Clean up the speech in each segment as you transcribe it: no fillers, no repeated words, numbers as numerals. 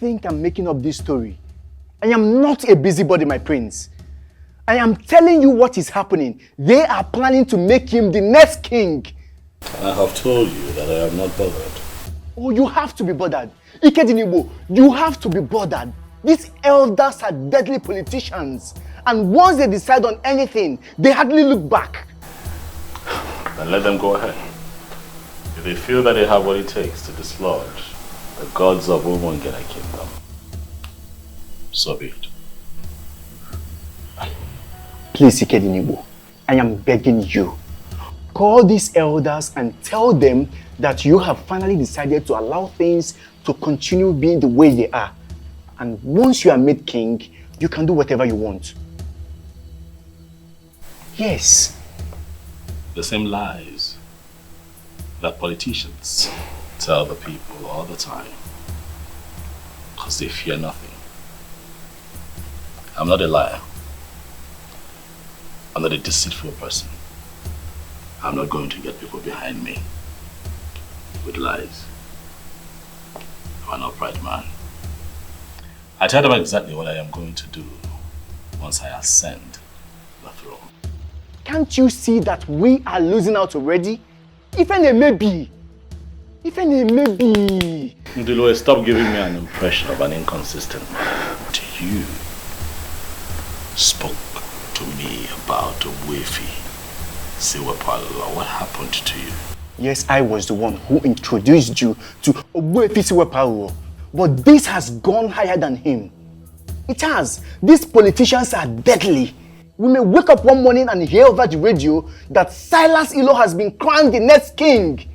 think I'm making up this story? I am not a busybody, my prince. I am telling you what is happening. They are planning to make him the next king. I have told you that I am not bothered. Oh, you have to be bothered. Ikedinibo, you have to be bothered. These elders are deadly politicians. And once they decide on anything, they hardly look back. Then let them go ahead. If they feel that they have what it takes to dislodge the gods of Umongena Kingdom, so be it. Please, Ikedinibo, I am begging you. Call these elders and tell them that you have finally decided to allow things to continue being the way they are. And once you are made king, you can do whatever you want. Yes. The same lies that politicians tell the people all the time, because they fear nothing. I'm not a liar. I'm not a deceitful person. I'm not going to get people behind me with lies. I'm an upright man. I tell them exactly what I am going to do once I ascend the throne. Can't you see that we are losing out already? If any may be. Ndilo, stop giving me an impression of an inconsistent man. You spoke to me about Wefi. What happened to you? Yes, I was the one who introduced you to Wefi Siwepalo. But this has gone higher than him. It has. These politicians are deadly. We may wake up one morning and hear over the radio that Silas Ilo has been crowned the next king.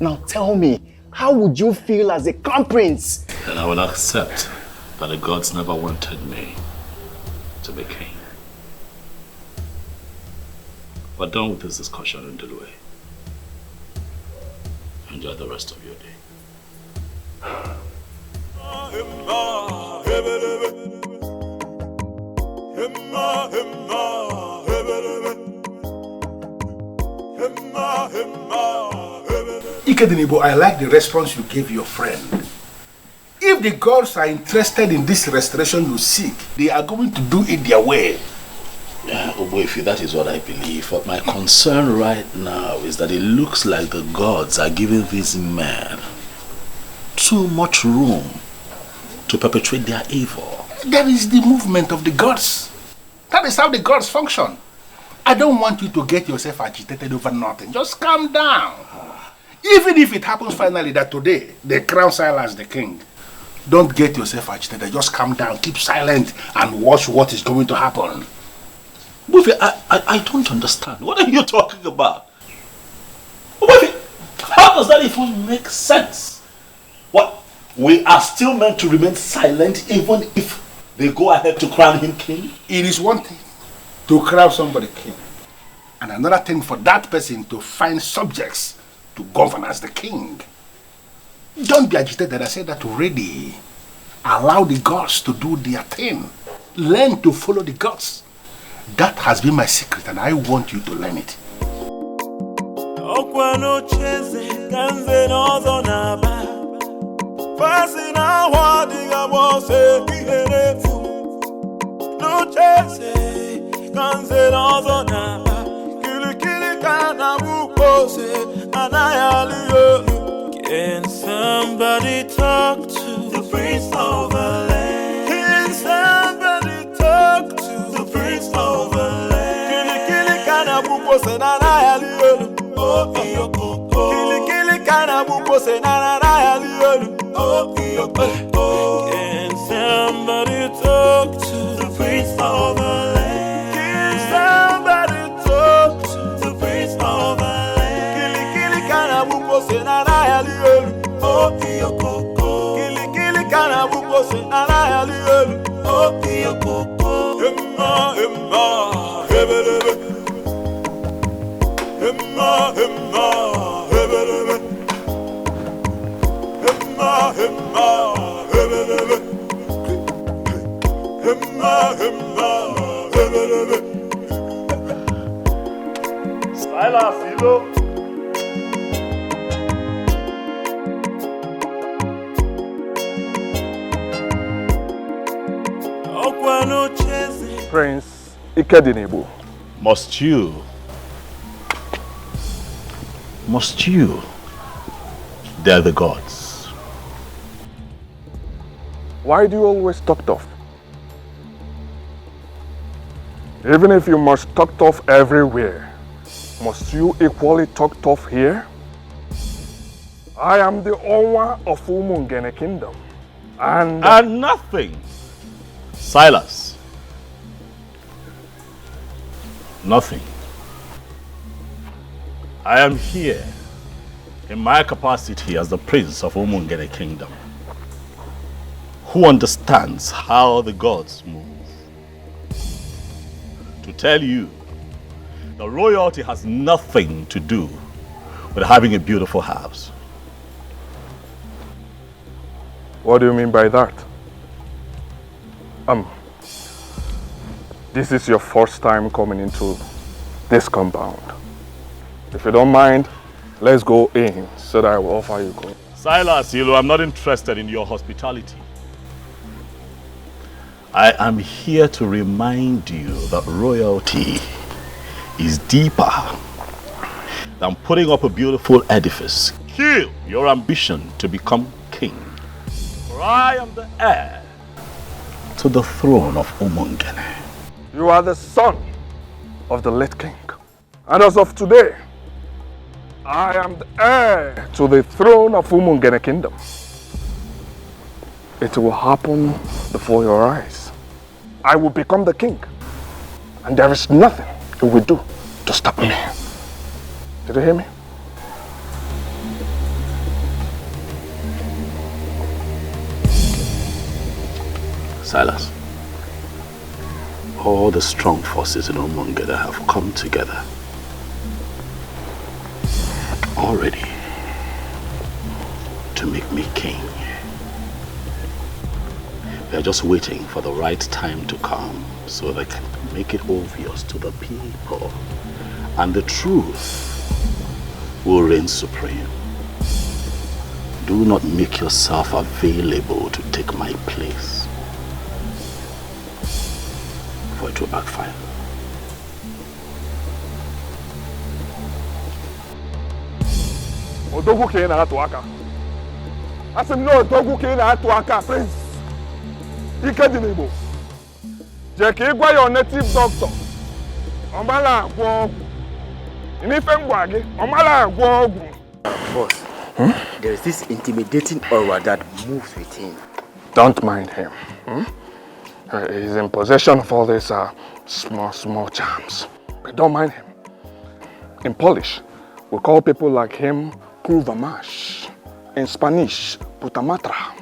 Now tell me, how would you feel as a crown prince? Then I will accept that the gods never wanted me to be king. We're done with this discussion in Delaware. Enjoy the rest of your day. Ikedinibo, I like the response you gave your friend. If the gods are interested in this restoration you seek, they are going to do it their way. Yeah, Oboifi, that is what I believe. But my concern right now is that it looks like the gods are giving these men too much room to perpetrate their evil. That is the movement of the gods. That is how the gods function. I don't want you to get yourself agitated over nothing. Just calm down. Even if it happens finally that today they crown Silas the king, don't get yourself agitated. Just calm down, keep silent, and watch what is going to happen. Buffy, I don't understand. What are you talking about? Buffy, how does that even make sense? What? We are still meant to remain silent even if they go ahead to crown him king? It is one thing to crown somebody king, and another thing for that person to find subjects to govern as the king. Don't be agitated. I said that already. Allow the gods to do their thing. Learn to follow the gods. That has been my secret, and I want you to learn it. Can somebody talk to the prince of the land? Can somebody talk to the prince of the land? Kili kana buko se na na ya liolu. Oh iyoko. Kili kana buko se na na na ya liolu. Oh iyoko. Can somebody talk to the prince of the land? Can somebody talk to the prince of the land? Kili kana buko se na na ya liolu. Oh iyoko. Kili kana buko se na na ya liolu. Oh iyoko. Emma hebelebe. Emma hebelebe. Emma hebelebe. Emma hebelebe. Silas Ilo. Prince Ikedinibu. Must you dare the gods? Why do you always talk tough? Even if you must talk tough everywhere, must you equally talk tough here? I am the owner of Umungene Kingdom. And nothing. Silas. Nothing. I am here in my capacity as the prince of Umungene Kingdom, who understands how the gods move. To tell you, the royalty has nothing to do with having a beautiful house. What do you mean by that? This is your first time coming into this compound. If you don't mind, let's go in so that I will offer you coin. Silas, I'm not interested in your hospitality. I am here to remind you that royalty is deeper than putting up a beautiful edifice. Kill your ambition to become king. For I am the heir to the throne of Umungene. You are the son of the late king. And as of today, I am the heir to the throne of Umungene Kingdom. It will happen before your eyes. I will become the king. And there is nothing you will do to stop me. Did you hear me? Silas, all the strong forces in Umungene have come together already to make me king. They're just waiting for the right time to come so they can make it obvious to the people, and the truth will reign supreme. Do not make yourself available to take my place, for it will backfire. Odogu ke na atu aka. Asim no odogu ke na atu aka, Prince Ikedinibu. Je ke gwa your native doctor. Omala agwo ogu. Inife ngwa gi, omala agwo ogu. Boss, there is this intimidating aura that moves with him. Don't mind him. He's in possession of all these small charms. But don't mind him. In Polish, we call people like him Kurvamash. In Spanish, Putamatra.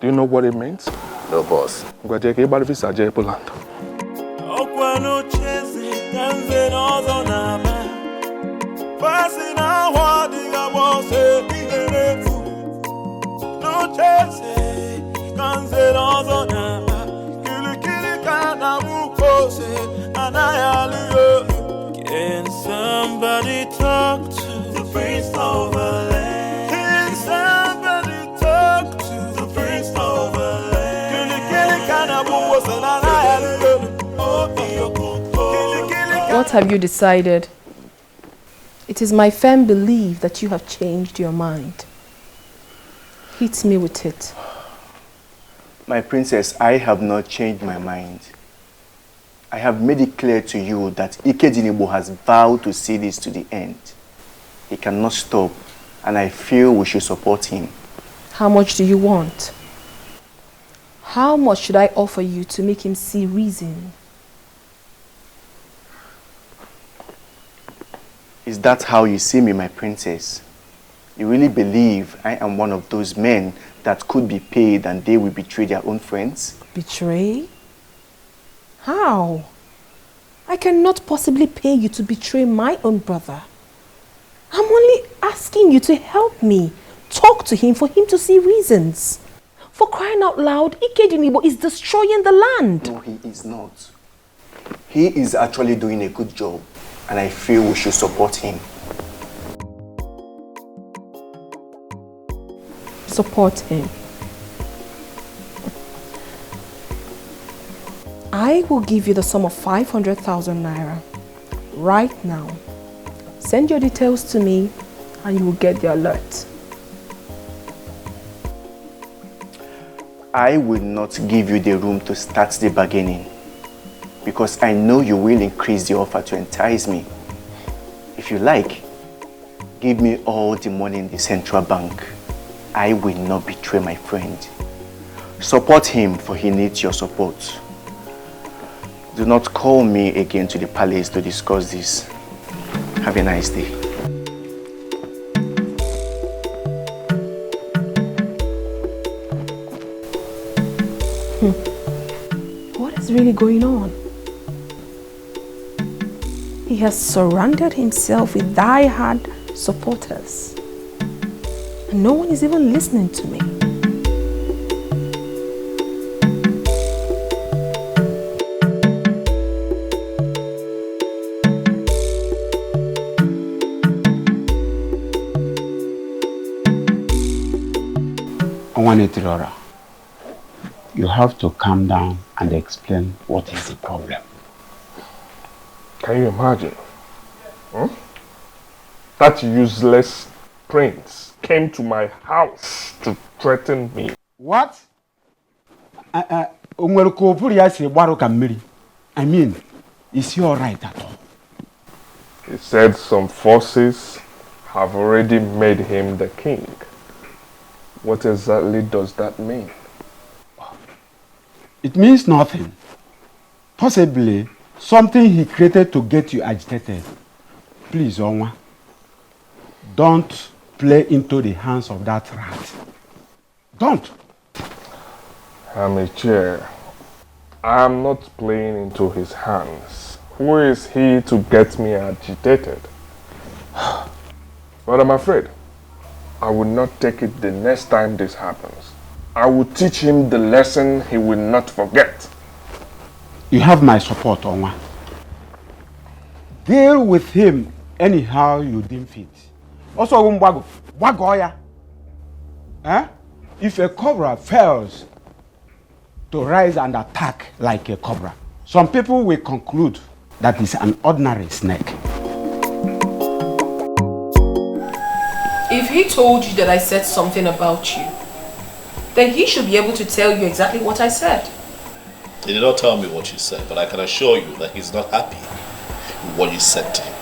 Do you know what it means? No, boss. Can somebody talk to the prince of the land? Can somebody talk to the prince of the land? What have you decided? It is my firm belief that you have changed your mind. Hit me with it. My princess, I have not changed my mind. I have made it clear to you that Ikedinibu has vowed to see this to the end. He cannot stop, and I feel we should support him. How much do you want? How much should I offer you to make him see reason? Is that how you see me, my princess? You really believe I am one of those men that could be paid and they will betray their own friends? Betray? How? I cannot possibly pay you to betray my own brother. I'm only asking you to help me. Talk to him for him to see reasons. For crying out loud, Ikedinibu is destroying the land. No, he is not. He is actually doing a good job, and I feel we should support him. Support him. I will give you the sum of 500,000 naira right now. Send your details to me and you will get the alert. I will not give you the room to start the bargaining because I know you will increase the offer to entice me. If you like, give me all the money in the central bank. I will not betray my friend. Support him, for he needs your support. Do not call me again to the palace to discuss this. Have a nice day. What is really going on? He has surrounded himself with die-hard supporters. And no one is even listening to me. Onwanetirora, you have to calm down and explain what is the problem. Can you imagine? That useless prince came to my house to threaten me. What? I mean, is he alright at all? He said some forces have already made him the king. What exactly does that mean? It means nothing. Possibly something he created to get you agitated. Please, Onwa, don't play into the hands of that rat. Don't. Amateur, I am not playing into his hands. Who is he to get me agitated? But I'm afraid I will not take it the next time this happens. I will teach him the lesson he will not forget. You have my support, Onwa. Deal with him anyhow you deem fit. Also, Wagoya. If a cobra fails to rise and attack like a cobra, some people will conclude that it's an ordinary snake. If he told you that I said something about you, then he should be able to tell you exactly what I said. He did not tell me what you said, but I can assure you that he's not happy with what you said to him.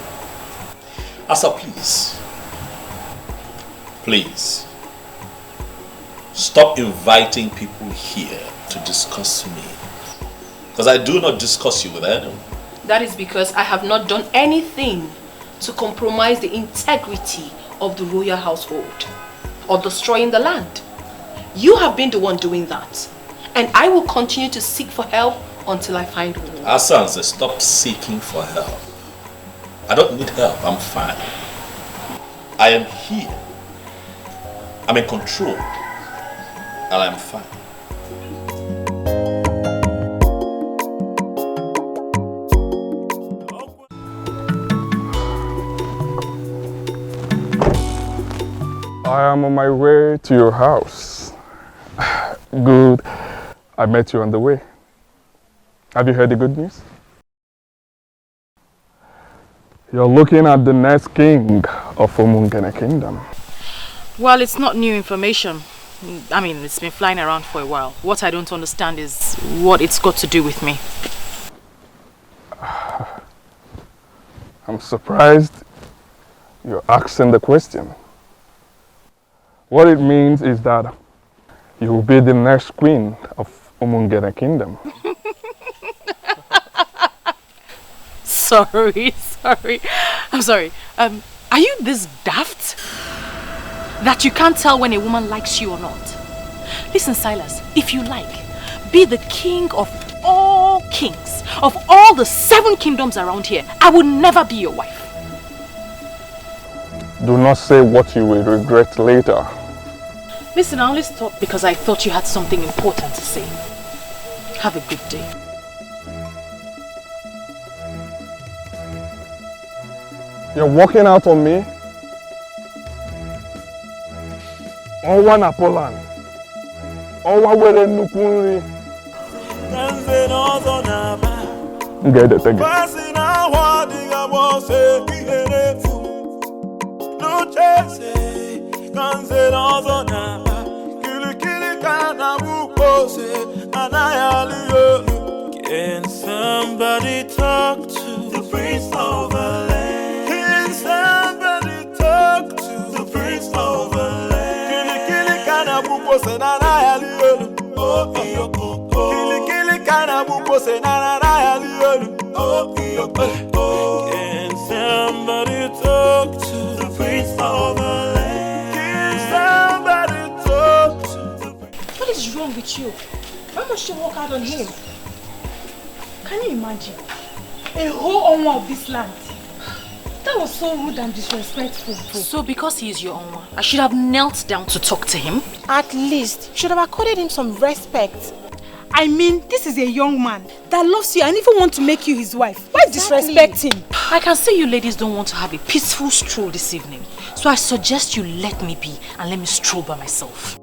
Asa, please, stop inviting people here to discuss me. Because I do not discuss you with anyone. That is because I have not done anything to compromise the integrity of the royal household or destroying the land. You have been the one doing that. And I will continue to seek for help until I find one. Asanze, stop seeking for help. I don't need help, I'm fine. I am here. I'm in control. And I'm fine. I am on my way to your house. Good. I met you on the way. Have you heard the good news? You're looking at the next king of Umungene Kingdom. Well, it's not new information. I mean, it's been flying around for a while. What I don't understand is what it's got to do with me. I'm surprised you're asking the question. What it means is that you will be the next queen of Umungene Kingdom. Sorry. I'm sorry. Are you this daft? That you can't tell when a woman likes you or not? Listen, Silas, if you like, be the king of all kings, of all the 7 kingdoms around here. I will never be your wife. Do not say what you will regret later. Listen, I only stopped because I thought you had something important to say. Have a good day. You're walking out on me? Owa na Poland. Owa were nukunri. Get the thing. Can somebody talk to the prince of the land? Can somebody talk to the prince of the land? Kili kana buko se na na ya liyo. Oh iyoko. Kili kana buko se na na ya liyo. Oh iyoko. Can somebody talk to the prince of the land? Can somebody talk to the prince? What is wrong with you? Why must you walk out on him? Can you imagine? A whole owner of this land. That was so rude and disrespectful. So because he is your owner, I should have knelt down to talk to him? At least, you should have accorded him some respect. I mean, this is a young man that loves you and even wants to make you his wife. Why disrespect him? I can see you ladies don't want to have a peaceful stroll this evening. So I suggest you let me be and let me stroll by myself.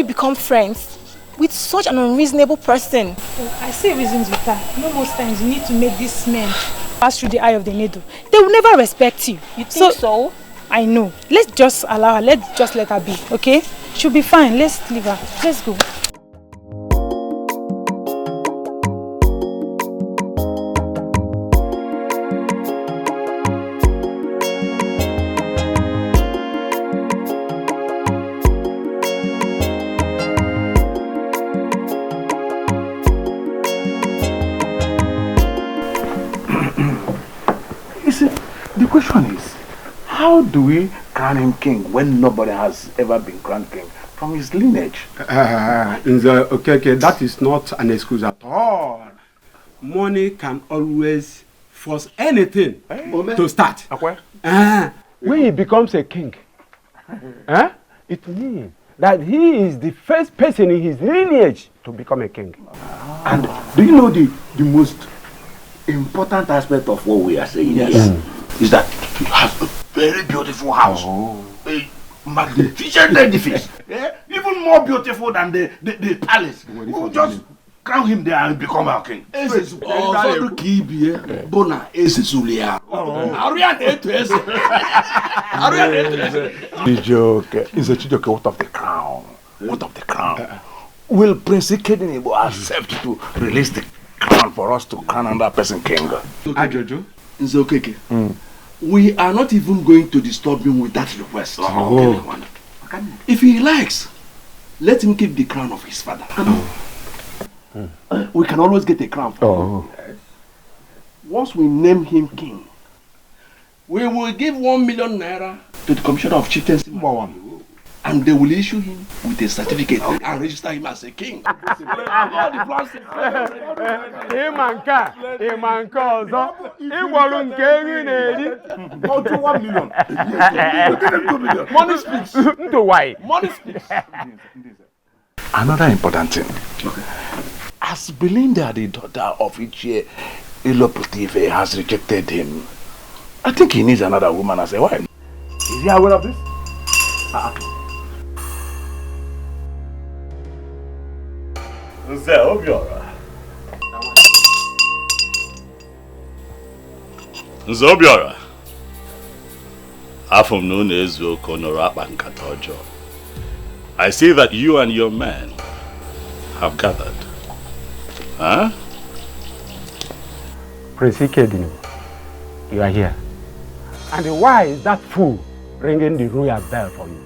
Become friends with such an unreasonable person. Oh, I see reasons with her. You know, most times you need to make these men pass through the eye of the needle. They will never respect you. You think so? I know. Let's just allow her. Let's just let her be, okay? She'll be fine. Let's leave her. Let's go. The question is, how do we crown him king when nobody has ever been crowned king from his lineage? Okay, that is not an excuse at all. Money can always force anything to start. When he becomes a king, it means that he is the first person in his lineage to become a king. And do you know the most important aspect of what we are saying here is that he has a very beautiful house, a magnificent edifice, even more beautiful than the palace. We'll just crown him there and become our king. Chijoke, what of the crown? What of the crown? Will Prince Ikedinebo accept to release the crown for us to crown another person king? Ajojo, it's okay. We are not even going to disturb him with that request. If he likes, let him keep the crown of his father. We can always get a crown for him. Once we name him king, we will give 1 million naira to the commissioner of chieftaincy, and they will issue him with a certificate and register him as a king. Money speaks. Money speaks. Another important thing. As Belinda, the daughter of Ichie Iloputive, has rejected him, I think he needs another woman as a wife. Is he aware of this? Nze Obiora. Nze Obiora. Afum no nezu konoro akpa nkata ọjọọ. I see that you and your men have gathered. Huh? Prince Ikedinebo, you are here. And why is that fool ringing the royal bell for you?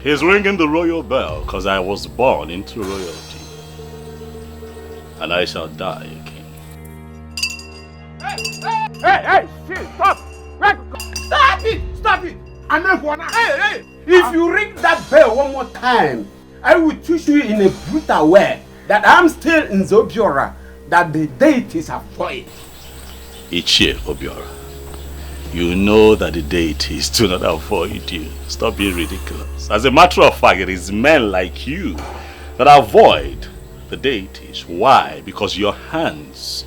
He's ringing the royal bell because I was born into royalty. And I shall die a king. Hey, stop! Stop it! Stop it! Hey! If you ring that bell one more time, I will teach you in a brutal way that I'm still in Zobiora, that the deities are for it. Ichie Obiora, You know that the deities do not avoid you. Stop being ridiculous. As a matter of fact, it is men like you that avoid the deities. Why? Because your hands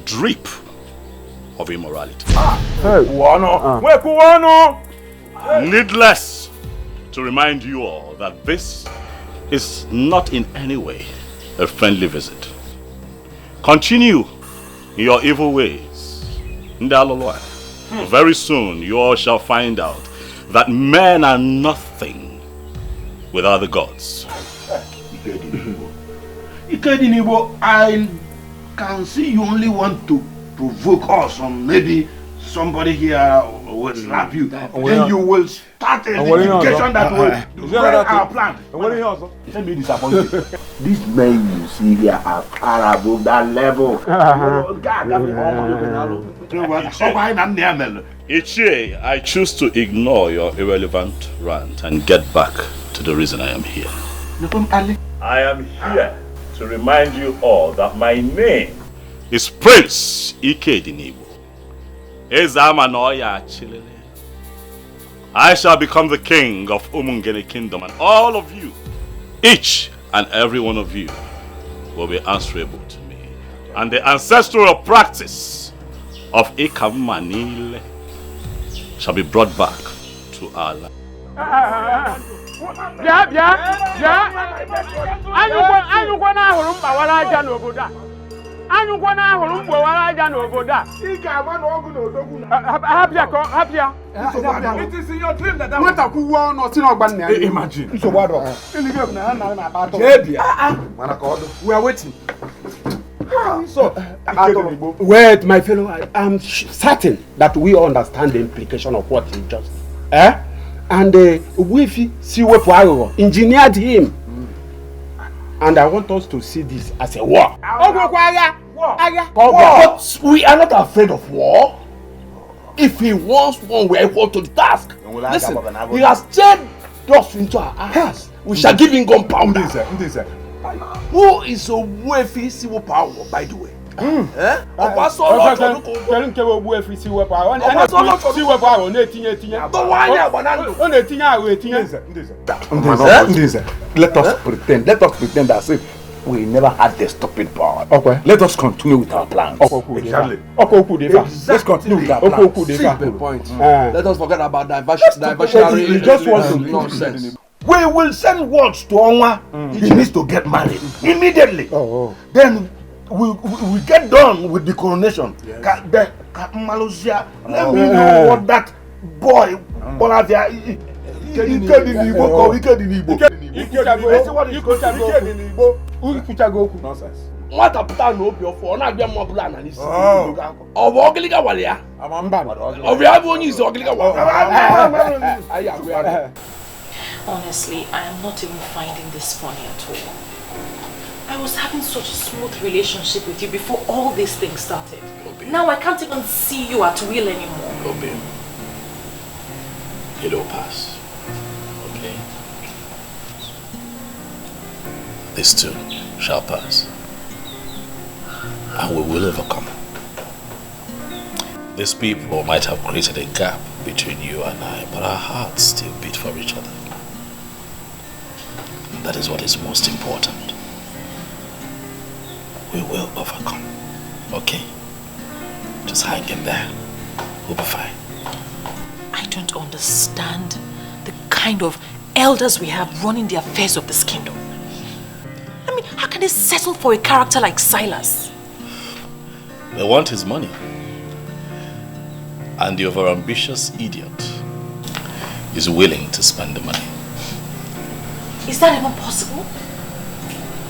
drip of immorality. Needless to remind you all that this is not in any way a friendly visit. Continue in your evil ways. Very soon you all shall find out that men are nothing without the gods. Ikedinibo, I can see you only want to provoke us, or maybe somebody here will slap you. Then you will start a litigation that will destroy our plan. Let me disappoint you. These men you see here are far above that level. Ichie, I choose to ignore your irrelevant rant and get back to the reason I am here. I am here to remind you all that my name is Prince Ikedinibo. I shall become the king of Umungene Kingdom, and all of you, each and every one of you, will be answerable to me. And the ancestral practice of Ikamanile shall be brought back to our land. It is in your dream that imagine. We are waiting. So, wait, my fellow, I'm certain that we understand the implication of what he just said. And Wifi Siwe engineered him. And I want us to see this as a war. But we are not afraid of war. If he wants one, we are equal to the task. Listen, he has chained us into our hands. We shall give him gunpowder. Who is a Wifi Siwe power, by the way? Let us pretend as if we never had the stupid power. Okay. Let us continue with our plans. Exactly. Let's continue with our plans. See the point. Let us forget about diversionary. We just want to nonsense. We will send words to Onwa. He needs to get married immediately. Then we get done with the coronation. Let me know what that boy nonsense. What a no for not be more plan and of Ogiliga Walia. Of Yavoni is Ogiliga. Honestly, I am not even finding this funny at all. I was having such a smooth relationship with you before all these things started. Now I can't even see you at will anymore. Obi, it'll pass. Okay? This too shall pass. And we will overcome. These people might have created a gap between you and I, but our hearts still beat for each other. That is what is most important. We will overcome. Okay? Just hang in there. We'll be fine. I don't understand the kind of elders we have running the affairs of this kingdom. I mean, how can they settle for a character like Silas? They want his money. And the overambitious idiot is willing to spend the money. Is that even possible?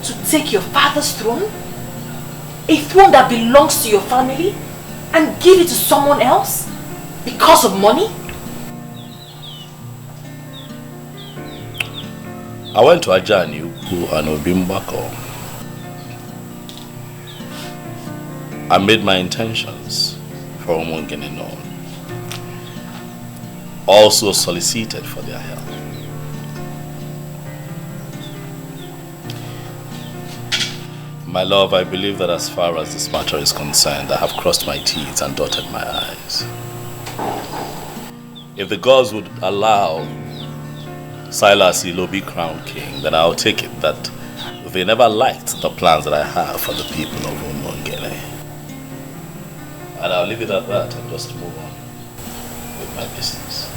To take your father's throne? A throne that belongs to your family? And give it to someone else? Because of money? I went to Ajani and Obimbako. I made my intentions for Umungene known. Also solicited for their help. My love, I believe that as far as this matter is concerned, I have crossed my T's and dotted my I's. If the gods would allow Silas Ilo be crowned king, then I'll take it that they never liked the plans that I have for the people of Umongene. And I'll leave it at that and just move on with my business.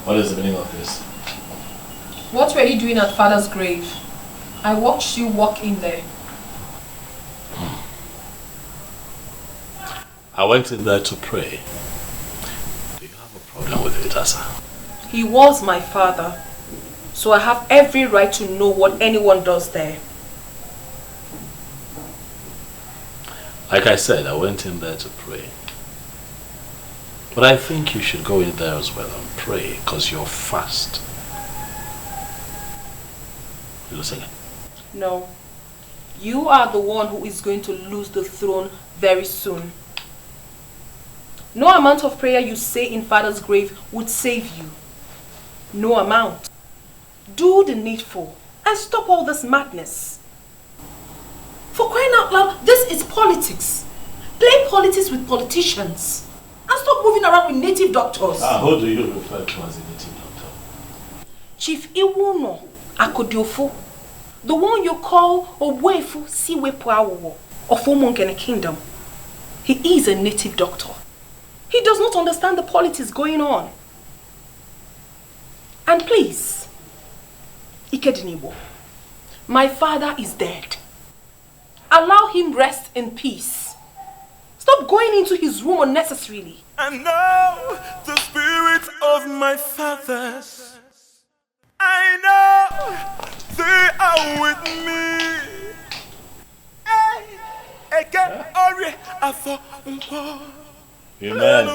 What is the meaning of this? What were you doing at Father's grave? I watched you walk in there. I went in there to pray. Do you have a problem with it, Asa? He was my father, so I have every right to know what anyone does there. Like I said, I went in there to pray. But I think you should go in there as well and pray, because you're fast. You listening? No. You are the one who is going to lose the throne very soon. No amount of prayer you say in Father's grave would save you. No amount. Do the needful and stop all this madness. For crying out loud, this is politics. Play politics with politicians. And stop moving around with native doctors. Who do you refer to as a native doctor? Chief Iwuno Akodiofo, the one you call Owefu Siwepuawo of Umongene Kingdom. He is a native doctor. He does not understand the politics going on. And please, Ikedinibo, my father is dead. Allow him rest in peace. Stop going into his room unnecessarily. And now the spirit of my fathers, I know they are with me. Eke ori afo mpo. Amen.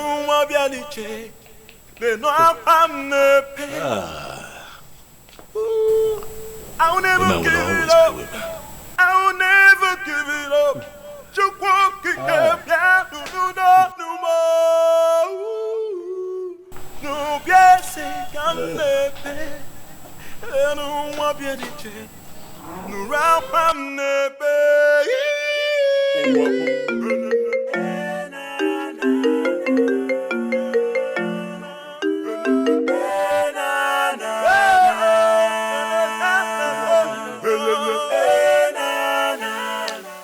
I'll never give it up. I'll never give it up.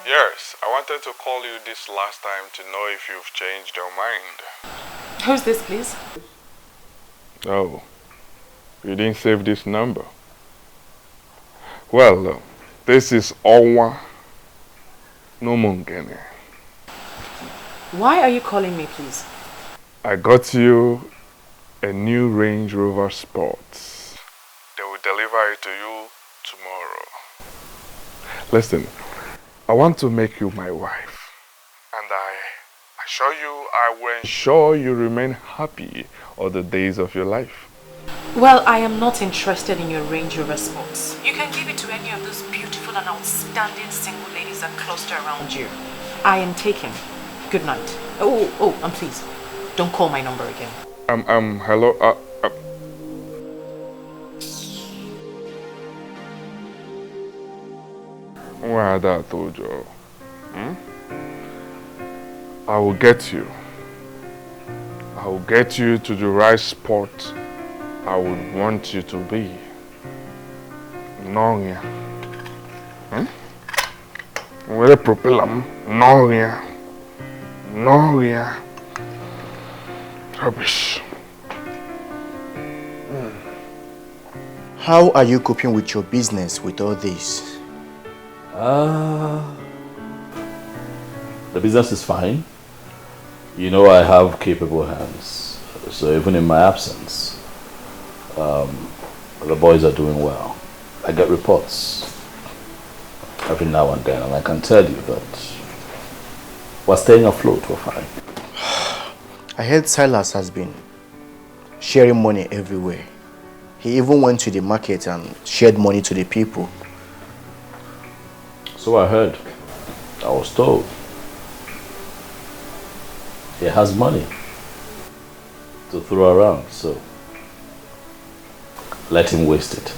Yes, I wanted to call you this last time to know if you've changed your mind. Who's this, please? Oh, you didn't save this number. Well, this is Owa Nomongene. Why are you calling me, please? I got you a new Range Rover Sport. They will deliver it to you tomorrow. Listen, I want to make you my wife. And I assure you I will ensure you remain happy all the days of your life. Well, I am not interested in your Range Rover Sports. You can give it to any of those beautiful and outstanding single ladies that cluster around you. I am taken. Good night. Oh, and please, don't call my number again. Hello, Why that told you? I will get you. I will get you to the right spot I would want you to be. No, yeah. Where propeller? No, yeah. No, yeah. Rubbish. How are you coping with your business with all this? The business is fine. You know, I have capable hands. So even in my absence, the boys are doing well. I get reports every now and then, and I can tell you that we're staying afloat, we're fine. I heard Silas has been sharing money everywhere. He even went to the market and shared money to the people. So I heard. I was told. He has money to throw around, so let him waste it.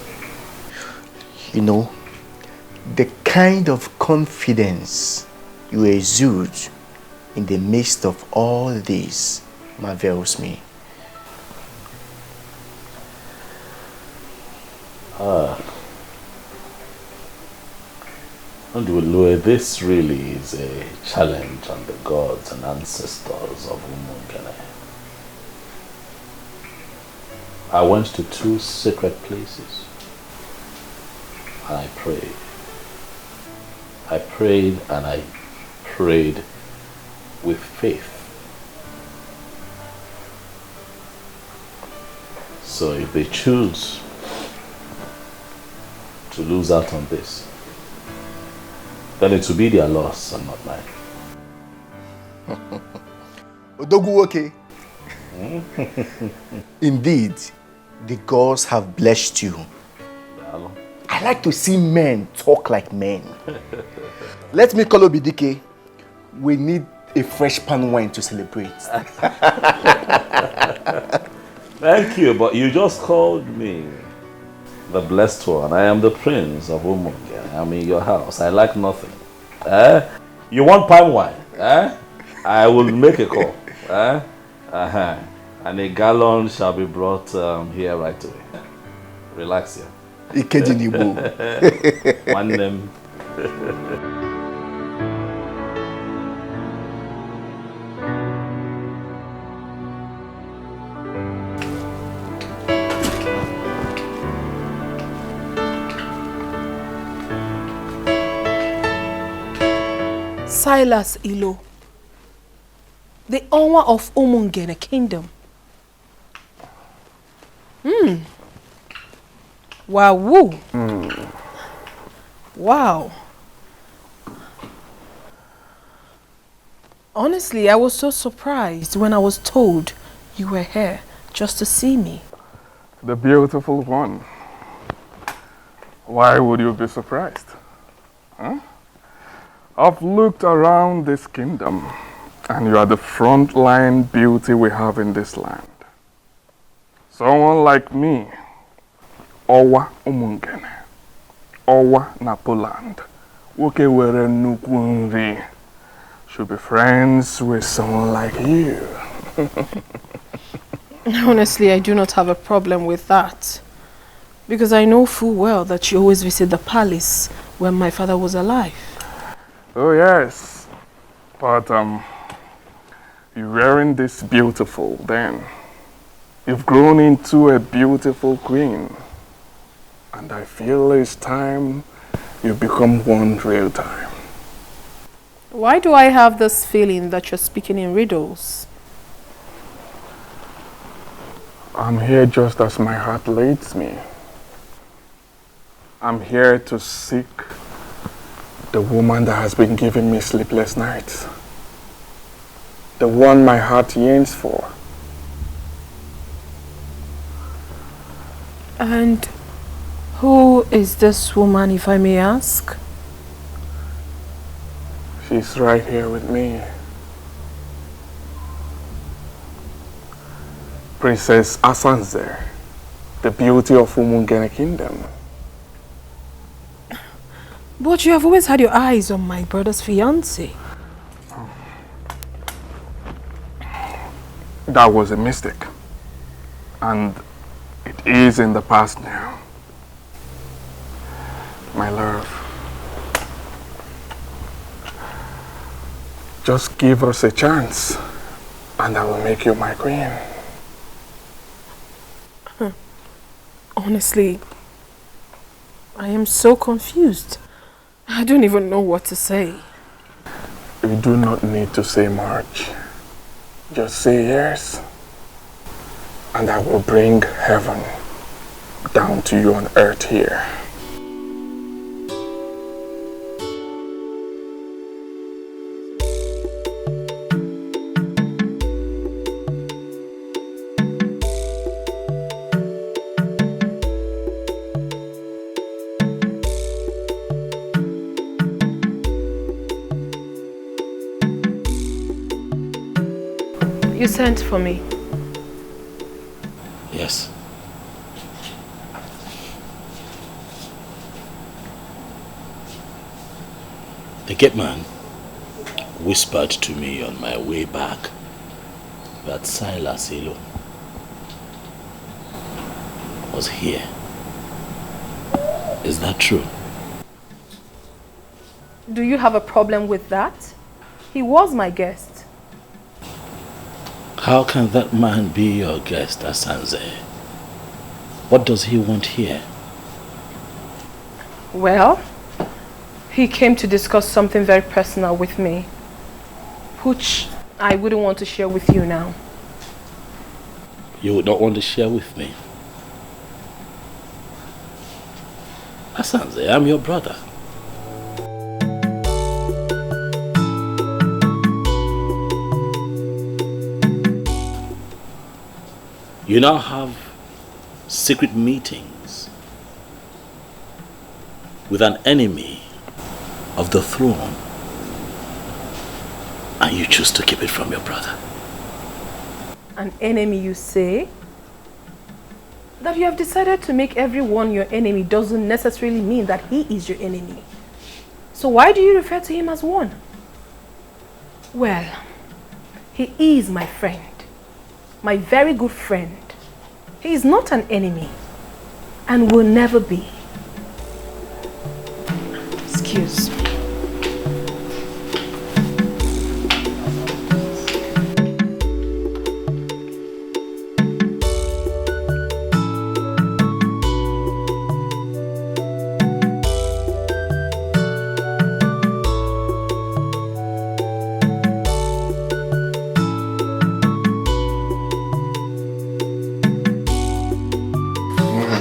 You know, the kind of confidence you exude in the midst of all this marvels me. And this really is a challenge on the gods and ancestors of Umungene. I went to 2 sacred places and I prayed. I prayed and I prayed with faith. So if they choose to lose out on this, then it will be their loss and not mine. Odogu, okay. Indeed, the gods have blessed you. I like to see men talk like men. Let me call Obidike. We need a fresh pan wine to celebrate. Thank you, but you just called me the blessed one. I am the prince of Umunge. I'm in your house. I lack nothing. You want palm wine? I will make a call. And a gallon shall be brought here right away. Relax here. One name. Silas Ilo, the owner of Umungene Kingdom. Wow. Wow. Honestly, I was so surprised when I was told you were here just to see me. The beautiful one. Why would you be surprised? Huh? I've looked around this kingdom, and you are the frontline beauty we have in this land. Someone like me, Owa Umungene, Owa Napoland, Woke were Nukunri, should be friends with someone like you. Honestly, I do not have a problem with that. Because I know full well that you always visit the palace when my father was alive. Oh yes, but you weren't this beautiful then. You've grown into a beautiful queen, and I feel it's time you become one real time. Why do I have this feeling that you're speaking in riddles? I'm here just as my heart leads me. I'm here to seek the woman that has been giving me sleepless nights. The one my heart yearns for. And who is this woman, if I may ask? She's right here with me. Princess Asanze, the beauty of Umungene Kingdom. But you have always had your eyes on my brother's fiancé. That was a mistake. And it is in the past now. My love, just give us a chance and I will make you my queen. Honestly, I am so confused. I don't even know what to say. You do not need to say much. Just say yes, and I will bring heaven down to you on earth here. You sent for me. Yes. The gate man whispered to me on my way back that Silas alone was here. Is that true? Do you have a problem with that? He was my guest. How can that man be your guest, Asanze? What does he want here? Well, he came to discuss something very personal with me, which I wouldn't want to share with you now. You would not want to share with me? Asanze, I'm your brother. You now have secret meetings with an enemy of the throne, and you choose to keep it from your brother. An enemy, you say? That you have decided to make everyone your enemy doesn't necessarily mean that he is your enemy. So why do you refer to him as one? Well, he is my friend. My very good friend. He is not an enemy and will never be. Excuse me.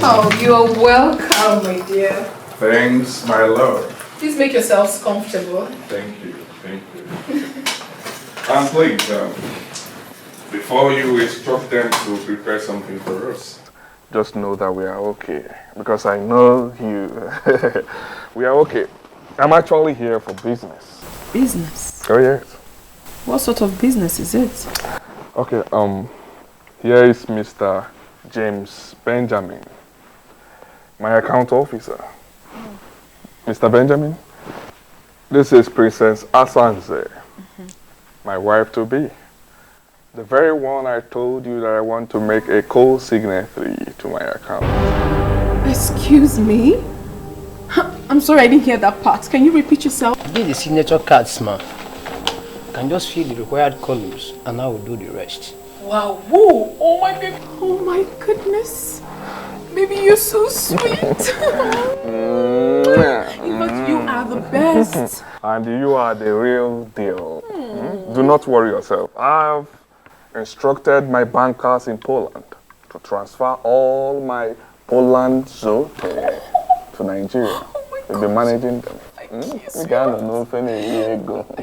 Oh, you are welcome, my dear. Thanks, my love. Please make yourselves comfortable. Thank you, thank you. And please, before you instruct them to prepare something for us, just know that we are okay. Because I know you. We are okay. I'm actually here for business. Business? Oh, yes. What sort of business is it? Okay, here is Mr. James Benjamin, my account officer. Mr. Benjamin, this is Princess Asanze, my wife-to-be. The very one I told you that I want to make a co-signatory to my account. Excuse me? I'm sorry, I didn't hear that part. Can you repeat yourself? Get the signature cards, ma. You can just fill the required columns and I will do the rest. Wow, whoa, oh my baby. Oh my goodness. Baby, you're so sweet. But you are the best. And you are the real deal. Do not worry yourself. I've instructed my bankers in Poland to transfer all my Poland zote to Nigeria. We'll be managing them. I kiss you. I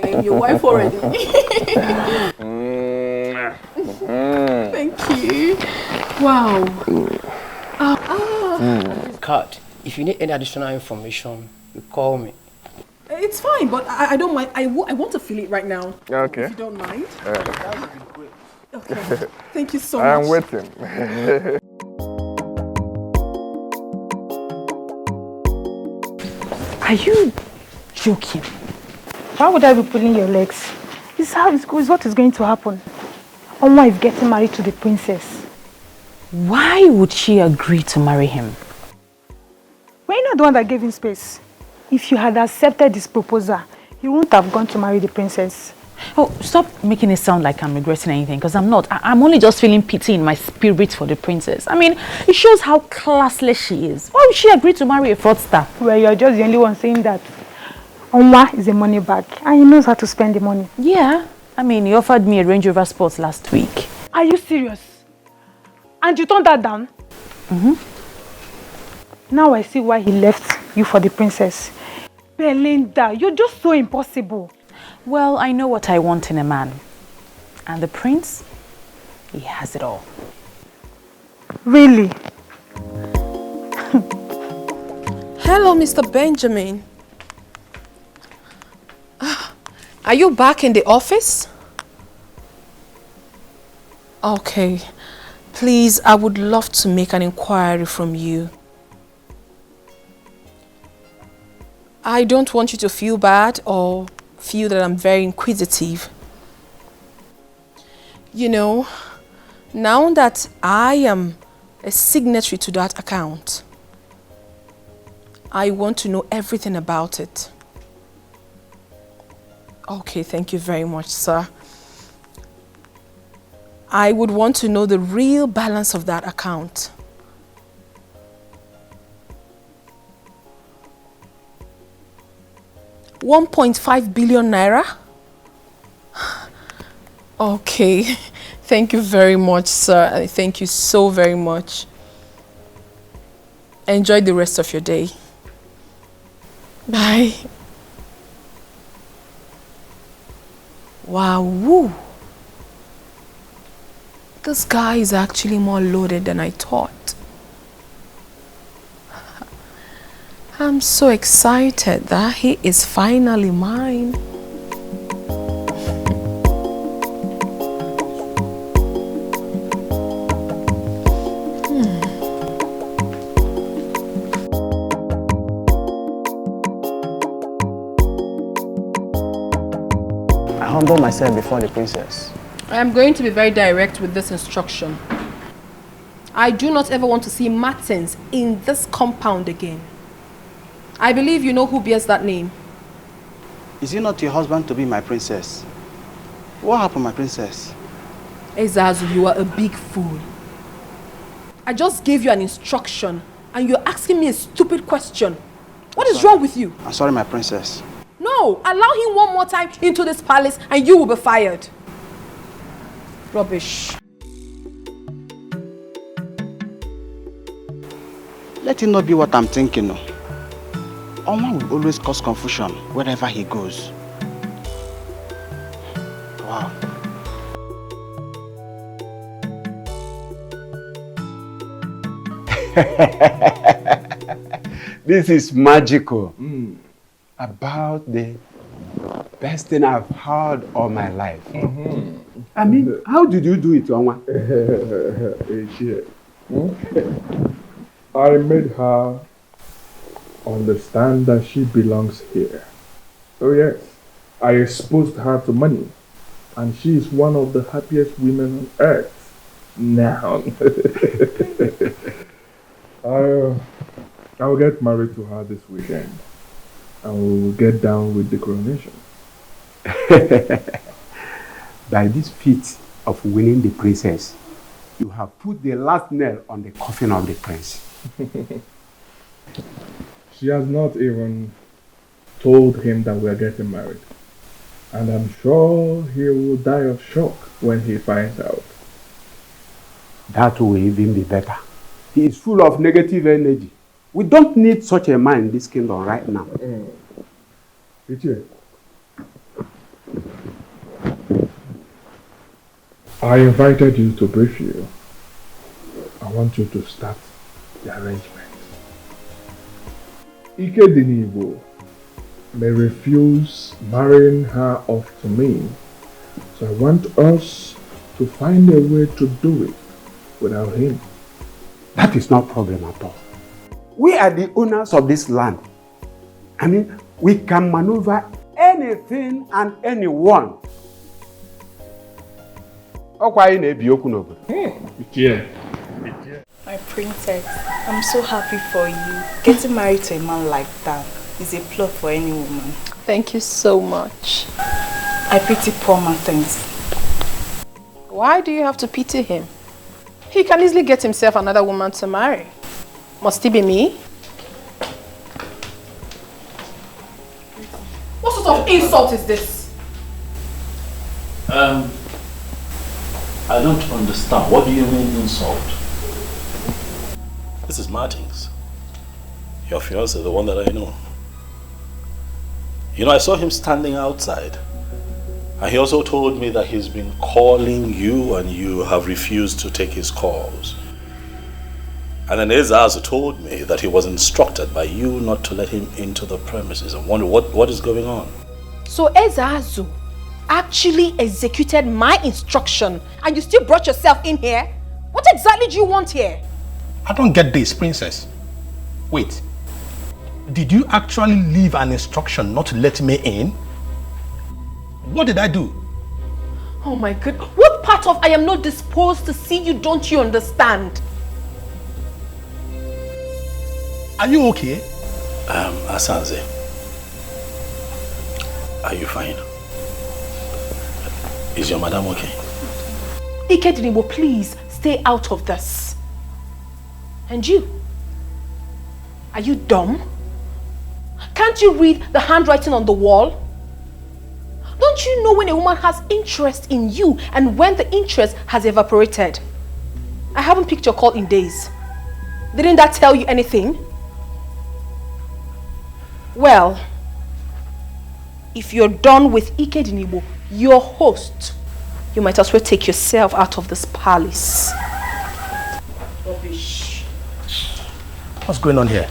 am your wife already. Thank you. Wow. Card. If you need any additional information, you call me. It's fine, but I don't mind. I want to feel it right now. Okay. If you don't mind. That would be great. Okay. Thank you so I much. am waiting. Are you joking? Why would I be pulling your legs? This is how it's what is going to happen. Oma is getting married to the princess. Why would she agree to marry him? We're not the one that gave him space. If you had accepted this proposal, he wouldn't have gone to marry the princess. Oh, stop making it sound like I'm regretting anything, because I'm not. I'm only just feeling pity in my spirit for the princess. I mean, it shows how classless she is. Why would she agree to marry a fraudster? Well, you're just the only one saying that. Oma is a money bag and he knows how to spend the money. Yeah. I mean, he offered me a Range Rover Sport last week. Are you serious? And you turned that down? Now I see why he left you for the princess. Belinda, you're just so impossible. Well, I know what I want in a man. And the prince, he has it all. Really? Hello, Mr. Benjamin. Are you back in the office? Okay. Please, I would love to make an inquiry from you. I don't want you to feel bad or feel that I'm very inquisitive. You know, now that I am a signatory to that account, I want to know everything about it. Okay, thank you very much, sir. I would want to know the real balance of that account. $1.5 billion naira? Okay, thank you very much, sir. Thank you so very much. Enjoy the rest of your day. Bye. Wow, woo. This guy is actually more loaded than I thought. I'm so excited that he is finally mine. I humble myself before the princess. I am going to be very direct with this instruction. I do not ever want to see Martins in this compound again. I believe you know who bears that name. Is it not your husband to be my princess? What happened, my princess? Ezazu, you are a big fool. I just gave you an instruction and you're asking me a stupid question. What is wrong with you? I'm sorry, my princess. No, allow him one more time into this palace and you will be fired. Rubbish. Let it not be what I'm thinking. No. Oma will always cause confusion wherever he goes. Wow. This is magical. About the best thing I've heard all my life. I mean, how did you do it, Onwa? I made her understand that she belongs here. Oh yes, I exposed her to money, and she is one of the happiest women on earth now. I will get married to her this weekend, and we will get down with the coronation. By this feat of winning the princess, you have put the last nail on the coffin of the prince. She has not even told him that we are getting married. And I'm sure he will die of shock when he finds out. That will even be better. He is full of negative energy. We don't need such a man in this kingdom right now. I invited you to brief you. I want you to start the arrangement. Ike Dinibo may refuse marrying her off to me, so I want us to find a way to do it without him. That is not a problem at all. We are the owners of this land. I mean, we can maneuver anything and anyone. My princess, I'm so happy for you. Getting married to a man like that is a plot for any woman. Thank you so much. I pity poor Martins. Why do you have to pity him? He can easily get himself another woman to marry. Must it be me? What sort of insult is this? I don't understand. What do you mean insult? This is Martins. Your fiancé, the one that I know. You know, I saw him standing outside. And he also told me that he's been calling you and you have refused to take his calls. And then Ezazu told me that he was instructed by you not to let him into the premises. I wonder what is going on. So Ezazu actually executed my instruction and you still brought yourself in here? What exactly do you want here? I don't get this, princess. Wait. Did you actually leave an instruction not to let me in? What did I do? Oh my God. What part of I am not disposed to see you don't you understand? Are you okay? Asanze, are you fine? Is your madam okay? Ikedinibo, please stay out of this. And you? Are you dumb? Can't you read the handwriting on the wall? Don't you know when a woman has interest in you and when the interest has evaporated? I haven't picked your call in days. Didn't that tell you anything? Well, if you're done with Ikedinibo, your host, you might as well take yourself out of this palace. Rubbish. What's going on here?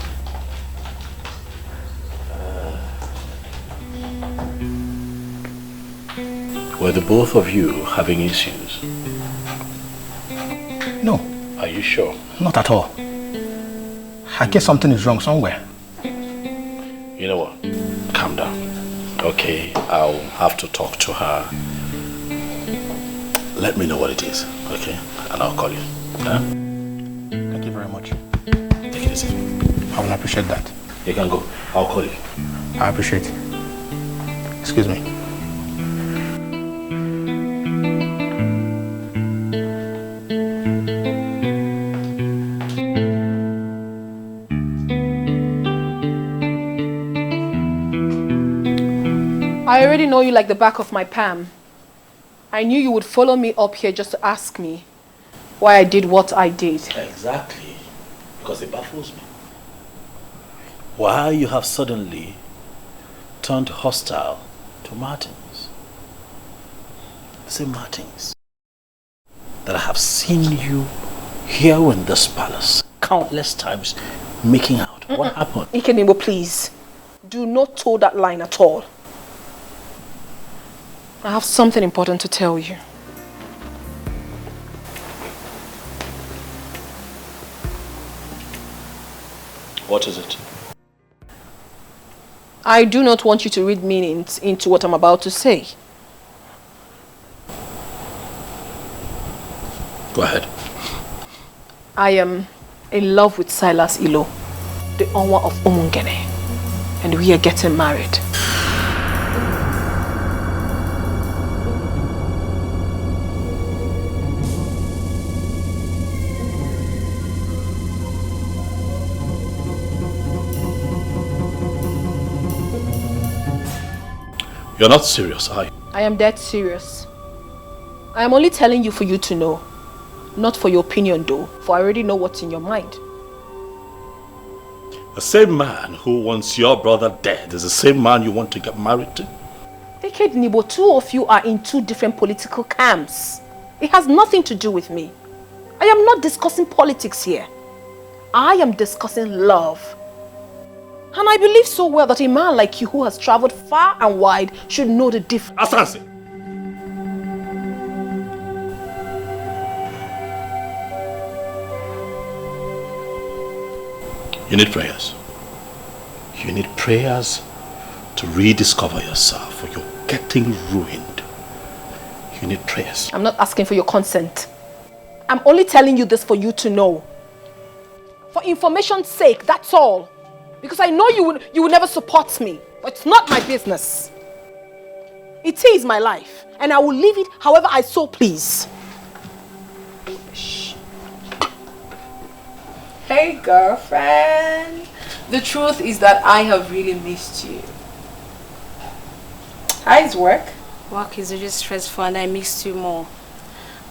Were the both of you having issues? No. Are you sure? Not at all. I guess something is wrong somewhere. You know what? Calm down. Okay, I'll have to talk to her. Let me know what it is, okay? And I'll call you. Huh? Thank you very much. Take it easy. I will appreciate that. You can go. I'll call you. I appreciate it. Excuse me. I already know you like the back of my palm. I knew you would follow me up here just to ask me why I did what I did. Exactly. Because it baffles me. Why you have suddenly turned hostile to Martins. The same Martins that I have seen you here in this palace countless times making out. What happened? Ikenebo, please. Do not toe that line at all. I have something important to tell you. What is it? I do not want you to read meanings into what I'm about to say. Go ahead. I am in love with Silas Ilo, the Onwa of Umungene, and we are getting married. You're not serious, are you? I am dead serious. I am only telling you for you to know. Not for your opinion though, for I already know what's in your mind. The same man who wants your brother dead is the same man you want to get married to? Deked Nibo, two of you are in two different political camps. It has nothing to do with me. I am not discussing politics here. I am discussing love. And I believe so well that a man like you who has traveled far and wide should know the difference. Asansi! You need prayers. You need prayers to rediscover yourself, or you're getting ruined. You need prayers. I'm not asking for your consent. I'm only telling you this for you to know. For information's sake, that's all. Because I know you would never support me. But it's not my business. It is my life. And I will live it however I so please. Hey girlfriend. The truth is that I have really missed you. How's work? Work is really stressful and I missed you more.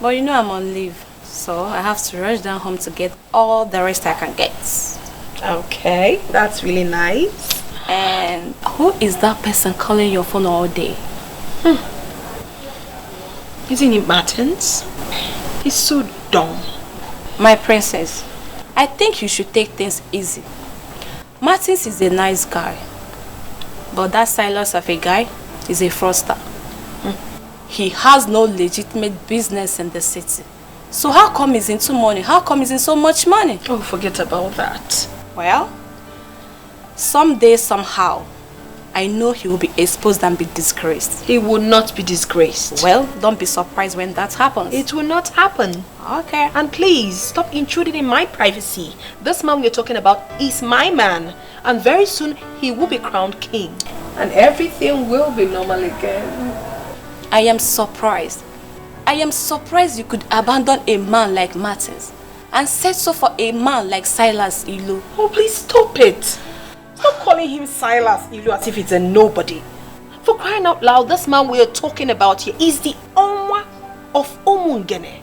But you know I'm on leave. So I have to rush down home to get all the rest I can get. Okay, that's really nice. And who is that person calling your phone all day? Isn't it Martins? He's so dumb. My princess, I think you should take things easy. Martins is a nice guy. But that Silas of a guy is a fraudster. He has no legitimate business in the city. So how come he's into money? How come he's in so much money? Oh, forget about that. Well, someday, somehow, I know he will be exposed and be disgraced. He will not be disgraced. Well, don't be surprised when that happens. It will not happen. Okay. And please, stop intruding in my privacy. This man we're talking about is my man. And very soon, he will be crowned king. And everything will be normal again. I am surprised. I am surprised you could abandon a man like Martins and settle for a man like Silas Ilu. Oh, please stop it. Stop calling him Silas Ilu as if it's a nobody. For crying out loud, this man we are talking about here is the Onwa of Omungene.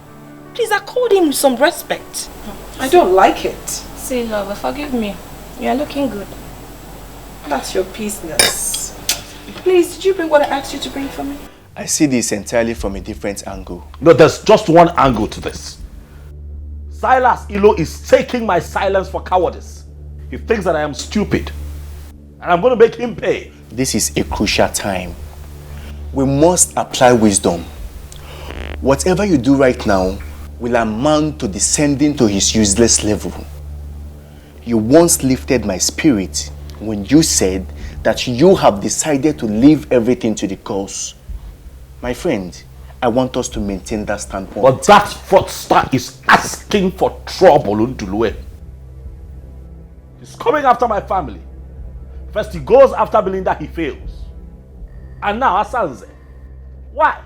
Please accord him some respect. I don't like it. See, lover, forgive me. You are looking good. That's your business. Please, did you bring what I asked you to bring for me? I see this entirely from a different angle. No, there's just one angle to this. Silas Ilo is taking my silence for cowardice. He thinks that I am stupid. And I'm going to make him pay. This is a crucial time. We must apply wisdom. Whatever you do right now will amount to descending to his useless level. You once lifted my spirit when you said that you have decided to leave everything to the cause. My friend, I want us to maintain that standpoint. But that fraudster is asking for trouble, Undulue. He's coming after my family. First he goes after Belinda, he fails. And now Asanze. Why?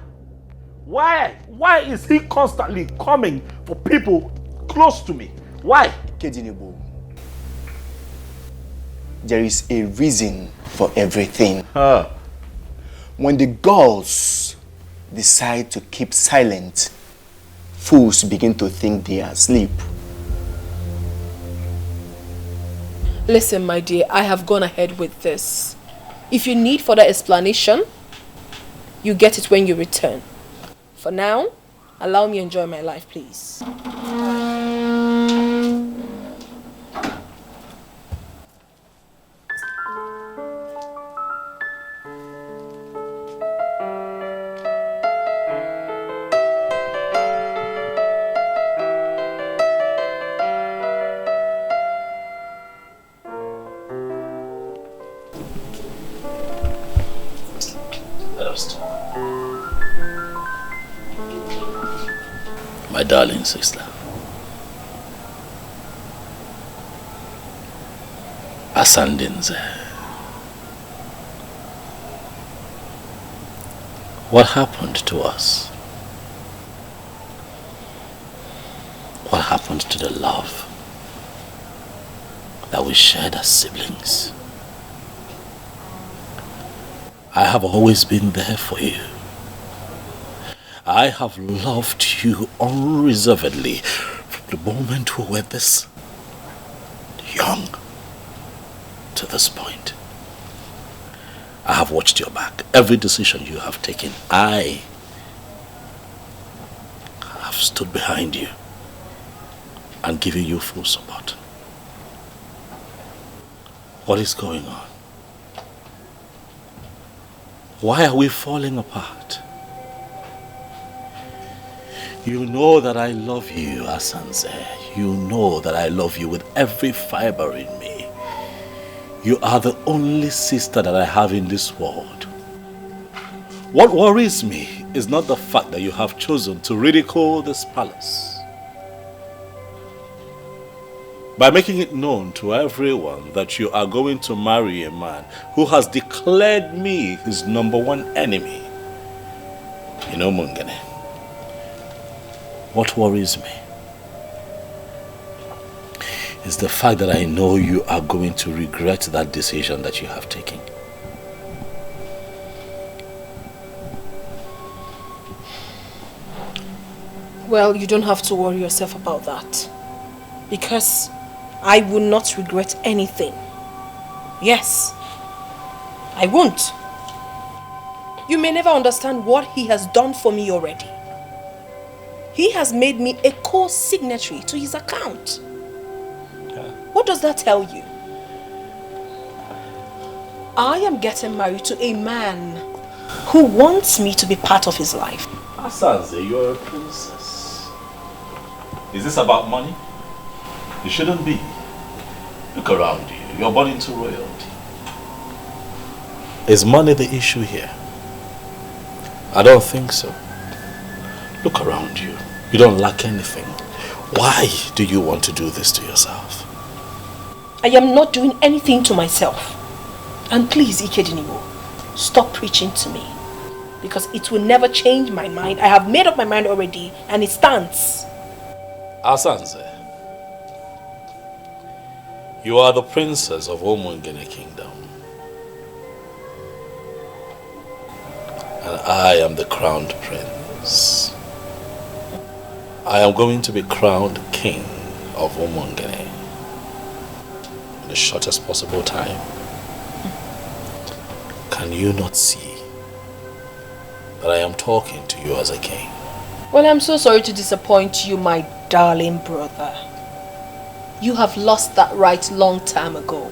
Why is he constantly coming for people close to me? Why? Kedinebo, there is a reason for everything. When the gods decide to keep silent, fools begin to think they are asleep. Listen, my dear, I have gone ahead with this. If you need further explanation, you get it when you return. For now, allow me to enjoy my life, please. My darling sister. Asandinze. What happened to us? What happened to the love that we shared as siblings? I have always been there for you. I have loved you unreservedly from the moment we were this young to this point. I have watched your back. Every decision you have taken, I have stood behind you and given you full support. What is going on? Why are we falling apart? You know that I love you, Asanze. You know that I love you with every fiber in me. You are the only sister that I have in this world. What worries me is not the fact that you have chosen to ridicule this palace. By making it known to everyone that you are going to marry a man who has declared me his #1 enemy. You know, Mungene, what worries me is the fact that I know you are going to regret that decision that you have taken. Well, you don't have to worry yourself about that. Because I will not regret anything. Yes, I won't. You may never understand what he has done for me already. He has made me a co-signatory to his account. What does that tell you? I am getting married to a man who wants me to be part of his life. Asanze, you're a princess. Is this about money? It shouldn't be. Look around you. You're born into royalty. Is money the issue here? I don't think so. Look around you. You don't lack anything. Why do you want to do this to yourself? I am not doing anything to myself. And please, Ikediniwo, stop preaching to me. Because it will never change my mind. I have made up my mind already and it stands. Asanze, you are the princess of Omungene Kingdom. And I am the crowned prince. I am going to be crowned king of Omungene in the shortest possible time. Can you not see that I am talking to you as a king? Well, I'm so sorry to disappoint you, my darling brother. You have lost that right long time ago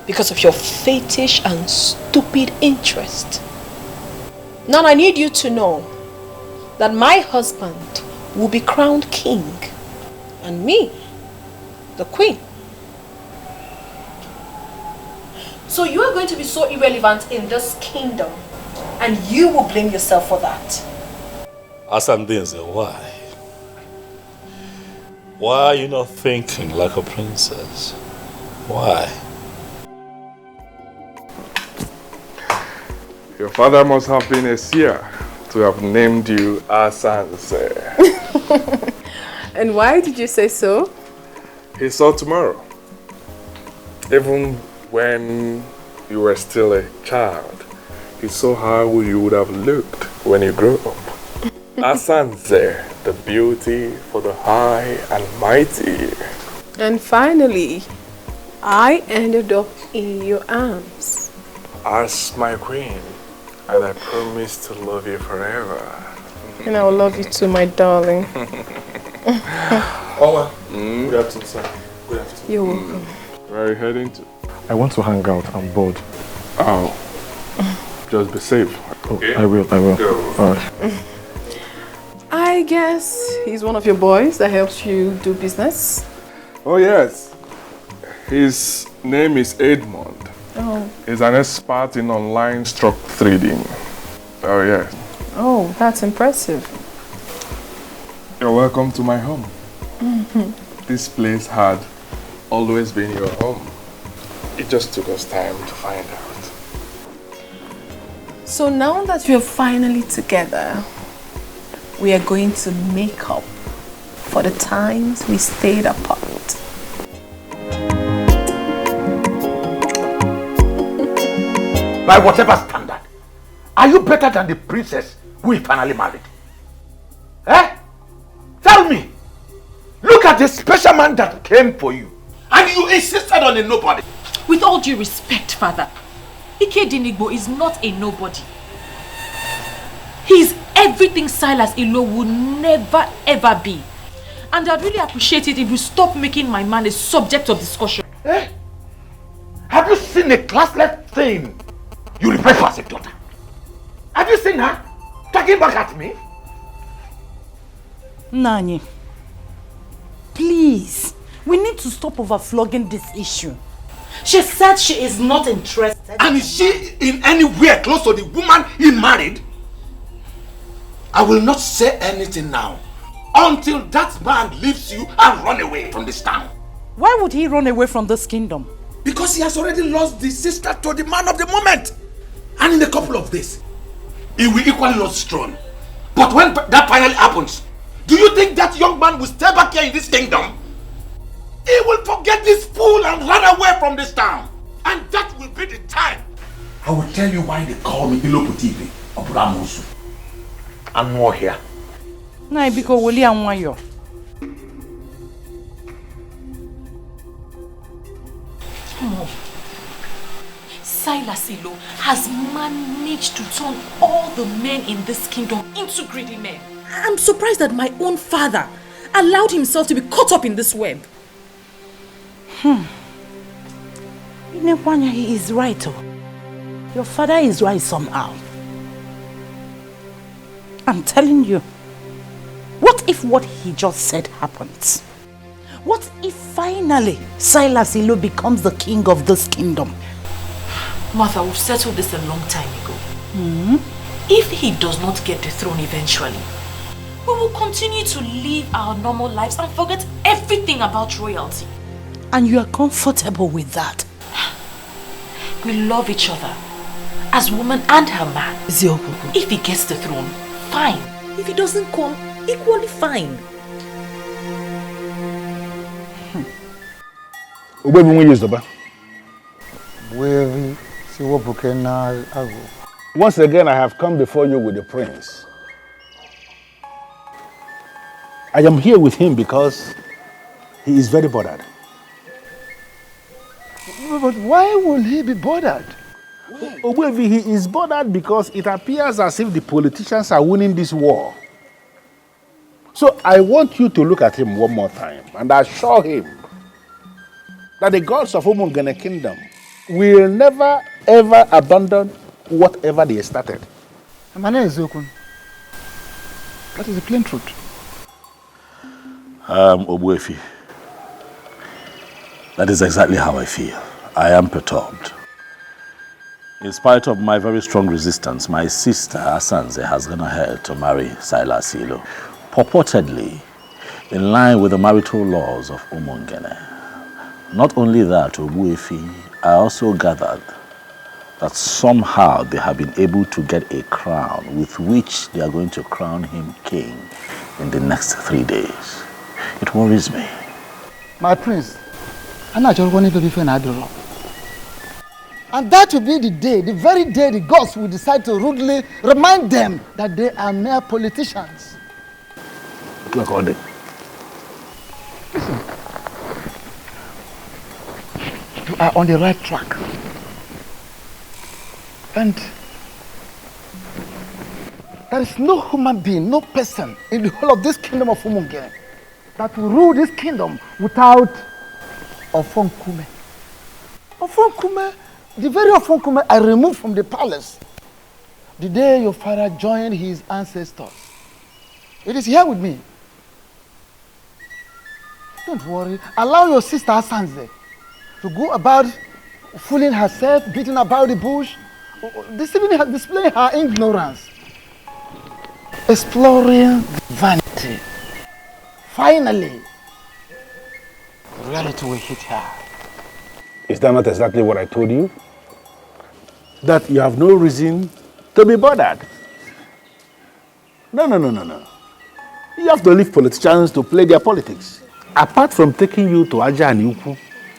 because of your fetish and stupid interest. Now I need you to know that my husband will be crowned king and me, the queen. So you are going to be so irrelevant in this kingdom and you will blame yourself for that. Asandinze, why? Why are you not thinking like a princess? Why? Your father must have been a seer to have named you Asanze. And why did you say so? He saw tomorrow. Even when you were still a child, he saw how you would have looked when you grew up. Asanze, the beauty for the high and mighty. And finally, I ended up in your arms. As my queen, and I promise to love you forever. And I will love you too, my darling. Oh, good afternoon, sir. Good afternoon. You're welcome. Where are you heading to? I want to hang out. I'm bored. Oh. Just be safe. Okay. I will. Go. All right. I guess he's one of your boys that helps you do business. Oh yes. His name is Edmund. Oh. He's an expert in online stock trading. Oh yes. Oh, that's impressive. You're welcome to my home. This place had always been your home. It just took us time to find out. So now that we're finally together, we are going to make up for the times we stayed apart. By whatever standard, are you better than the princess we finally married? Eh? Tell me. Look at the special man that came for you. And you insisted on a nobody. With all due respect, Father, Ikedinigbo is not a nobody. He's everything Silas Ilo would never ever be. And I'd really appreciate it if you stop making my man a subject of discussion. Eh? Have you seen a classless thing you refer to as a daughter? Have you seen her talking back at me? Nani, please, we need to stop overflogging this issue. She said she is not interested. And is she in anywhere close to the woman he married? I will not say anything now until that man leaves you and run away from this town. Why would he run away from this kingdom? Because he has already lost the sister to the man of the moment. And in a couple of days, he will equally lose his throne. But when that finally happens, do you think that young man will stay back here in this kingdom? He will forget this fool and run away from this town. And that will be the time. I will tell you why they call me Iloputivi of Ramosu. And more here. Nah, because Willie and Wayo. Silas Ilo has managed to turn all the men in this kingdom into greedy men. I'm surprised that my own father allowed himself to be caught up in this web. Inewanya, he is right. Your father is right somehow. I'm telling you. What if what he just said happens? What if finally Silas Ilo becomes the king of this kingdom? Martha, we've settled this a long time ago. If he does not get the throne eventually, we will continue to live our normal lives and forget everything about royalty. And you are comfortable with that? We love each other as woman and her man. If he gets the throne, fine. If he doesn't come, equally fine. Once again, I have come before you with the prince. I am here with him because he is very bothered. But why will he be bothered? Obuevi, he is bothered because it appears as if the politicians are winning this war. So I want you to look at him one more time and assure him that the gods of Umungene Kingdom will never ever abandon whatever they started. My name is Okun. That is the plain truth. Obuefi, that is exactly how I feel. I am perturbed. In spite of my very strong resistance, my sister Asanze has gone ahead to marry Silas Ilo, purportedly in line with the marital laws of Umungene. Not only that, Obuefi, I also gathered that somehow they have been able to get a crown with which they are going to crown him king in the next 3 days. It worries me. My prince, I'm not just wanting to be Fenadro. And that will be the day, the very day the gods will decide to rudely remind them that they are mere politicians. Look all day. Listen, you are on the right track. And there is no human being, no person in the whole of this kingdom of Umungene that will rule this kingdom without Ofonkume. Ofonkume, the very Ofonkume I removed from the palace the day your father joined his ancestors. It is here with me. Don't worry. Allow your sister Asanze to go about fooling herself, beating about the bush, displaying her ignorance, exploring vanity. Finally, reality will hit her. Is that not exactly what I told you? That you have no reason to be bothered. No. You have to leave politicians to play their politics. Apart from taking you to Aja and Yuku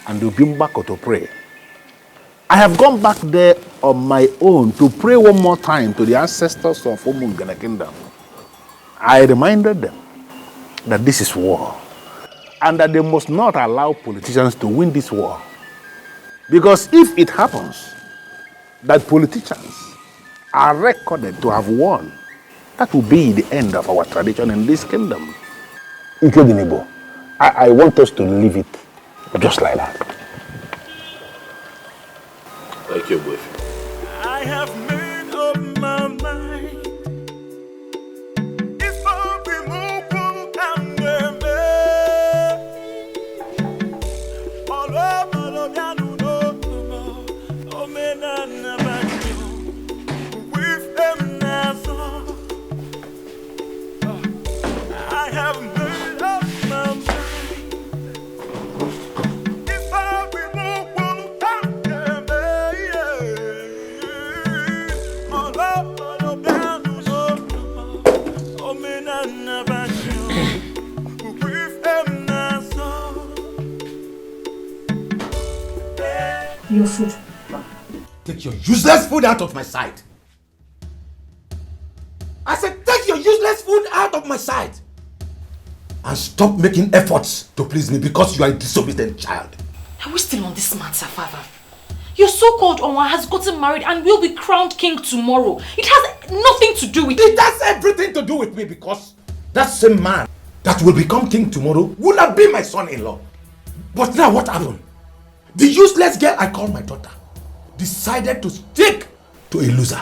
and Ubimbako to pray, I have gone back there on my own to pray one more time to the ancestors of Umungene Kingdom. I reminded them that this is war and that they must not allow politicians to win this war. Because if it happens that politicians are recorded to have won, that will be the end of our tradition in this kingdom. Including I want us to leave it just like that. Thank you, boyfriend. I have made up my mind. It's for the move and I have made up my mind. It's for the move Your food. Take your useless food out of my sight. I said, take your useless food out of my sight. And stop making efforts to please me because you are a disobedient child. Are we still on this matter, father? Your so-called Onwa has gotten married and will be crowned king tomorrow. It has nothing to do with it. It has everything to do with me because that same man that will become king tomorrow will not be my son-in-law. But now what happened? The useless girl I call my daughter decided to stick to a loser.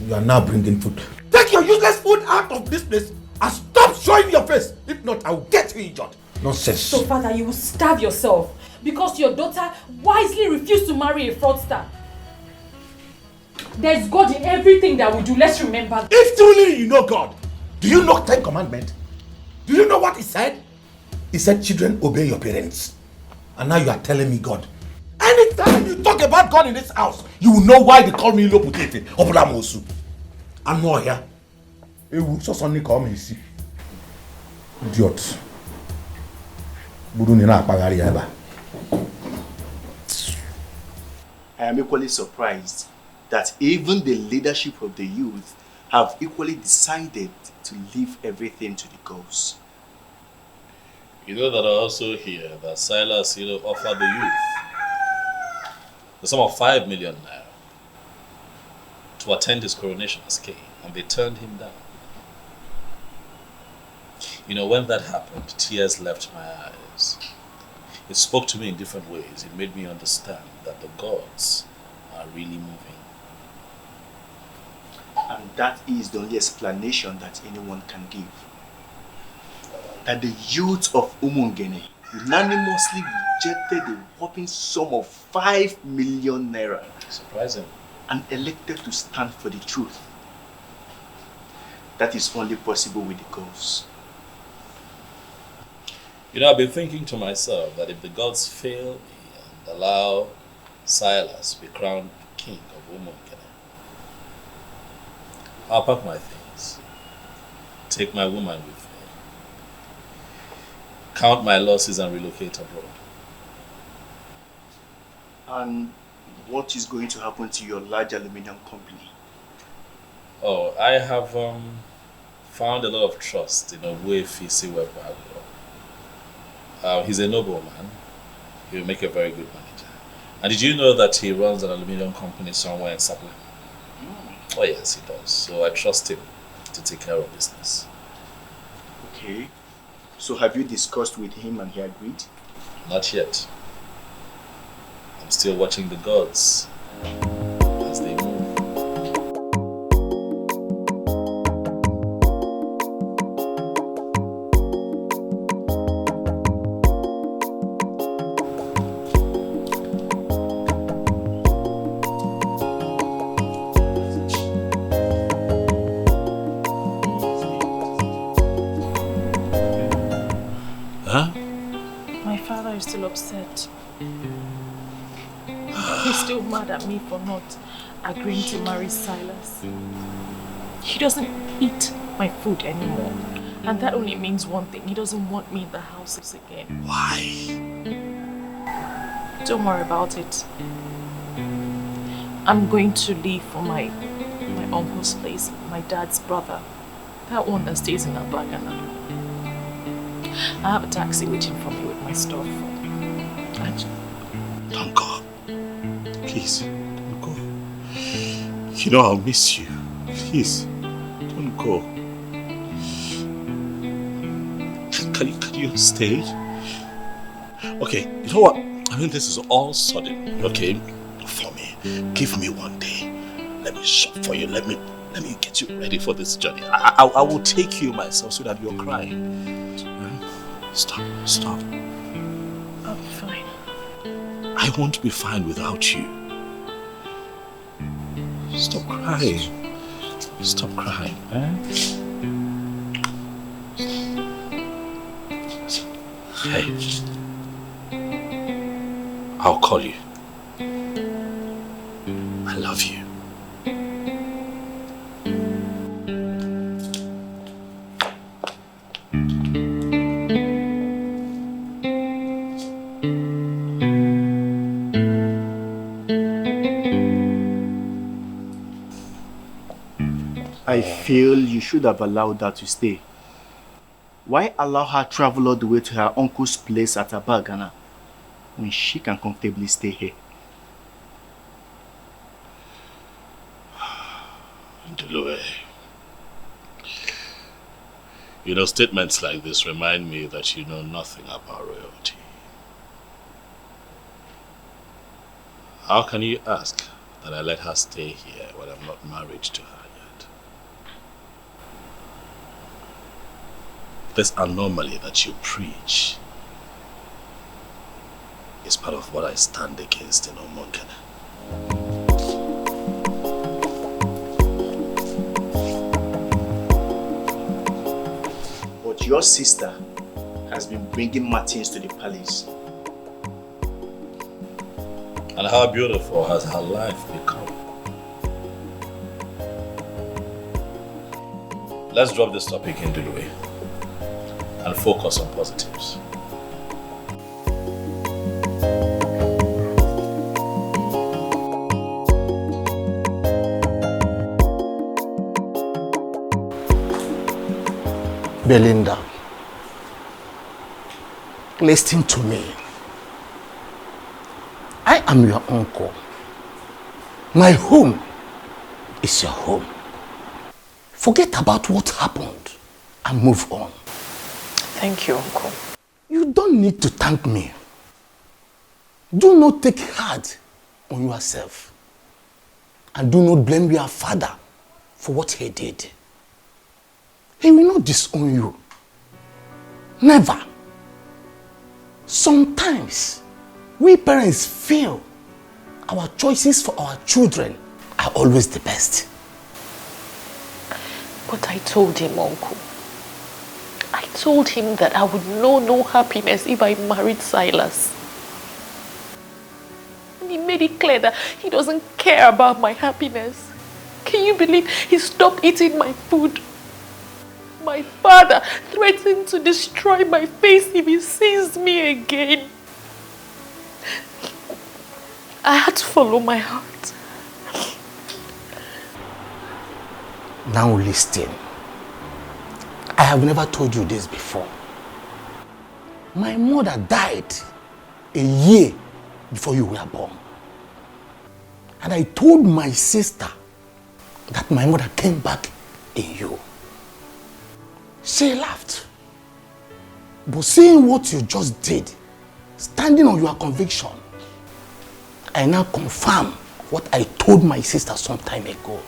You are now bringing food. Take your useless useless food out of this place and stop showing your face. If not, I will get you injured. Nonsense. So, Father, you will starve yourself because your daughter wisely refused to marry a fraudster. There's God in everything that we do. Let's remember. If truly you know God, do you know 10 commandments? Do you know what he said? He said, children, obey your parents. And now you are telling me God. Anytime you talk about God in this house, you will know why they call me Loputete or Bramosu. I'm not here. It will just only call me see. Idiot. I am equally surprised that even the leadership of the youth have equally decided to leave everything to the gods. You know that I also hear that Silas, offered the youth the sum of 5 million naira to attend his coronation as king, and they turned him down. When that happened, tears left my eyes. It spoke to me in different ways. It made me understand that the gods are really moving. And that is the only explanation that anyone can give. That the youth of Umungene unanimously rejected the whopping sum of 5 million naira. Surprising. And elected to stand for the truth. That is only possible with the gods. I've been thinking to myself that if the gods fail me and allow Silas to be crowned king of Umungene, I'll pack my things, take my woman with me, count my losses and relocate abroad. And what is going to happen to your large aluminium company? Oh, I have found a lot of trust in Obuefi Webalo. He's a nobleman. He'll make a very good manager. And did you know that he runs an aluminium company somewhere in Sapele? Oh yes, he does. So I trust him to take care of business. Okay. So have you discussed with him and he agreed? Not yet. I'm still watching the gods as they move. Still upset. He's still mad at me for not agreeing to marry Silas. He doesn't eat my food anymore. And that only means one thing. He doesn't want me in the houses again. Why? Don't worry about it. I'm going to leave for my uncle's place, my dad's brother. That one that stays in Adelana. I have a taxi waiting for me with my stuff. Don't go. Please, don't go. I'll miss you. Please, don't go. Can you stay? Okay, you know what? This is all sudden, okay? For me. Give me one day. Let me shop for you. Let me get you ready for this journey. I will take you myself so that you're crying. Stop. I'll be fine. I won't be fine without you. Stop crying. Stop crying, Hey. I'll call you. I love you. I feel you should have allowed her to stay. Why allow her travel all the way to her uncle's place at Abagana when she can comfortably stay here? Delue. Statements like this remind me that you know nothing about royalty. How can you ask that I let her stay here when I'm not married to her This anomaly that you preach is part of what I stand against in Omonkene. But your sister has been bringing Martins to the palace. And how beautiful has her life become? Let's drop this topic in Duluwe and focus on positives. Belinda, listen to me. I am your uncle. My home is your home. Forget about what happened and move on. Thank you, Uncle. You don't need to thank me. Do not take hard on yourself. And do not blame your father for what he did. He will not disown you. Never. Sometimes, we parents feel our choices for our children are always the best. But I told him, Uncle. I told him that I would know no happiness if I married Silas. And he made it clear that he doesn't care about my happiness. Can you believe he stopped eating my food? My father threatened to destroy my face if he sees me again. I had to follow my heart. Now listen. I have never told you this before. My mother died a year before you were born. And I told my sister that my mother came back in you. She laughed. But seeing what you just did, standing on your conviction, I now confirm what I told my sister some time ago.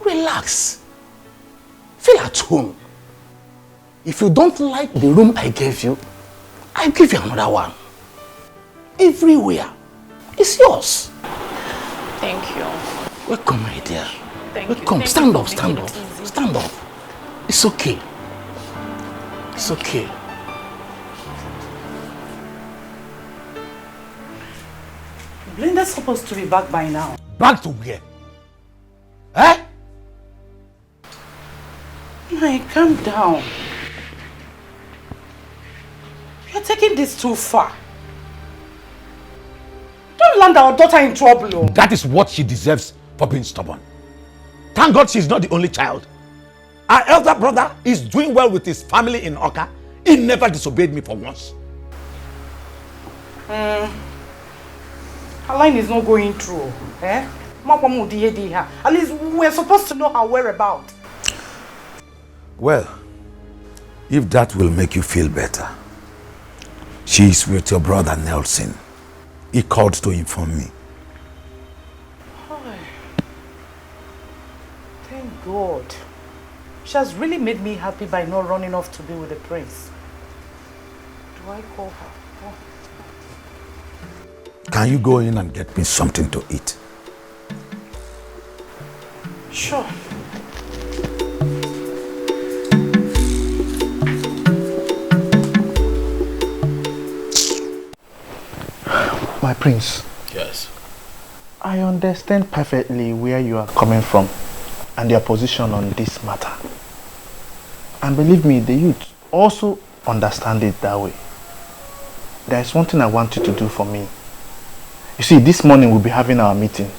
Relax. Feel at home. If you don't like the room I gave you, I'll give you another one. Everywhere. It's yours. Thank you. Welcome, my dear. Thank you. Welcome. Thank Stand you up, for stand making up. it easy. Stand up. It's okay. It's okay. Blinda's supposed to be back by now. Back to where? Eh? Hey, calm down. You're taking this too far. Don't land our daughter in trouble. Oh. That is what she deserves for being stubborn. Thank God she's not the only child. Our elder brother is doing well with his family in Oka. He never disobeyed me for once. Her line is not going through. Eh? At least we're supposed to know her whereabouts. Well, if that will make you feel better, she is with your brother Nelson. He called to inform me. Thank God. She has really made me happy by not running off to be with the prince. Do I call her? Oh. Can you go in and get me something to eat? Sure. My prince. Yes. I understand perfectly where you are coming from and your position on this matter. And believe me, the youth also understand it that way. There is one thing I want you to do for me. You see, this morning we'll be having our meeting.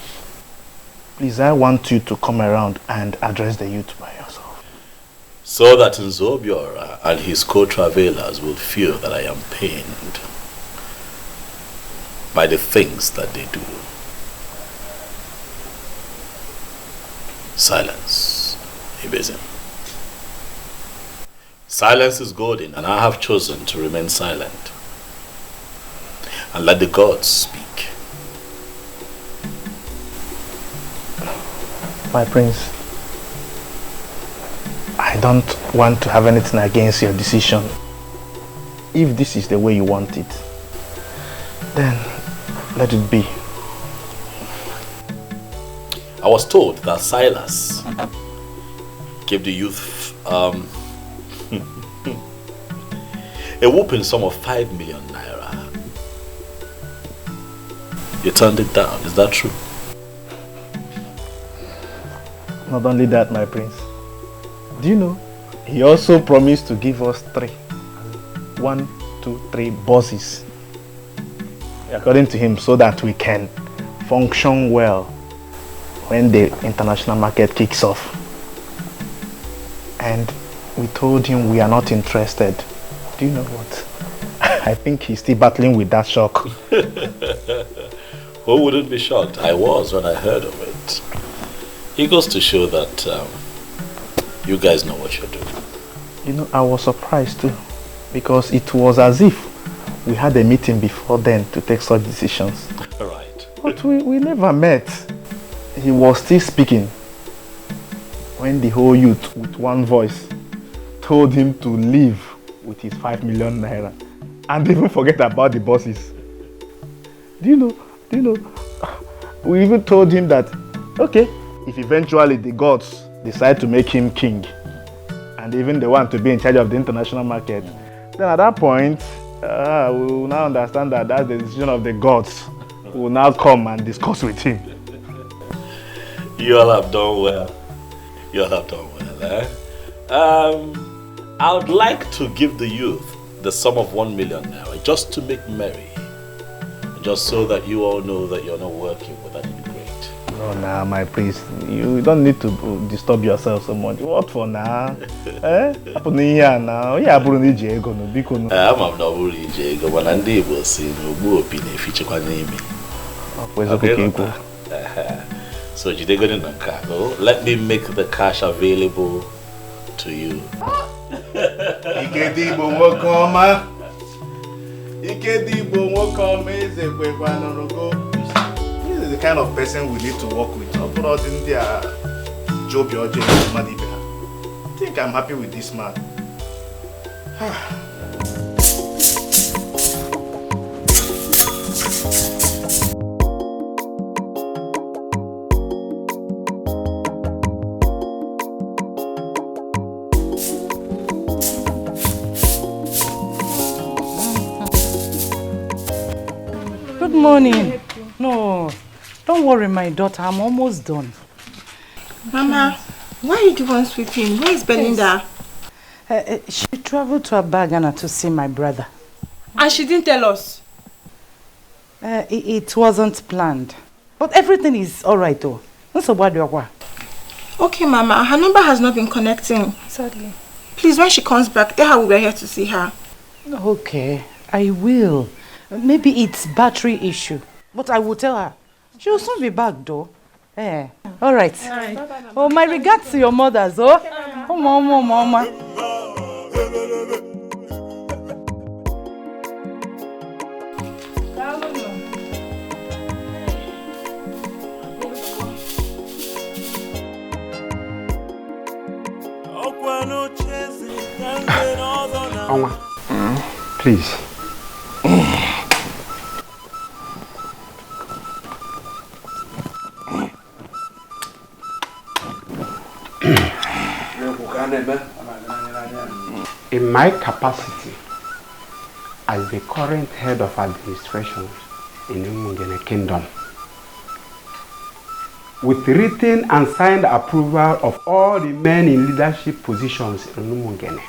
Please, I want you to come around and address the youth by yourself. So that Nzobiora and his co-travelers will feel that I am pained by the things that they do. Silence, Ibezim. Silence is golden, and I have chosen to remain silent and let the gods speak. My prince, I don't want to have anything against your decision. If this is the way you want it, then let it be. I was told that Silas gave the youth a whooping sum of 5 million naira. You turned it down, is that true? Not only that, my prince. Do you know, he also promised to give us 3. 1, 2, 3 bosses. According to him, so that we can function well when the international market kicks off. And we told him we are not interested. Do you know what? I think he's still battling with that shock. Who wouldn't be shocked? I was when I heard of it. It goes to show that you guys know what you're doing. You know, I was surprised too, because it was as if we had a meeting before then to take such decisions. Right. But we never met. He was still speaking when the whole youth with one voice told him to leave with his 5 million naira and even forget about the bosses. Do you know, we even told him that, okay, if eventually the gods decide to make him king and even they want to be in charge of the international market, then at that point, we will now understand that that's the decision of the gods. We will now come and discuss with him. You all have done well. You all have done well, eh? I would like to give the youth the sum of 1 million naira just to make merry. Just so that you all know that you're not working with an ingrate. No, nah, my priest. You don't need to disturb yourself so much. What for now? Eh? Happen here now. Yeah, I'm not ego no biko no. I'm not ego, but I'm able to see no go opinion feature kwa name. So you take it in cargo. Let me make the cash available to you. Ikedibo wokoma. This is the kind of person we need to work with. I think I'm happy with this man. Good morning. No, don't worry, my daughter. I'm almost done. Mama, why are you the one sweeping? Where is Belinda? She traveled to Ghana to see my brother. And she didn't tell us? It wasn't planned. But everything is alright though. Okay, Mama. Her number has not been connecting. Sadly. Please, when she comes back, tell her we were here to see her. Okay, I will. Maybe it's battery issue. But I will tell her. She will soon be back though. Eh. Alright. Oh, my regards to your mothers, oh. Oh, mama. Onwa, please. In my capacity as the current head of administration in Umungene Kingdom, with written and signed approval of all the men in leadership positions in Umungene,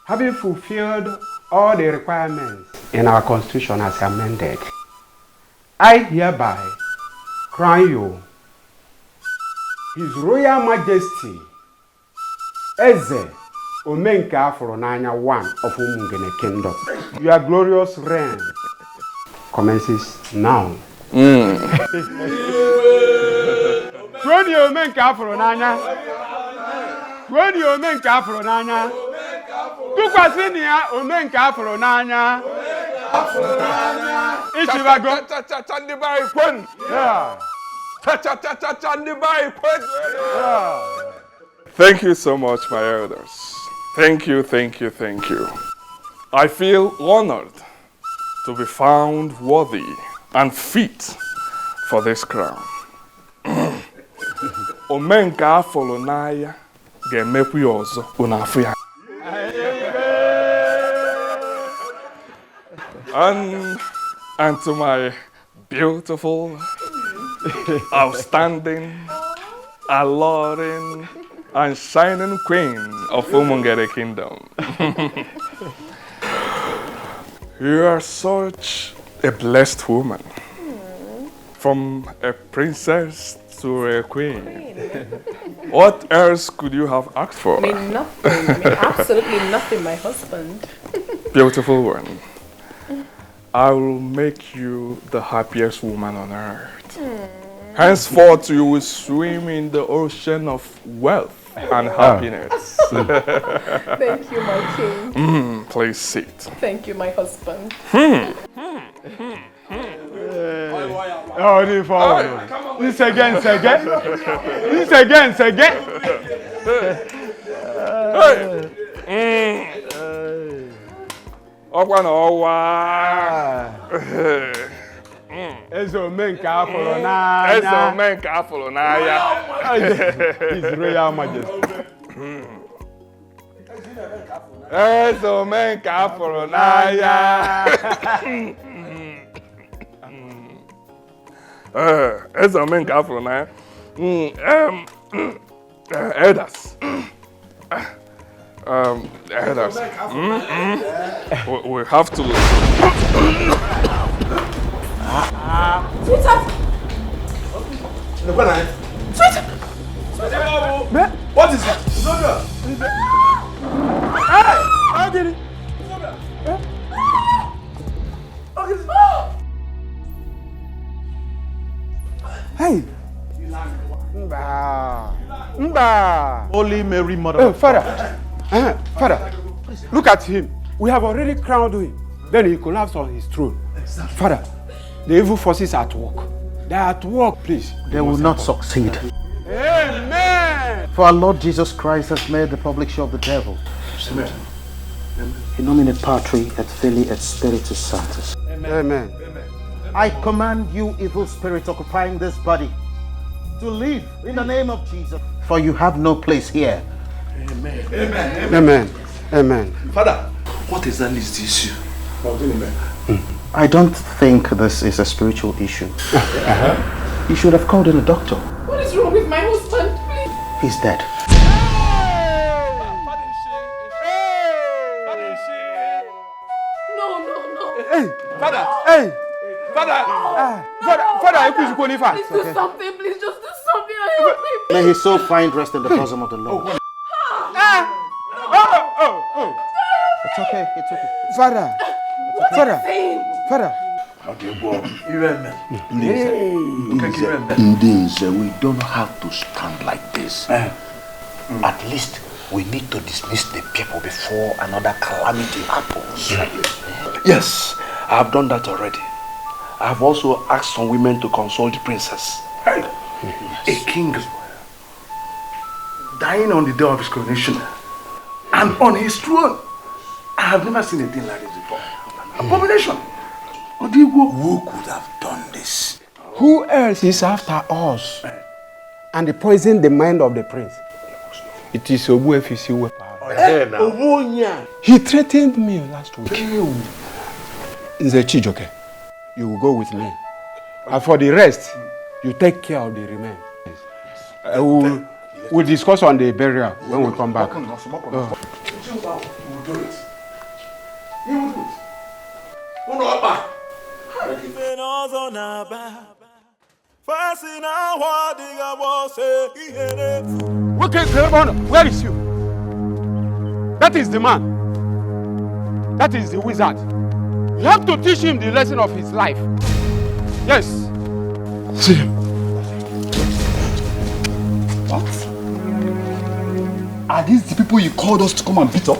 having fulfilled all the requirements in our constitution as amended, I hereby crown you His Royal Majesty Eze Omenka Aforonanya I of Umungene Kingdom. Your glorious reign commences now. When you Omenka Aforonanya, when you Omenka Aforonanya, Tukwasinia Omenka Aforonanya, Ichivago, Chandibai Kun. Yeah. Chandibai Kun. Thank you so much, my elders. Thank you, thank you, thank you. I feel honored to be found worthy and fit for this crown. Omenka Folonaya ga-emekwu ya ọzọ unafu ya. And to my beautiful, outstanding, alluring, and shining queen of Umungere Kingdom. You are such a blessed woman. From a princess to a queen. What else could you have asked for? I mean, nothing. I mean, absolutely nothing, my husband. Beautiful one. I will make you the happiest woman on earth. Henceforth, you will swim in the ocean of wealth and happiness. Thank you, my king. Please sit. Thank you, my husband. Oh, the forward. This again. This again. Ezo menka afolo n'anya. His Royal Majesty. Ezo menka afolo n'anya. Ezo menka afolo n'anya. Elders. Elders. We have to. Sweetheart! Sweetheart! What is it? Hey! How did it? Hey! Mba! Holy Mary, Mother of Father! Father, look at him. We have already crowned him. Then he collapsed on his throne. Father, the evil forces are at work. They are at work, please. They will not succeed. Amen! For our Lord Jesus Christ has made the public show of the devil. Amen. In nomine Patri et Filii et Spiritus Sanctus. Amen. I command you, evil spirit occupying this body, to leave in the name of Jesus. For you have no place here. Amen. Amen. Amen. Father, what exactly is the issue? I don't think this is a spiritual issue. You should have called in a doctor. What is wrong with my husband? Please. He's dead. No. Hey, Father! Hey! Father! Father, Please do something. Please just do something. Help me. May his soul find rest in the bosom of the Lord. It's okay. Father! We don't have to stand like this. At least we need to dismiss the people before another calamity happens. Yes, I have done that already. I have also asked some women to console the princess. A king dying on the day of his coronation and on his throne. I have never seen a thing like this before. Abomination. Who could have done this? Who else is after us? And they poisoned the mind of the prince. It is Obuefisi Wepa. He threatened me last week. Nze Chijoke, you will go with me. And for the rest, you take care of the remains. We'll discuss on the burial when we come back. You will do it. You will do it. Where is you? That is the man. That is the wizard. You have to teach him the lesson of his life. Yes. See him. What? Are these the people you called us to come and beat up?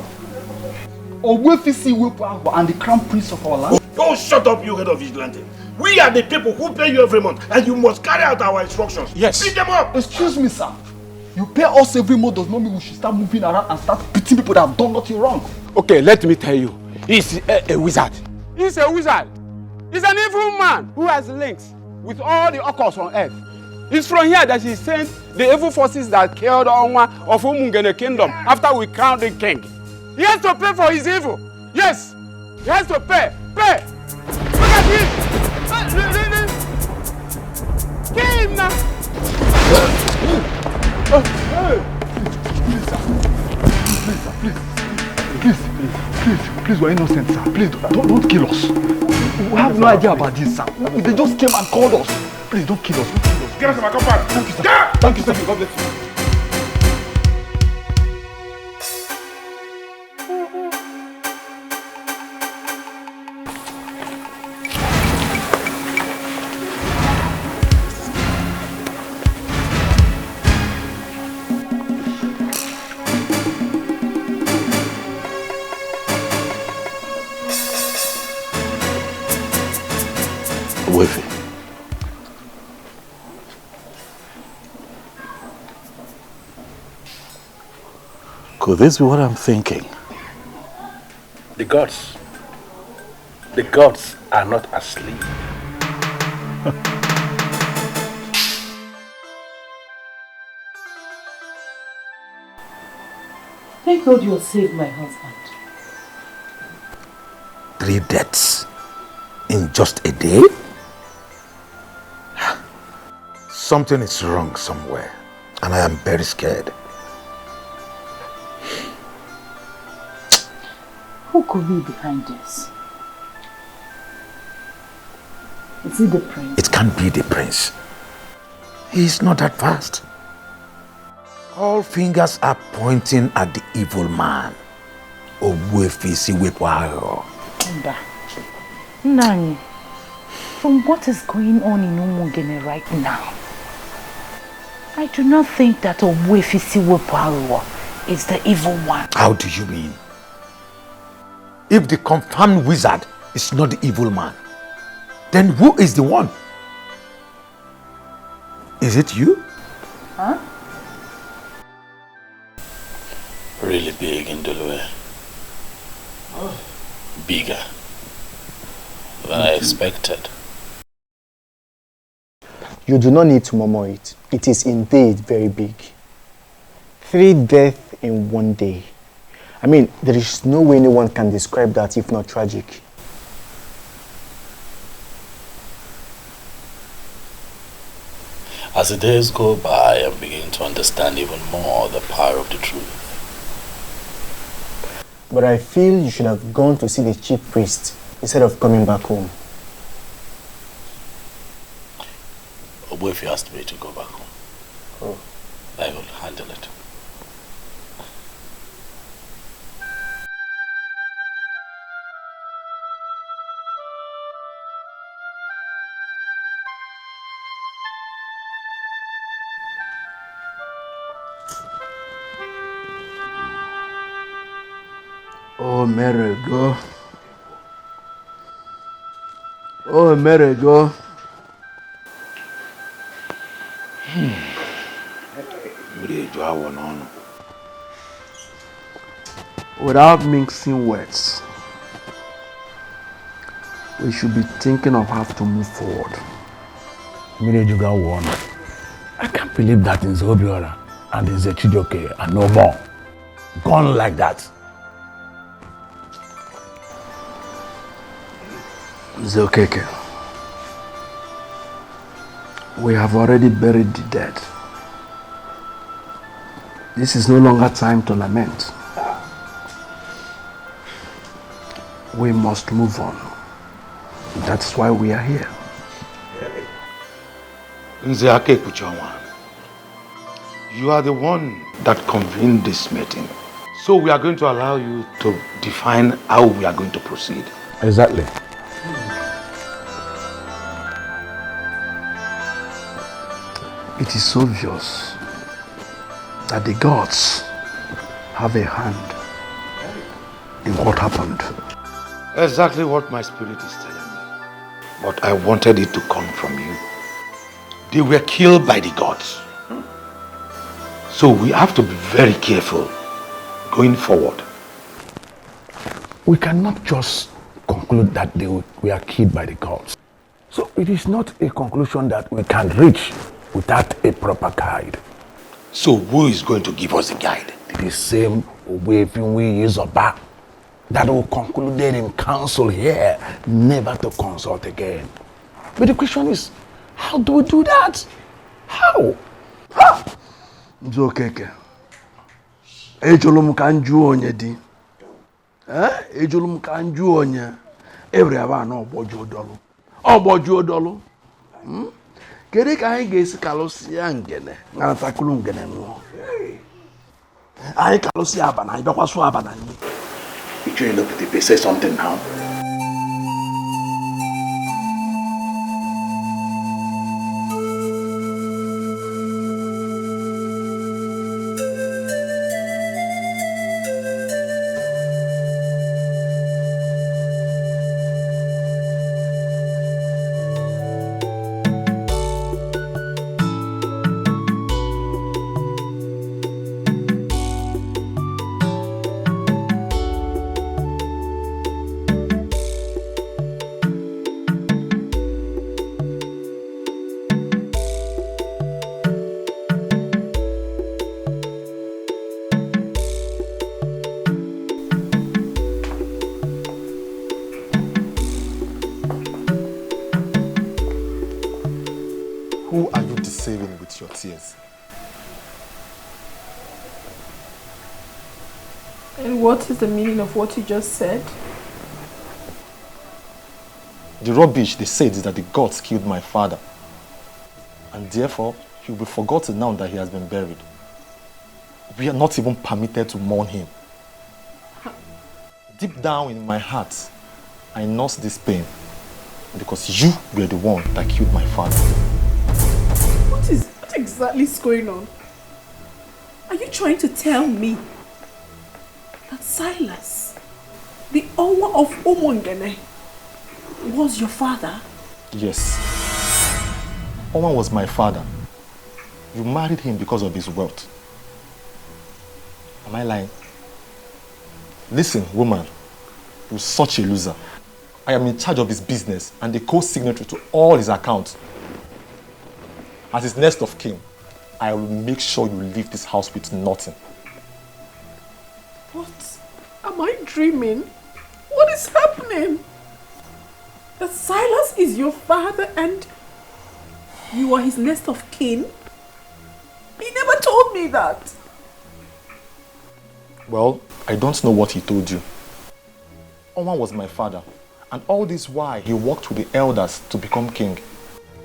Obuefisi Wepa and the crown prince of our land? Oh, shut up, you head of vigilante. We are the people who pay you every month, and you must carry out our instructions. Yes. Beat them up. Excuse me, sir. You pay us every month does not mean we should start moving around and start beating people that have done nothing wrong. Okay, let me tell you. He's a wizard. He's a wizard. He's an evil man who has links with all the occults on earth. It's from here that he sent the evil forces that killed Onwa of Umungene kingdom after we crowned the king. He has to pay for his evil. Yes, he has to pay. Pay. Look at him. Kill him now. Please, we're innocent, sir. Please, don't kill us. We have no idea about this, sir. They just came and called us. Please, don't kill us. Get us to my compound. Thank you, sir. Yeah. Thank you, sir. God bless you. Wavy. Could this be what I'm thinking? The gods are not asleep. Thank God you saved my husband. 3 deaths in just a day? Something is wrong somewhere, and I am very scared. Who could be behind this? Is it the prince? It can't be the prince. He is not that fast. All fingers are pointing at the evil man. Nani, from what is going on in Umugene right now, I do not think that Owefisi Weparuwa is the evil one. How do you mean? If the confirmed wizard is not the evil man, then who is the one? Is it you? Huh? Really big in Dolue. Bigger than I expected. You do not need to murmur it. It is indeed very big. 3 deaths in 1 day. I mean, there is no way anyone can describe that if not tragic. As the days go by, I'm beginning to understand even more the power of the truth. But I feel you should have gone to see the chief priest instead of coming back home. What if you asked me to go back home? Oh. I will handle it. Oh, Mary, go. Oh, Mary, go. Without mixing words, we should be thinking of how to move forward. I can't believe that in Zobiora and in Zechidoke and no more. Gone like that. Zokeke, we have already buried the dead. This is no longer time to lament. We must move on. That's why we are here. You are the one that convened this meeting. So we are going to allow you to define how we are going to proceed. Exactly. It is obvious that the gods have a hand in what happened. Exactly what my spirit is telling me. But I wanted it to come from you. They were killed by the gods. So we have to be very careful going forward. We cannot just conclude that they were killed by the gods. So it is not a conclusion that we can reach without a proper guide. So who is going to give us a guide? The same Owefinwi Izoba that we concluded in council here never to consult again. But the question is, how do we do that? How? It's okay. Ejolum kanju onye di. Ejolum kanju onye. Every aba no bojo dolu. Obojo dolu. Kere ka anyị ga-esi kalụsịa ngene naratakulu ngene nụọ. Anyị kalụsịa abana, anyị bịakwasụ abana anyị. You look at the say something now. Who are you deceiving with your tears? And what is the meaning of what you just said? The rubbish they said is that the gods killed my father. And therefore, he will be forgotten now that he has been buried. We are not even permitted to mourn him. Deep down in my heart, I nurse this pain because you were the one that killed my father. What exactly is going on? Are you trying to tell me that Silas, the owner of Omongene, was your father? Yes. Oman was my father. You married him because of his wealth. Am I lying? Listen, woman, you're such a loser. I am in charge of his business and the co-signatory to all his accounts. As his next of kin, I will make sure you leave this house with nothing. What? Am I dreaming? What is happening? That Silas is your father and you are his next of kin? He never told me that. Well, I don't know what he told you. Oman was my father, and all this while he worked with the elders to become king.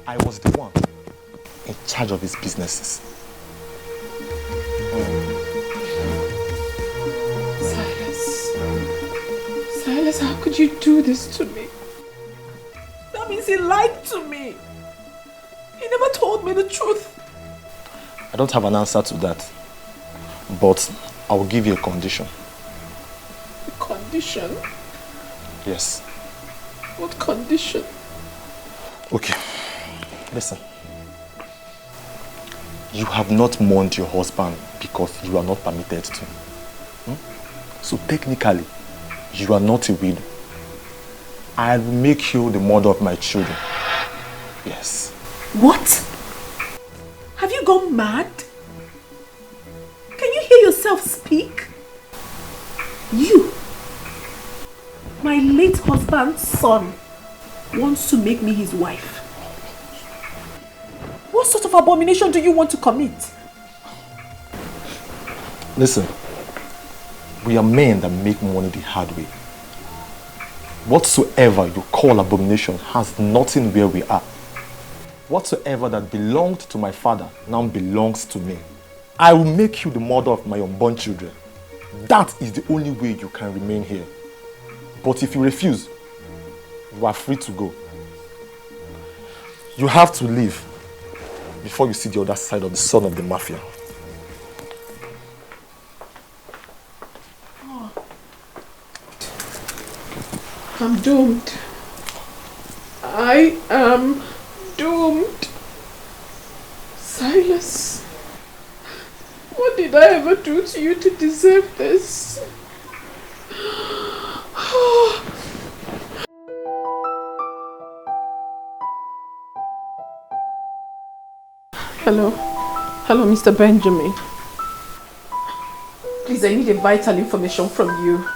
I was the one in charge of his businesses. Silas, how could you do this to me? That means he lied to me. He never told me the truth. I don't have an answer to that, but I will give you a condition. A condition? Yes. What condition? Okay, listen. You have not mourned your husband because you are not permitted to. So technically, you are not a widow. I will make you the mother of my children. Yes. What? Have you gone mad? Can you hear yourself speak? You, my late husband's son, wants to make me his wife. What sort of abomination do you want to commit? Listen, we are men that make money the hard way. Whatsoever you call abomination has nothing where we are. Whatsoever that belonged to my father now belongs to me. I will make you the mother of my unborn children. That is the only way you can remain here. But if you refuse, you are free to go. You have to leave before you see the other side of the son of the mafia. I'm doomed. I am doomed. Silas, What did I ever do to you to deserve this? Hello? Hello, Mr. Benjamin. Please, I need a vital information from you.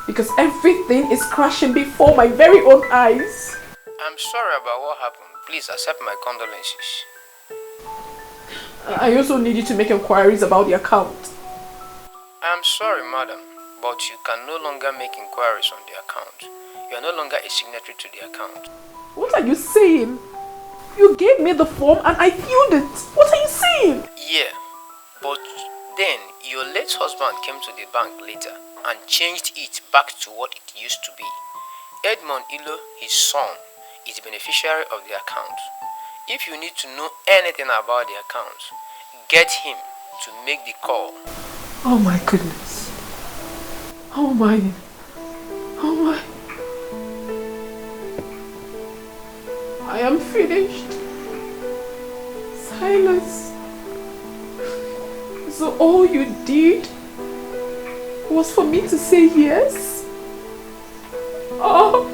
Because everything is crashing before my very own eyes. I'm sorry about what happened. Please accept my condolences. I also need you to make inquiries about the account. I'm sorry, madam, but you can no longer make inquiries on the account. You are no longer a signatory to the account. What are you saying? You gave me the form and I filled it. What are you saying? Yeah, but then your late husband came to the bank later and changed it back to what it used to be. Edmond Ilo, his son, is the beneficiary of the account. If you need to know anything about the account, get him to make the call. Oh my goodness. Oh my. Oh my. I am finished. Silas. So all you did was for me to say yes? Oh,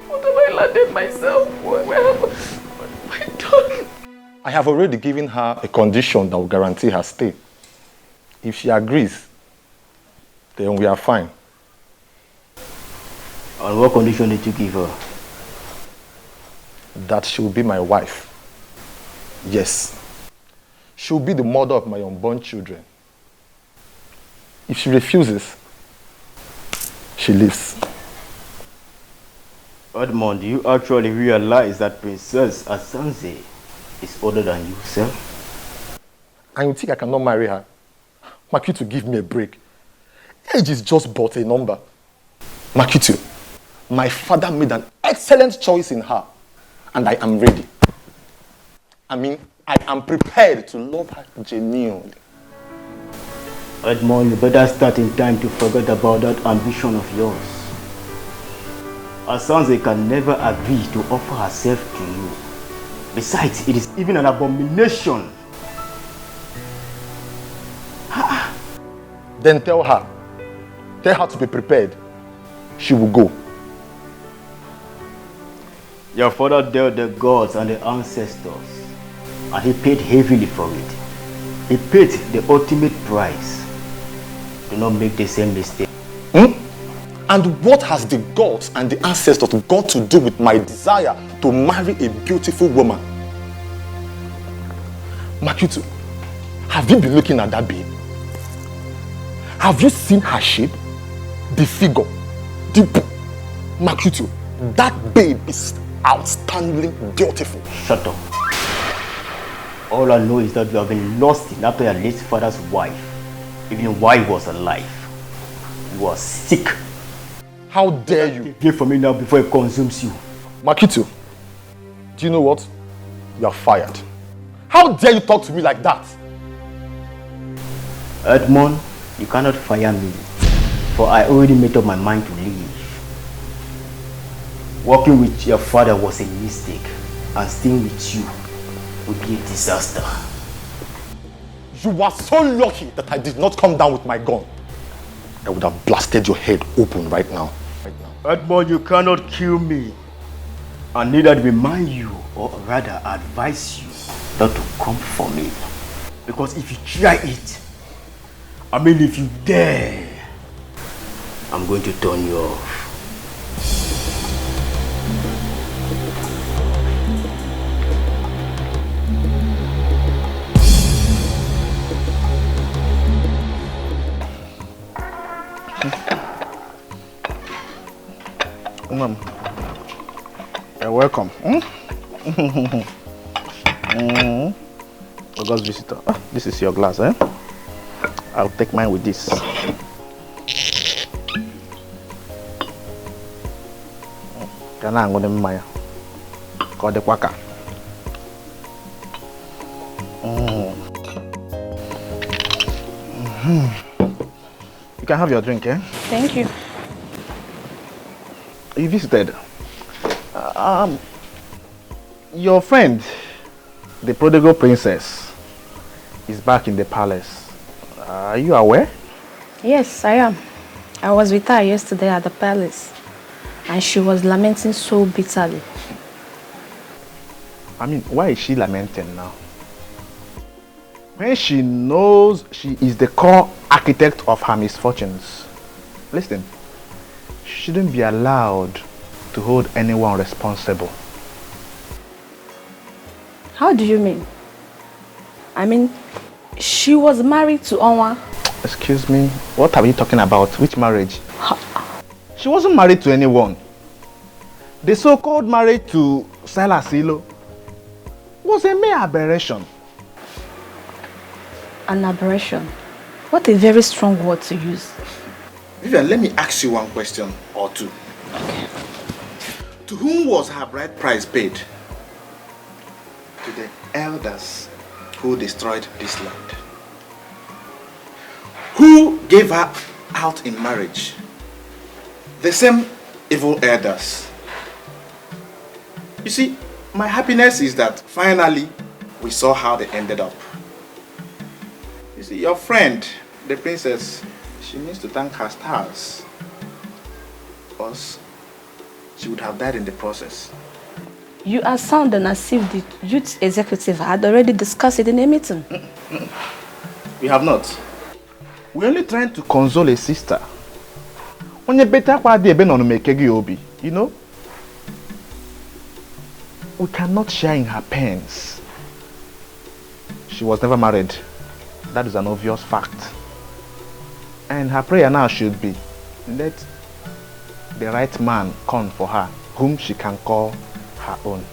what have I landed myself? What have I done? I have already given her a condition that will guarantee her stay. If she agrees, then we are fine. On what condition did you give her? That she will be my wife. Yes. She will be the mother of my unborn children. If she refuses, she leaves. Edmond, do you actually realize that Princess Asanze is older than you, sir? And you think I cannot marry her? Makitu, give me a break. Age is just but a number. Makitu, my father made an excellent choice in her, and I am ready. I mean, I am prepared to love her genuinely. Edmond, you better start in time to forget about that ambition of yours. Asanze can never agree to offer herself to you. Besides, it is even an abomination. Then tell her to be prepared. She will go. Your father dealt the gods and the ancestors, and he paid heavily for it. He paid the ultimate price. Do not make the same mistake. And what has the gods and the ancestors got to do with my desire to marry a beautiful woman? Makitu, have you been looking at that babe? Have you seen her shape? The figure? Makitu, that babe is outstandingly beautiful. Shut up. All I know is that you have been lost in after your late father's wife, even while he was alive. You are sick. How dare you? Get from me now before it consumes you. Makitu, do you know what? You are fired. How dare you talk to me like that? Edmond, you cannot fire me, for I already made up my mind to leave. Working with your father was a mistake, and staying with you would be a disaster. You are so lucky that I did not come down with my gun. I would have blasted your head open right now. Edmond, you cannot kill me. I neither remind you, or rather advise you, not to come for me. Because if you try it, if you dare, I'm going to turn you off. Mom, you're welcome. August visitor. This is your glass, eh? I'll take mine with this. Tana, I'm going to Maya. Call the quacker. You can have your drink, eh? Thank you. You visited. Your friend, the prodigal princess is back in the palace. Are you aware? Yes, I am. I was with her yesterday at the palace, and she was lamenting so bitterly. I mean, why is she lamenting now? When she knows she is the core architect of her misfortunes. Listen, she shouldn't be allowed to hold anyone responsible. How do you mean? I mean, she was married to Onwa. Excuse me, what are you talking about? Which marriage? She wasn't married to anyone. The so-called marriage to Silas Ilo was a mere aberration. An aberration? What a very strong word to use. Vivian, let me ask you one question or two. Okay. To whom was her bride price paid? To the elders who destroyed this land. Who gave her out in marriage? The same evil elders. You see, my happiness is that finally we saw how they ended up. You see, your friend, the princess, she needs to thank her stars. Because she would have died in the process. You are sounding as if the youth executive had already discussed it in a meeting. We have not. We're only trying to console a sister. You know? We cannot share in her pains. She was never married. That is an obvious fact. And her prayer now should be, let the right man come for her, whom she can call her own.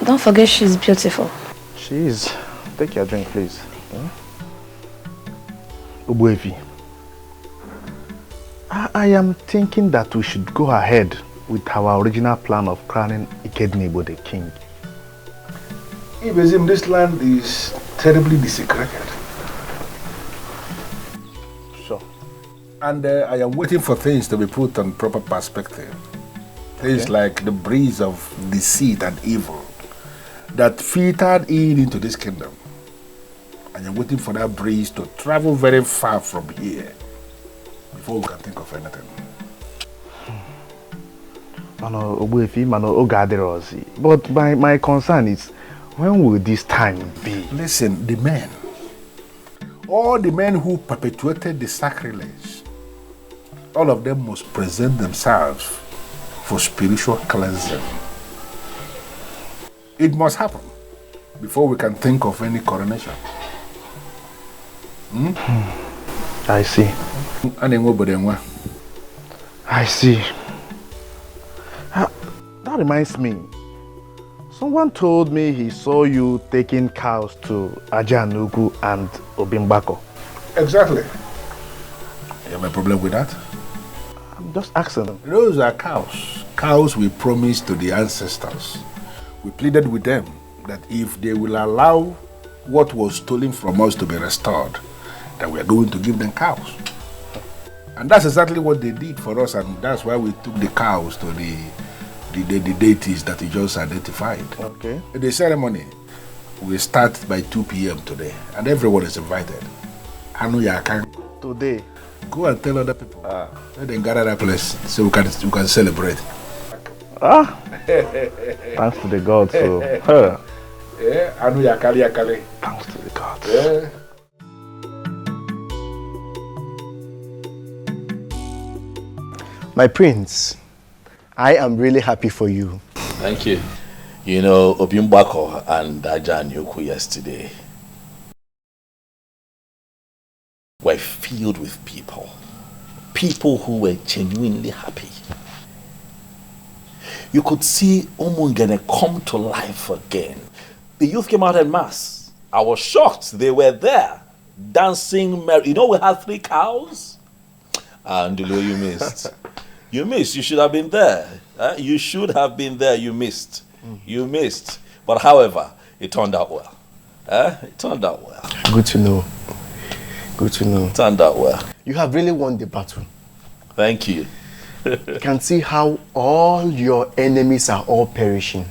Don't forget she's beautiful. She is. Take your drink, please. Ubuevi, I am thinking that we should go ahead with our original plan of crowning Ikednibo the king. Ibezim, this land is terribly desecrated. Sure. And I am waiting for things to be put on proper perspective. Things like the breeze of deceit and evil that filtered into this kingdom. I am waiting for that breeze to travel very far from here before we can think of anything. But my concern is, when will this time be? Listen, the men, all the men who perpetuated the sacrilege, all of them must present themselves for spiritual cleansing. It must happen before we can think of any coronation. I see. I see. That reminds me. Someone told me he saw you taking cows to Ajanugu and Obimbako. Exactly. You have a problem with that? I'm just asking them. Those are cows. Cows we promised to the ancestors. We pleaded with them that if they will allow what was stolen from us to be restored, that we are going to give them cows. And that's exactly what they did for us, and that's why we took the cows to the deities that you just identified. Okay. The ceremony will start by 2 p.m. today, and everyone is invited. Today? Go and tell other people. Let them gather that place so we can celebrate. Thanks to the gods. So, thanks to the gods. Yeah. My prince, I am really happy for you. Thank you. You know, Obimbako and Ajan Yoku yesterday were filled with people who were genuinely happy. You could see Omungene come to life again. The youth came out en masse. I was shocked. They were there, dancing. You know, we had 3 cows. And you missed. You missed. You should have been there. You should have been there. You missed. You missed. But however, it turned out well. It turned out well. Good to know. Good to know. It turned out well. You have really won the battle. Thank you. You can see how all your enemies are all perishing.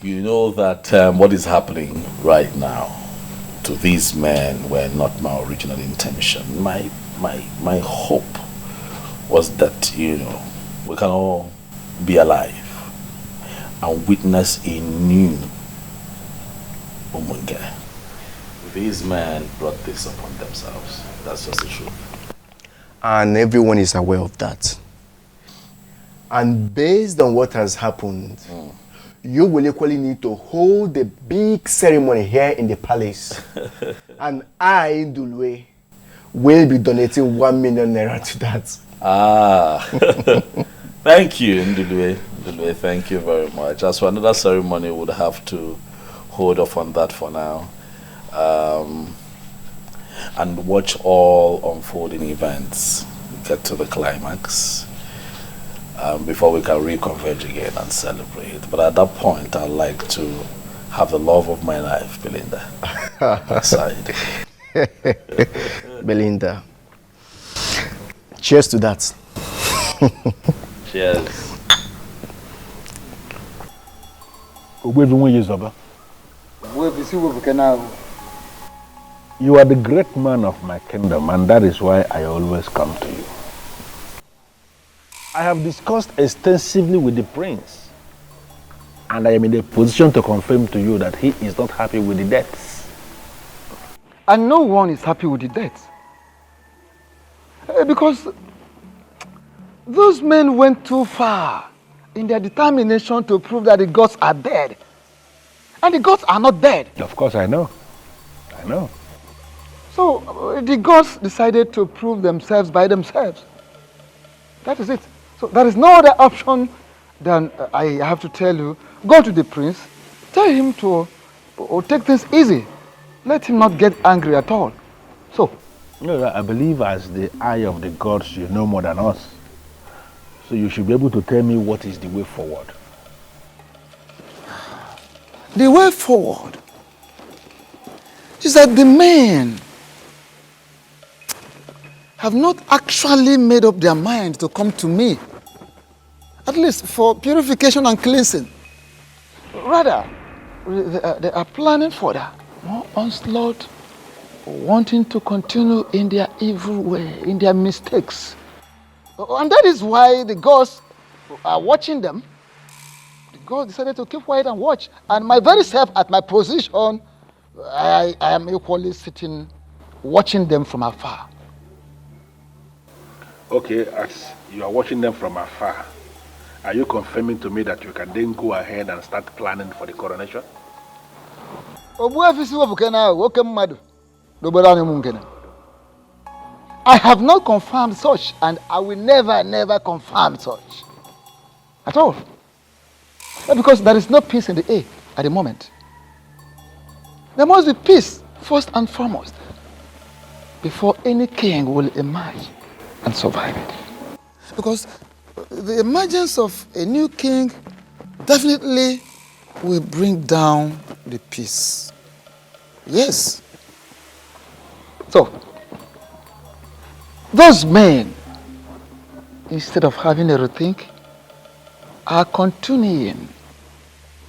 You know that what is happening right now to these men were not my original intention. My hope was that, you know, we can all be alive and witness a new Umunge. These men brought this upon themselves. That's just the truth. And everyone is aware of that. And based on what has happened, you will equally need to hold a big ceremony here in the palace. And I, Ndulwe, will be donating 1 million naira to that. Ah, thank you, Ndulwe. Ndulwe, thank you very much. As for another ceremony, we would have to hold off on that for now. And watch all unfolding events get to the climax before we can reconverge again and celebrate. But at that point, I'd like to have the love of my life, Belinda, aside. Belinda, cheers to that. Cheers. You are the great man of my kingdom, and that is why I always come to you. I have discussed extensively with the prince, and I am in a position to confirm to you that he is not happy with the deaths. And no one is happy with the death. Because those men went too far in their determination to prove that the gods are dead. And the gods are not dead. Of course, I know. I know. So the gods decided to prove themselves by themselves. That is it. So there is no other option than I have to tell you, go to the prince, tell him to take things easy. Let him not get angry at all. So, no, I believe as the eye of the gods, you know more than us. So you should be able to tell me what is the way forward. The way forward is that the men have not actually made up their mind to come to me, at least for purification and cleansing. Rather, they are planning for that more onslaught, wanting to continue in their evil way, in their mistakes. And that is why the gods are watching them. The gods decided to keep quiet and watch. And my very self, at my position, I am equally sitting, watching them from afar. Okay, as you are watching them from afar, are you confirming to me that you can then go ahead and start planning for the coronation? I have not confirmed such, and I will never confirm such. At all. Because there is no peace in the air at the moment. There must be peace, first and foremost, before any king will emerge and survive it. Because the emergence of a new king definitely will bring down the peace. Yes. So, those men, instead of having a rethink, are continuing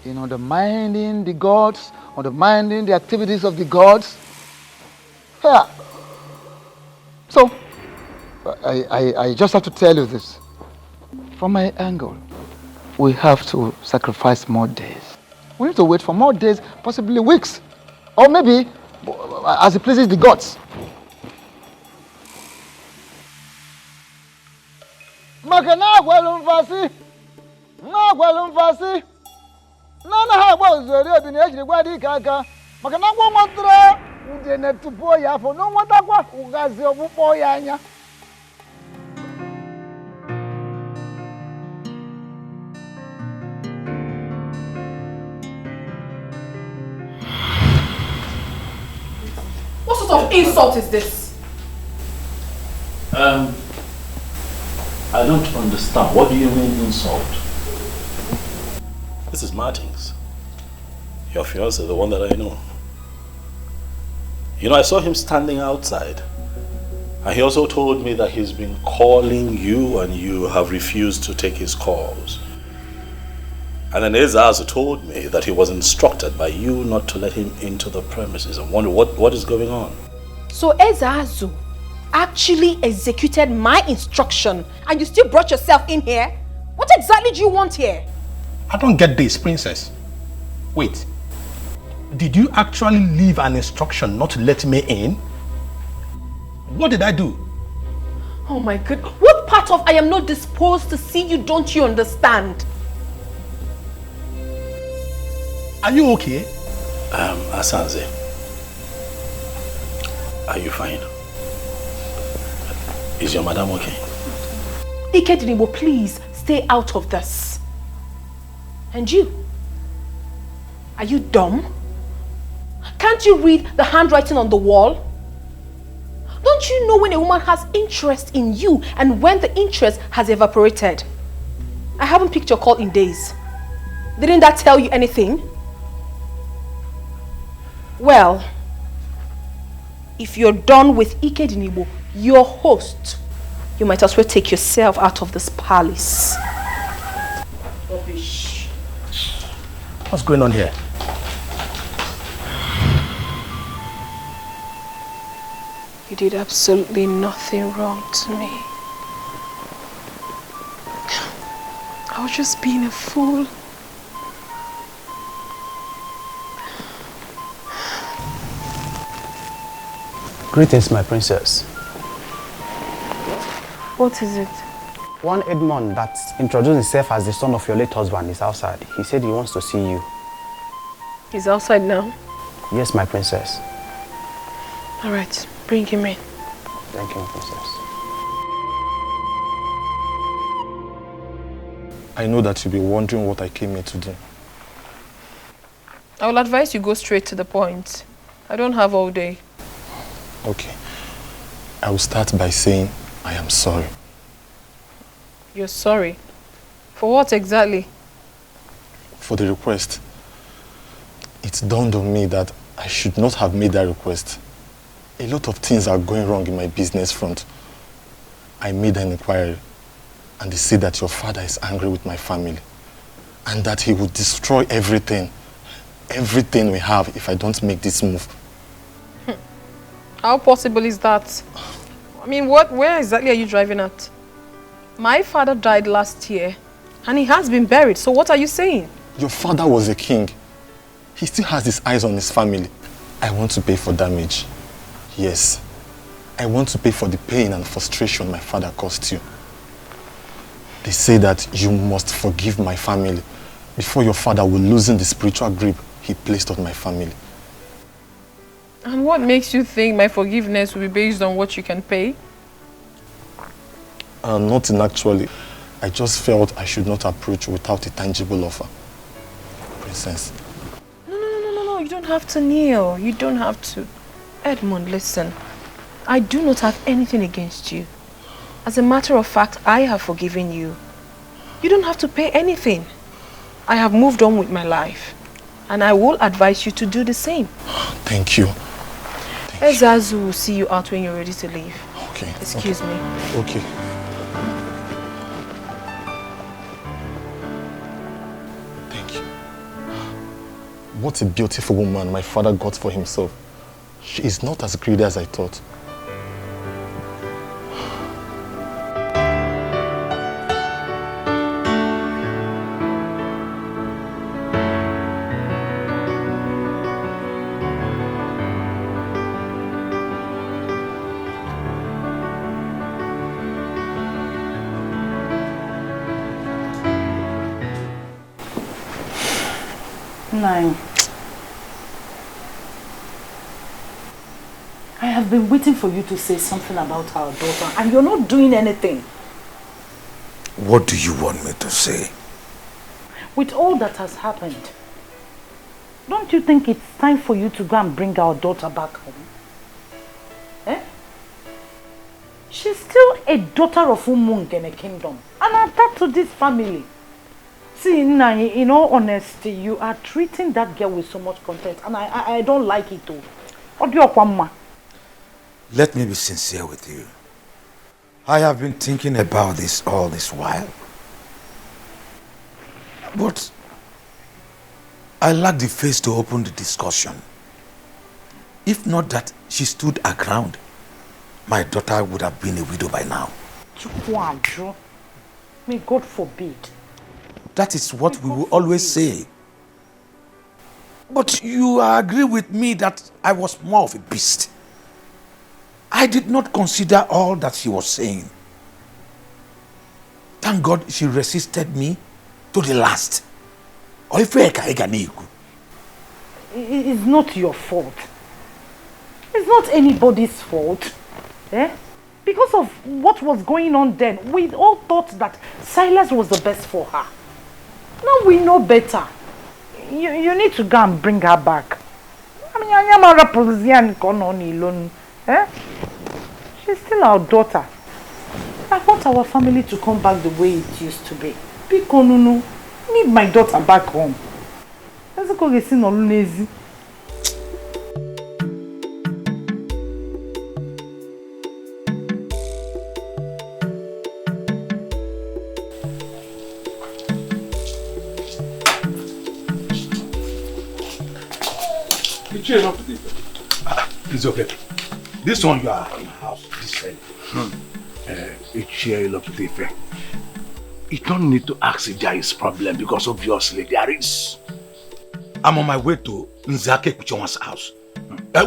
in undermining the gods, undermining the activities of the gods. Yeah. So, I just have to tell you this. From my angle, we have to sacrifice more days. We need to wait for more days, possibly weeks, or maybe as it pleases the gods. Makana gwalumfasi, na gwalumfasi, na ha gwa zori obi na ejiri gwa di kaka. Makana gwa motra ude na tupo ya fo no nwata kwa ugazi obupo ya anya. What sort of insult is this? I don't understand. What do you mean insult? This is Martins. Your fiancé, the one that I know. You know, I saw him standing outside. And he also told me that he's been calling you and you have refused to take his calls. And then Ezazu told me that he was instructed by you not to let him into the premises. I wonder what is going on. So Ezazu actually executed my instruction and you still brought yourself in here? What exactly do you want here? I don't get this, princess. Wait. Did you actually leave an instruction not to let me in? What did I do? Oh my God. What part of I am not disposed to see you don't you understand? Are you okay? Asanze, are you fine? Is your madam okay? Ikedinibo, please stay out of this. And you? Are you dumb? Can't you read the handwriting on the wall? Don't you know when a woman has interest in you and when the interest has evaporated? I haven't picked your call in days. Didn't that tell you anything? Well, if you're done with Ikedinibo, your host, you might as well take yourself out of this palace. Rubbish. What's going on here? You did absolutely nothing wrong to me. I was just being a fool. Greetings, my princess. What is it? One Edmond that introduced himself as the son of your late husband is outside. He said he wants to see you. He's outside now? Yes, my princess. All right, bring him in. Thank you, my princess. I know that you'll be wondering what I came here to do. I will advise you go straight to the point. I don't have all day. Okay. I will start by saying I am sorry. You're sorry? For what exactly? For the request. It dawned on me that I should not have made that request. A lot of things are going wrong in my business front. I made an inquiry and they say that your father is angry with my family and that he will destroy everything we have if I don't make this move. How possible is that? I mean, where exactly are you driving at? My father died last year and he has been buried, so what are you saying? Your father was a king. He still has his eyes on his family. I want to pay for damage. Yes. I want to pay for the pain and frustration my father caused you. They say that you must forgive my family before your father will loosen the spiritual grip he placed on my family. And what makes you think my forgiveness will be based on what you can pay? Nothing actually. I just felt I should not approach without a tangible offer. Princess. No, you don't have to kneel. You don't have to. Edmund, listen. I do not have anything against you. As a matter of fact, I have forgiven you. You don't have to pay anything. I have moved on with my life. And I will advise you to do the same. Thank you. Ezazu will see you out when you're ready to leave. Okay. Excuse me. Okay. Thank you. What a beautiful woman my father got for himself. She is not as greedy as I thought. Nine. I have been waiting for you to say something about our daughter and you're not doing anything. What do you want me to say? With all that has happened, don't you think it's time for you to go and bring our daughter back home? Eh? She's still a daughter of Umung in a kingdom and attached to this family. See, Nai, in all honesty, you are treating that girl with so much contempt and I don't like it too. Let me be sincere with you. I have been thinking about this all this while. But I lacked the face to open the discussion. If not that she stood her ground, my daughter would have been a widow by now. May God forbid. That is what we will always say. But you agree with me that I was more of a beast. I did not consider all that she was saying. Thank God she resisted me to the last. It's not your fault. It's not anybody's fault. Because of what was going on then, we all thought that Silas was the best for her. Now we know better. You need to go and bring her back. I mean, she's still our daughter. I want our family to come back the way it used to be. Pikonunu, need my daughter back home. Let's go get seen on lazy. It's okay. This one you are in the house. This It's here, you don't need to ask if there is problem because obviously there is. I'm on my way to Nzake Kuchonwa's house.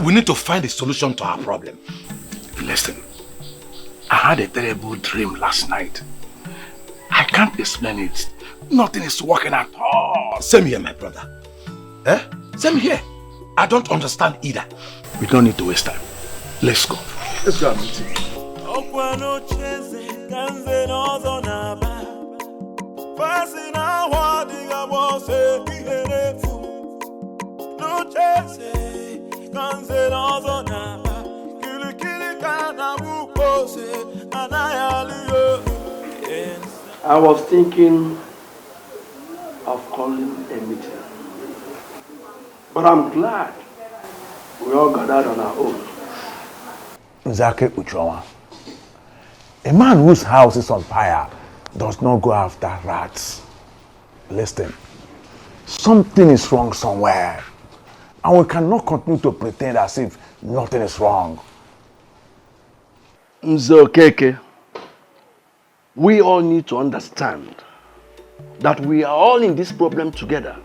We need to find a solution to our problem. Listen, I had a terrible dream last night. I can't explain it. Nothing is working at all. Same here, my brother. Same here. I don't understand either. We don't need to waste time. Let's go. Let's go and meet him. I was thinking of calling a meeting, but I'm glad we all gathered on our own. Nzake Uchowa, a man whose house is on fire does not go after rats. Listen, something is wrong somewhere, and we cannot continue to pretend as if nothing is wrong. Nzokeke, we all need to understand that we are all in this problem together.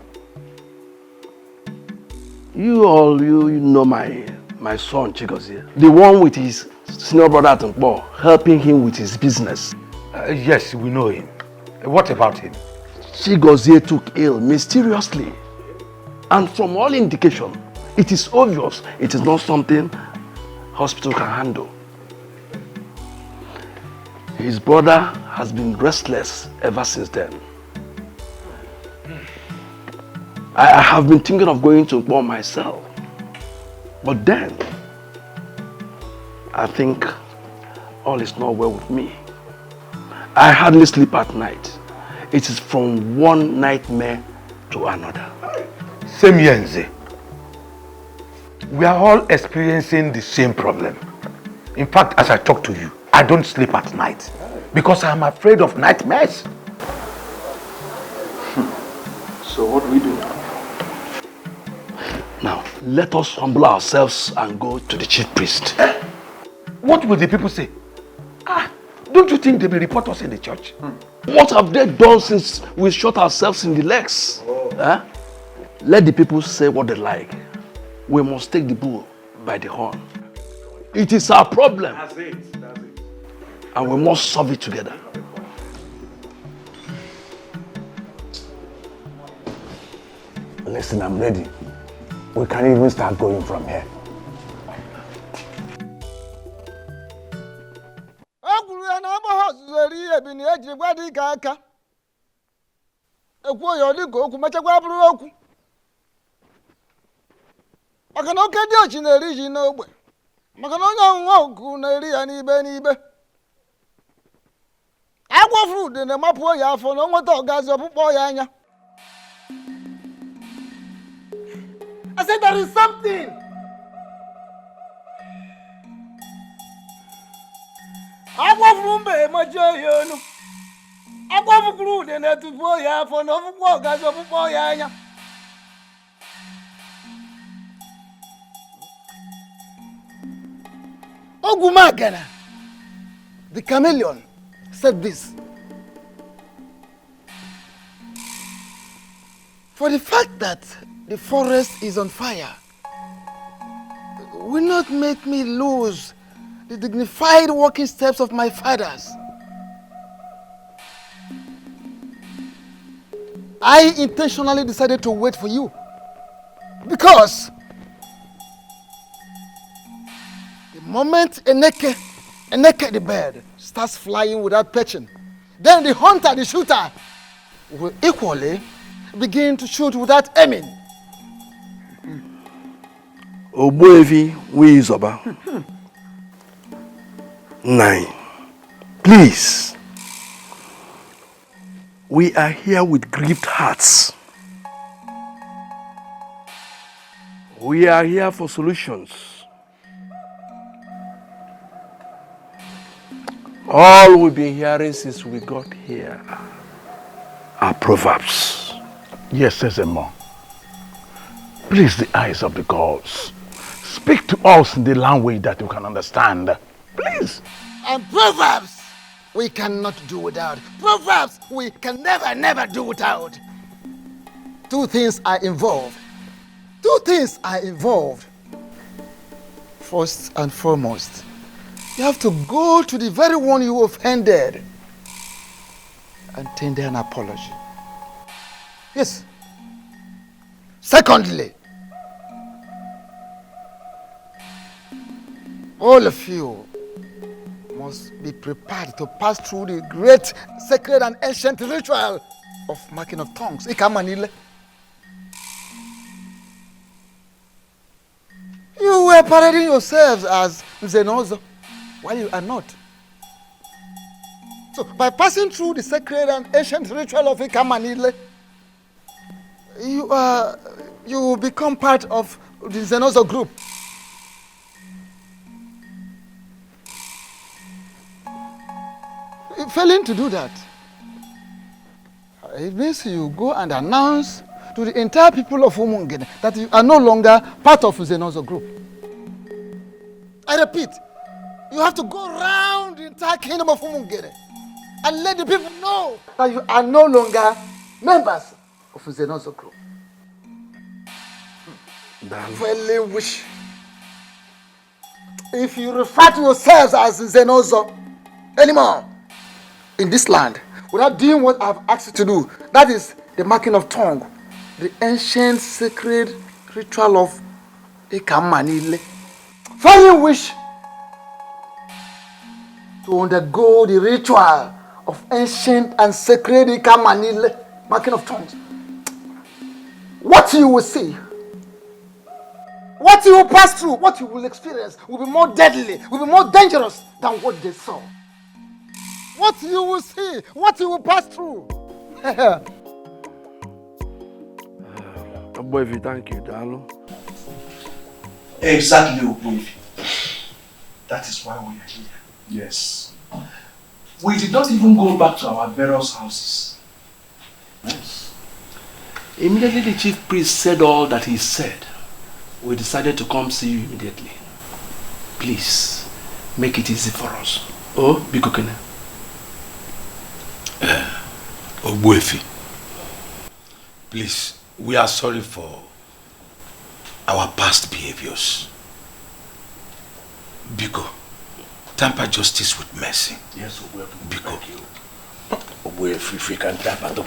You know my son Chigozie, the one with his senior brother at Nkbo, helping him with his business. Yes, we know him. What about him? Chigozie took ill mysteriously, and from all indication, it is obvious it is not something hospital can handle. His brother has been restless ever since then. I have been thinking of going to Nkbo myself, but then I think all is not well with me. I hardly sleep at night. It is from one nightmare to another. Same here, Nze. We are all experiencing the same problem. In fact, as I talk to you, I don't sleep at night because I am afraid of nightmares. So what do we do? Now, let us humble ourselves and go to the chief priest. What will the people say? Don't you think they will report us in the church? What have they done since we shot ourselves in the legs? Let the people say what they like. We must take the bull by the horn. It is our problem. That's it. And we must solve it together. Listen, I'm ready. We can even start going from here. Maka na oke dị ochi na-eri ji n'ogbe. Maka na onye ọṅụṅụ ọgụ na-eri ya n'ibe n'ibe. Agwọ fruit na-emapụ ya afọ na o nweta ọgazi ọkpụkpọ ya anya. I said there is something. Agwọ fruit mbe emoji ya onu. Agwọ fruit na-etufu ya afọ na ọkpụkpọ ọgazi ọkpụkpọ ya anya. Ogumagana, the chameleon, said this. For the fact that the forest is on fire will not make me lose the dignified walking steps of my fathers. I intentionally decided to wait for you because the moment Eneke the bird starts flying without perching, then the hunter, the shooter, will equally begin to shoot without aiming. Ogbuefi Wizoba. 9. Please. We are here with grieved hearts. We are here for solutions. All we've been hearing since we got here are proverbs. Yes, Sezemo. Please, the eyes of the gods, speak to us in the language that you can understand. Please. And proverbs we cannot do without. Proverbs we can never do without. Two things are involved. First and foremost, you have to go to the very one you offended and tender an apology. Yes. Secondly, all of you must be prepared to pass through the great sacred and ancient ritual of marking of tongues. Ikamanile. You were parading yourselves as Zenozo, while you are not. So, by passing through the sacred and ancient ritual of Ikamanile, you will become part of the Zenozo group. Failing to do that, it means you go and announce to the entire people of Umungene that you are no longer part of Zenozo group. I repeat, you have to go around the entire kingdom of Umungene and let the people know that you are no longer members of Zenozo group. Failing which, if you refer to yourselves as Zenozo anymore in this land without doing what I've asked you to do, that is the marking of tongue, the ancient sacred ritual of Ikamanile. Failing which, to undergo the ritual of ancient and sacred Ikamanile, marking of tongues, what you will see, what you will pass through, what you will experience will be more deadly, will be more dangerous than what they saw. What you will see, what you will pass through. Ogbuefi, thank you, Dalo. Exactly, Ogbuefi. That is why we are here. Yes. We did not even go back to our various houses. Yes. Immediately the chief priest said all that he said, we decided to come see you immediately. Please, make it easy for us. Oh, Bikokene. Ogbuefi, please, we are sorry for our past behaviors. Biko, temper justice with mercy. Yes, Biko. Ogbuefi, if we can tap at no.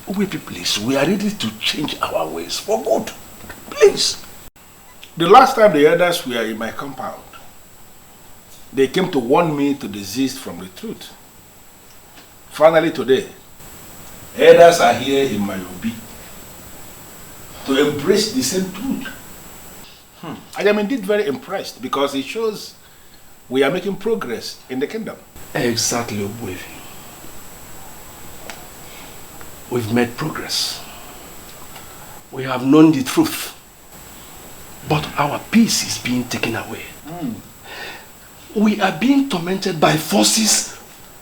Ogbuefi, please, we are ready to change our ways for good. Please. The last time the elders were in my compound, they came to warn me to desist from the truth. Finally today, elders are here in my obi to embrace the same truth. I am indeed very impressed because it shows we are making progress in the kingdom. Exactly, Ogbuefi. We've made progress. We have known the truth. But our peace is being taken away. We are being tormented by forces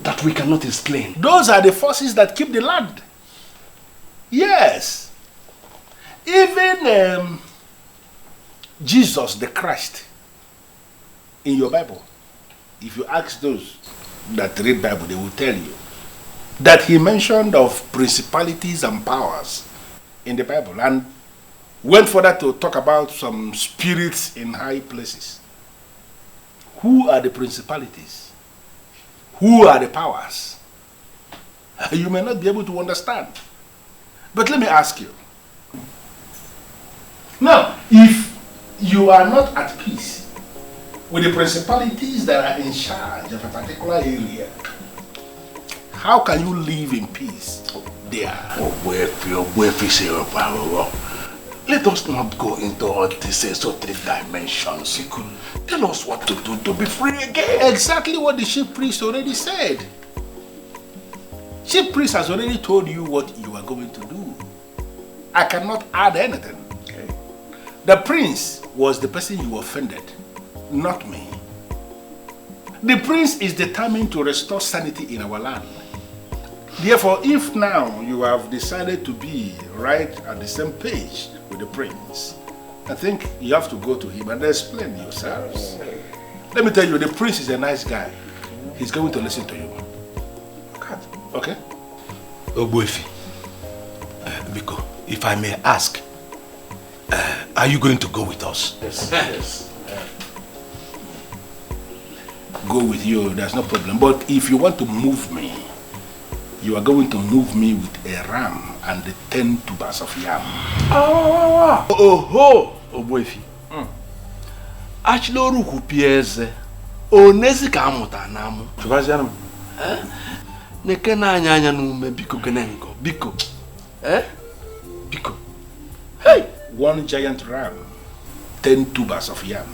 that we cannot explain. Those are the forces that keep the land. Yes. Even Jesus the Christ in your Bible, if you ask those that read Bible, they will tell you that he mentioned of principalities and powers in the Bible and went further to talk about some spirits in high places. Who are the principalities? Who are the powers? You may not be able to understand. But let me ask you. Now, if you are not at peace with the principalities that are in charge of a particular area, how can you live in peace there? Let us not go into all these esoteric dimensions. You could tell us what to do to be free again. Exactly what the chief priest already said. Chief priest has already told you what you are going to do. I cannot add anything. Okay. The prince was the person you offended, not me. The prince is determined to restore sanity in our land. Therefore, if now you have decided to be right at the same page with the prince, I think you have to go to him and explain yourselves. Let me tell you, the prince is a nice guy. He's going to listen to you. Okay? Ogbuefi, Biko, if I may ask, are you going to go with us? Yes. Yes. Go with you, there's no problem. But if you want to move me, you are going to move me with a ram and the 10 tubers of yam. Oh, Ogbuefi. Achloru kupieze. Onezi ka amuta namu. Chubazianum. Neke na anya nume biko genengo. Biko. Biko. Hey! 1 giant ram, 10 tubers of yam.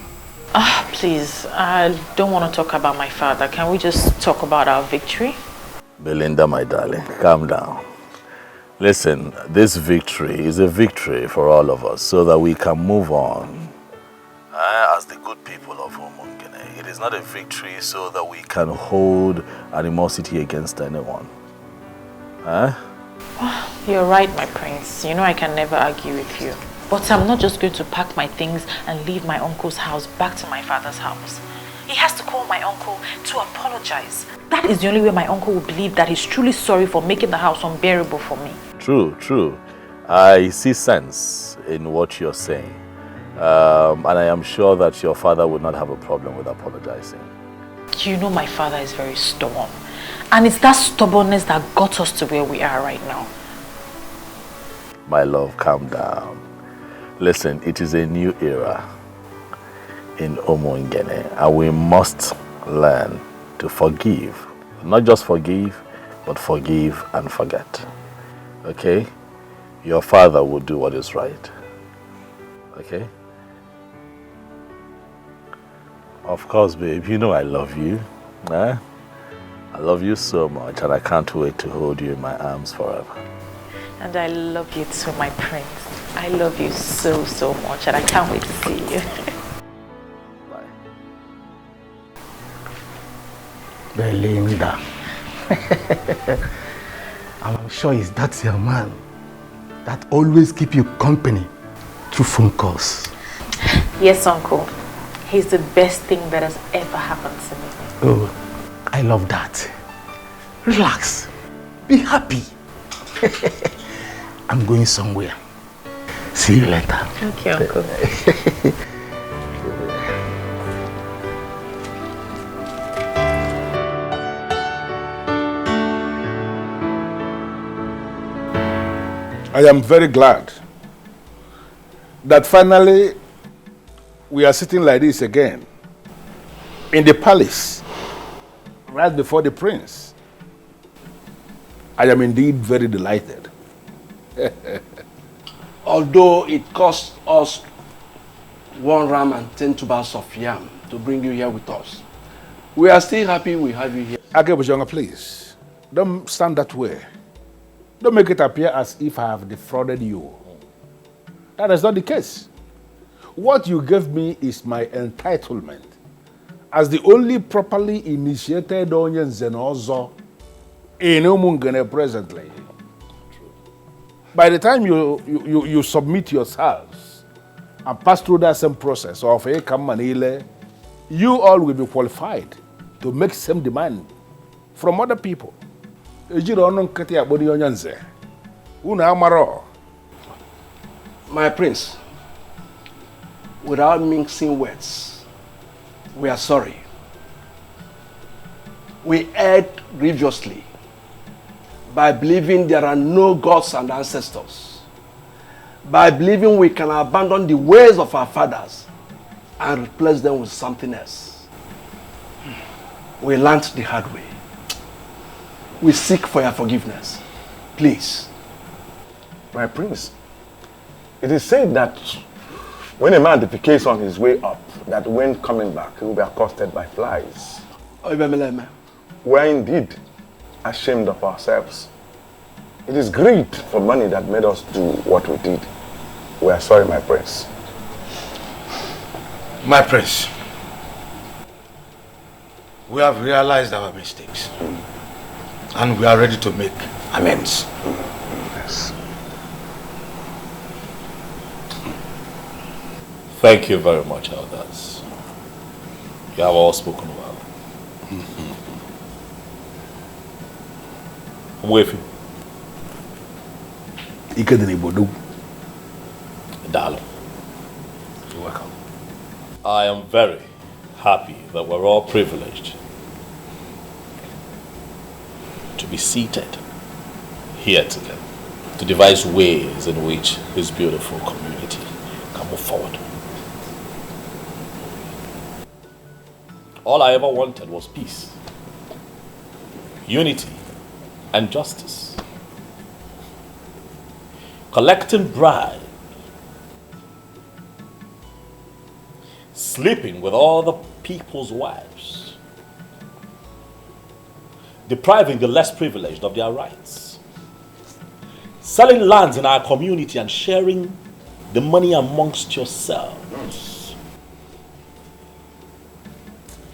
Please, I don't want to talk about my father. Can we just talk about our victory? Belinda, my darling, calm down. Listen, this victory is a victory for all of us so that we can move on. As the good people of Umungene, it is not a victory so that we can hold animosity against anyone. You're right, my prince. You know I can never argue with you. But I'm not just going to pack my things and leave my uncle's house back to my father's house. He has to call my uncle to apologize. That is the only way my uncle will believe that he's truly sorry for making the house unbearable for me. True, true. I see sense in what you're saying. And I am sure that your father would not have a problem with apologizing. You know my father is very stubborn. And it's that stubbornness that got us to where we are right now. My love, calm down. Listen, it is a new era in Umungene, and we must learn to forgive. Not just forgive, but forgive and forget. Okay? Your father will do what is right. Okay? Of course, babe, you know I love you. I love you so much, and I can't wait to hold you in my arms forever. And I love you too, my prince. I love you so, so much, and I can't wait to see you. Belinda. I'm sure that's your man that always keep you company through phone calls. Yes, uncle. He's the best thing that has ever happened to me. Oh, I love that. Relax. Be happy. I'm going somewhere. See you later. Okay, uncle. I am very glad that finally we are sitting like this again in the palace right before the prince. I am indeed very delighted. Although it cost us 1 ram and 10 tubers of yam to bring you here with us, we are still happy we have you here. Akebujonga, please, don't stand that way. Don't make it appear as if I have defrauded you. That is not the case. What you gave me is my entitlement as the only properly initiated Onye Nzenozo in Umungene presently. By the time you submit yourselves and pass through that same process of Ekamanile, you all will be qualified to make same demand from other people. My prince, without mixing words, we are sorry. We erred grievously by believing there are no gods and ancestors, by believing we can abandon the ways of our fathers and replace them with something else. We learned the hard way. We seek for your forgiveness. Please. My prince, it is said that when a man defecates on his way up, that when coming back, he will be accosted by flies. We are indeed ashamed of ourselves. It is greed for money that made us do what we did. We are sorry, my prince. My prince, we have realized our mistakes and we are ready to make amends. Yes. Thank you very much, elders. You have all spoken well. I'm with you. Darling. You're welcome. I am very happy that we're all privileged to be seated here together to devise ways in which this beautiful community can move forward. All I ever wanted was peace, unity, and justice. Collecting bribes, sleeping with other people's wives, depriving the less privileged of their rights, selling lands in our community and sharing the money amongst yourselves,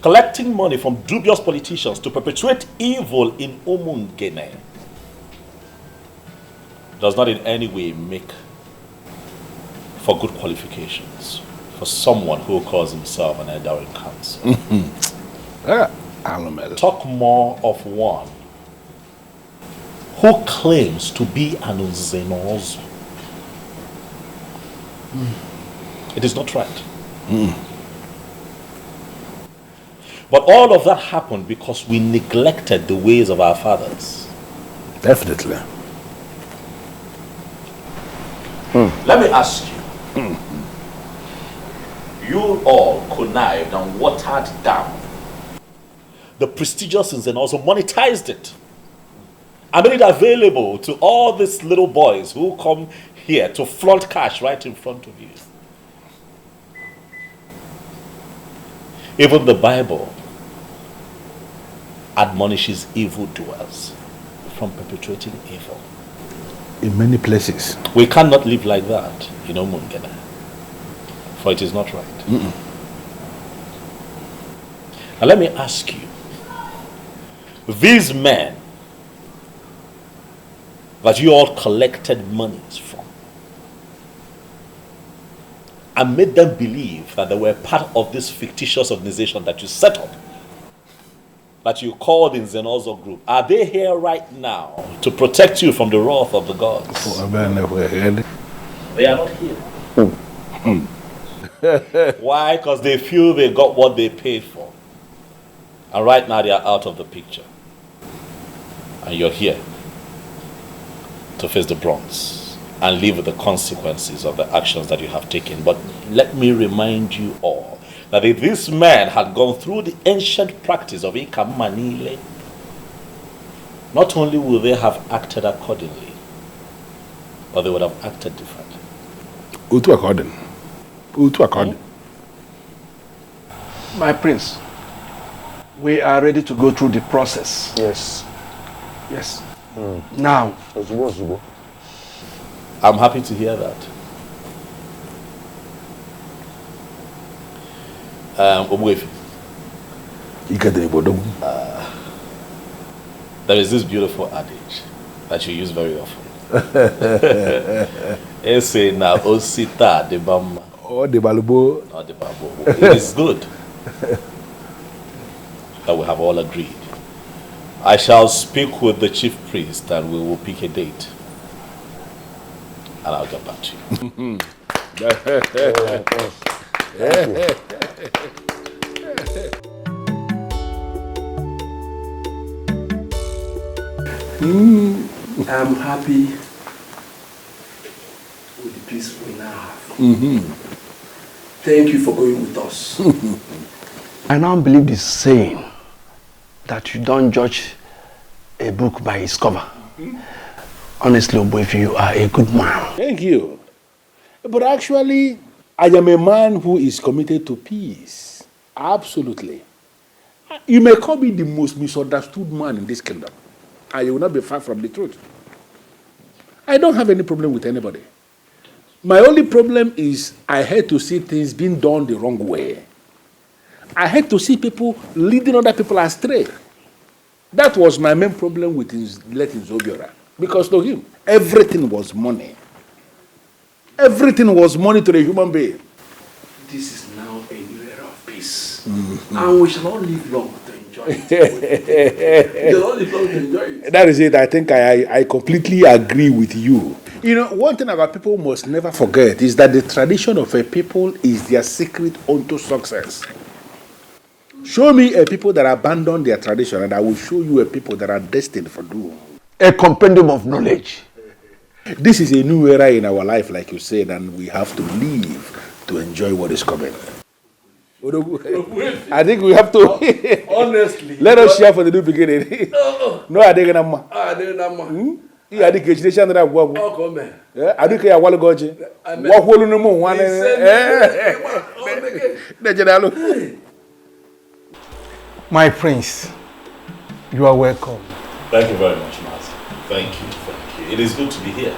collecting money from dubious politicians to perpetuate evil in Umungene does not in any way make for good qualifications for someone who calls himself an elder in council. Talk more of one who claims to be an Uzenozu. It is not right. But all of that happened because we neglected the ways of our fathers. Definitely. Let me ask you. You all connived and watered down the prestigious and also monetized it and made it available to all these little boys who come here to flaunt cash right in front of you. Even the Bible admonishes evildoers from perpetuating evil. In many places. We cannot live like that in Umungene, for it is not right. Now let me ask you, these men that you all collected monies from and made them believe that they were part of this fictitious organization that you set up, that you called in Zenozo Group, are they here right now to protect you from the wrath of the gods? They are not here. Why? Because they feel they got what they paid for. And right now they are out of the picture. And you're here to face the bronze and live with the consequences of the actions that you have taken. But let me remind you all that if this man had gone through the ancient practice of Ikamanile, not only would they have acted accordingly, but they would have acted differently. Utu according. My prince, we are ready to go through the process. Yes. Yes. Now. I'm happy to hear that. There is this beautiful adage that you use very often. It says, "Na osita de bamba." Oh, de balubo. Not the babo. It is good that we have all agreed. I shall speak with the chief priest and we will pick a date. And I'll get back to you. I'm happy with the peace we now have. Thank you for going with us. I now believe this saying that you don't judge a book by its cover. Honestly, Oboefi, you are a good man. Thank you. But actually, I am a man who is committed to peace. Absolutely. You may call me the most misunderstood man in this kingdom. And you will not be far from the truth. I don't have any problem with anybody. My only problem is I hate to see things being done the wrong way. I hate to see people leading other people astray. That was my main problem with letting Zobiora. Because to him, everything was money. Everything was money to the human being. This is now a new era of peace. And we shall not live long to enjoy it. We shall not live long to enjoy it. That is it. I think I completely agree with you. You know, one thing about people must never forget is that the tradition of a people is their secret unto success. Show me a people that abandon their tradition and I will show you a people that are destined for doom. A compendium of knowledge. This is a new era in our life, like you said, and we have to live to enjoy what is coming. I think we have to. Honestly. Let us share for the new beginning. No, I think I'm. I think it's the channel that work. Oh, come on. I think I want to go. What will you know? One. My prince, you are welcome. Thank you very much, Mazi. Thank you. It is good to be here.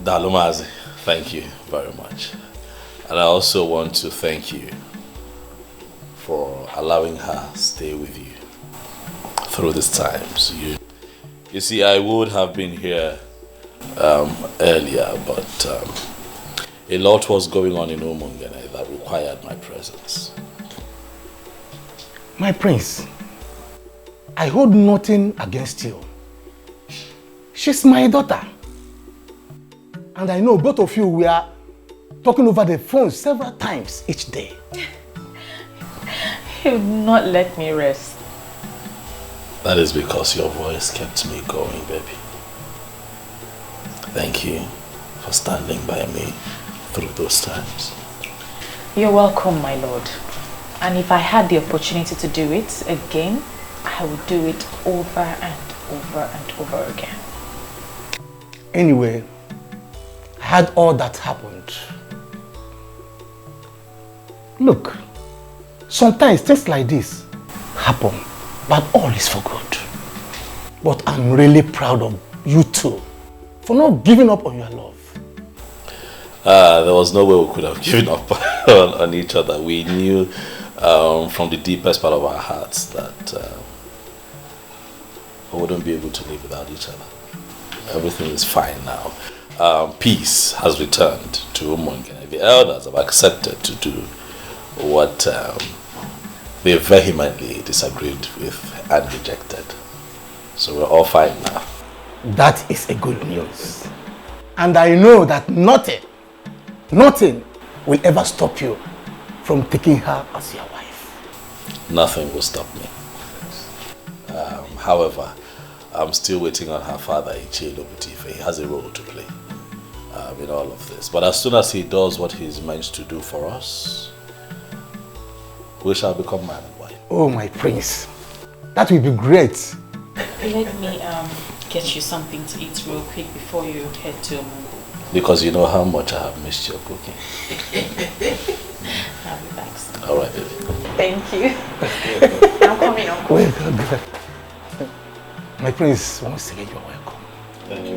Dalomazi, thank you very much. And I also want to thank you for allowing her stay with you through these times. You see, I would have been here earlier, but a lot was going on in Umungene that required my presence. My prince, I hold nothing against you. She's my daughter. And I know both of you were talking over the phone several times each day. He would not let me rest. That is because your voice kept me going, baby. Thank you for standing by me through those times. You're welcome, my lord. And if I had the opportunity to do it again, I would do it over and over and over again. Anyway, I had all that happened. Look, sometimes things like this happen, but all is for good. But I'm really proud of you two for not giving up on your love. There was no way we could have given up on each other. We knew from the deepest part of our hearts that we wouldn't be able to live without each other. Everything is fine now. Peace has returned to Umungene. The elders have accepted to do what they vehemently disagreed with and rejected. So we're all fine now. That is a good news. And I know that nothing will ever stop you from taking her as your wife. Nothing will stop me. However, I'm still waiting on her father, Ichilo Butife. He has a role to play in all of this. But as soon as he does what he's meant to do for us, we shall become man and wife. Oh, my prince. That will be great. Let me get you something to eat real quick before you head to Because you know how much I have missed your cooking. I'll be back soon. All right, baby. Thank you. I'm coming on. Welcome. My prince, once again, you're welcome. Thank you.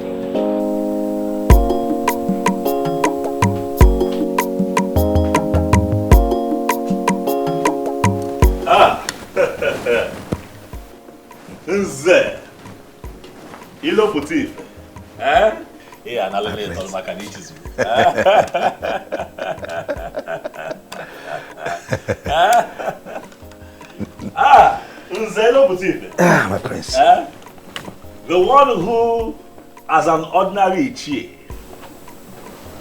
Nze. Ilo Putif. Yeah, and I'll let you talk about it. My prince. The one who, as an ordinary Ichie,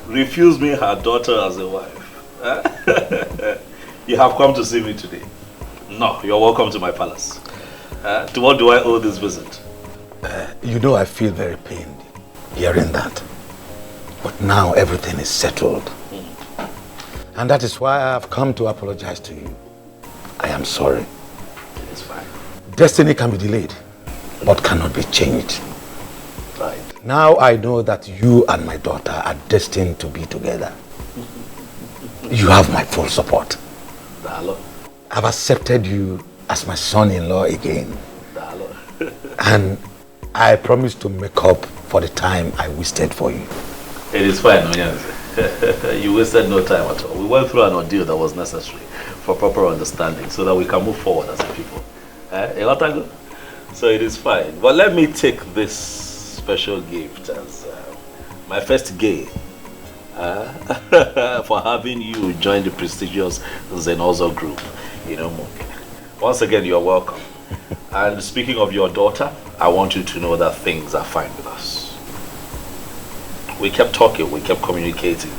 refused me her daughter as a wife. You have come to see me today. No, you're welcome to my palace. To what do I owe this visit? You know I feel very pained hearing that. But now everything is settled. And that is why I have come to apologize to you. I am sorry. It's fine. Destiny can be delayed, but cannot be changed. Right. Now I know that you and my daughter are destined to be together. You have my full support. Dalo. I've accepted you as my son-in-law again. Dalo. And I promise to make up for the time I wasted for you. It is fine, Onyanze. You wasted no time at all. We went through an ordeal that was necessary for proper understanding so that we can move forward as a people. So it is fine. But let me take this special gift as my first gain for having you join the prestigious Zenozo group. Once again, you're welcome. And speaking of your daughter, I want you to know that things are fine with us. We kept talking, we kept communicating.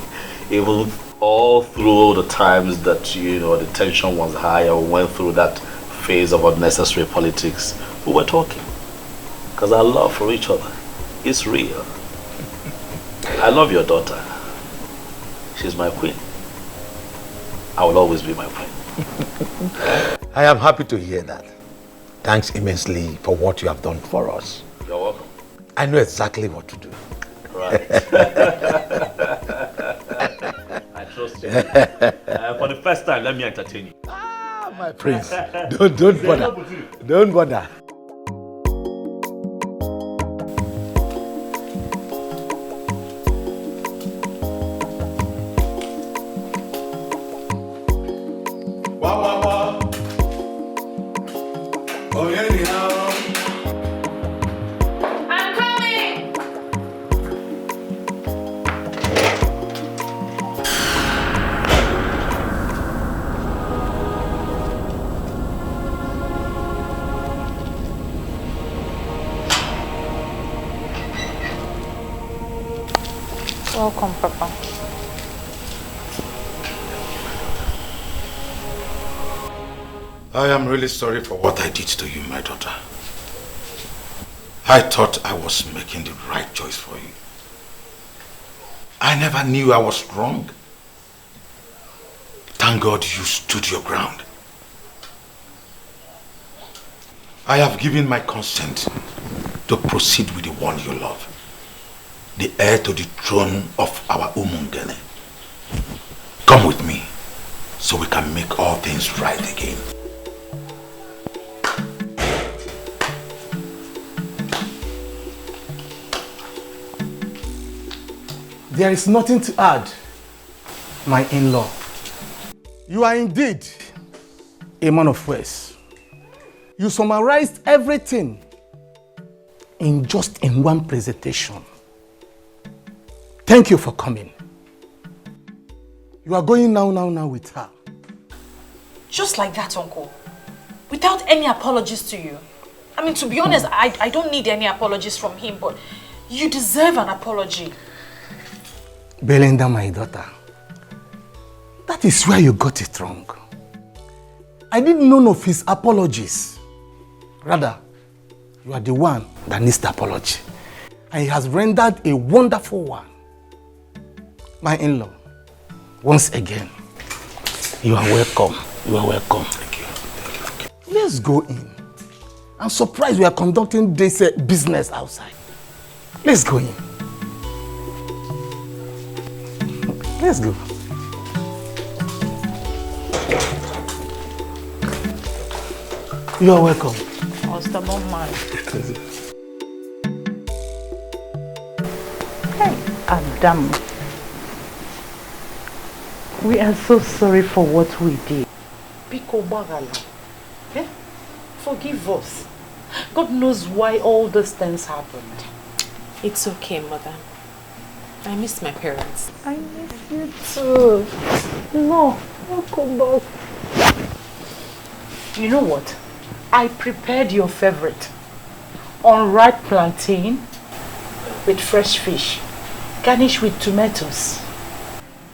Even all through the times that, the tension was high or we went through that phase of unnecessary politics, we were talking. Because our love for each other is real. I love your daughter. She's my queen. I will always be my queen. I am happy to hear that. Thanks immensely for what you have done for us. You're welcome. I know exactly what to do. Right. I trust you. For the first time, let me entertain you. My prince, don't bother. Don't bother. Welcome, Papa. I am really sorry for what I did to you, my daughter. I thought I was making the right choice for you. I never knew I was wrong. Thank God you stood your ground. I have given my consent to proceed with the one you love. The heir to the throne of our Umungene. Come with me, so we can make all things right again. There is nothing to add, my in-law. You are indeed a man of words. You summarized everything in one presentation. Thank you for coming. You are going now with her. Just like that, Uncle. Without any apologies to you. I mean, to be honest, I don't need any apologies from him, but you deserve an apology. Belinda, my daughter, that is where you got it wrong. I need none of his apologies. Rather, you are the one that needs the apology. And he has rendered a wonderful one. My in-law, once again, you are welcome. You are welcome. Thank you. Let's go in. I'm surprised we are conducting this business outside. Let's go in. Let's go. You are welcome. Oh, stubborn man. Hey, Adam. We are so sorry for what we did. Biko Bagala. Eh? Forgive us. God knows why all those things happened. It's okay, Mother. I miss my parents. I miss you too. No, don't come back. You know what? I prepared your favorite. Unripe plantain with fresh fish, garnished with tomatoes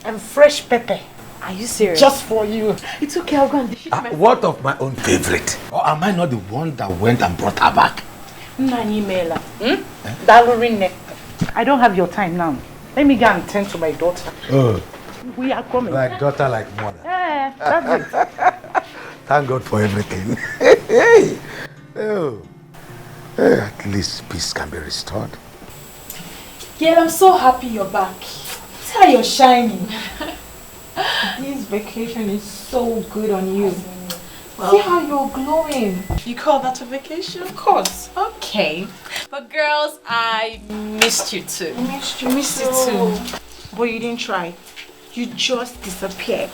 and fresh pepper. Are you serious? Just for you. It's okay, I'll go and dish it myself. What of my own favorite? Or am I not the one that went and brought her back? Nanyimela. Dalurine. I don't have your time now. Let me go and tend to my daughter. Oh. We are coming. Like daughter, like mother. Yeah, that's it. Thank God for everything. Oh. At least peace can be restored. Yeah, I'm so happy you're back. See how you're shining. This vacation is so good on you. Well, see how you're glowing. You call that a vacation? Of course. Okay. But girls, I missed you too. I missed you too. But you didn't try. You just disappeared.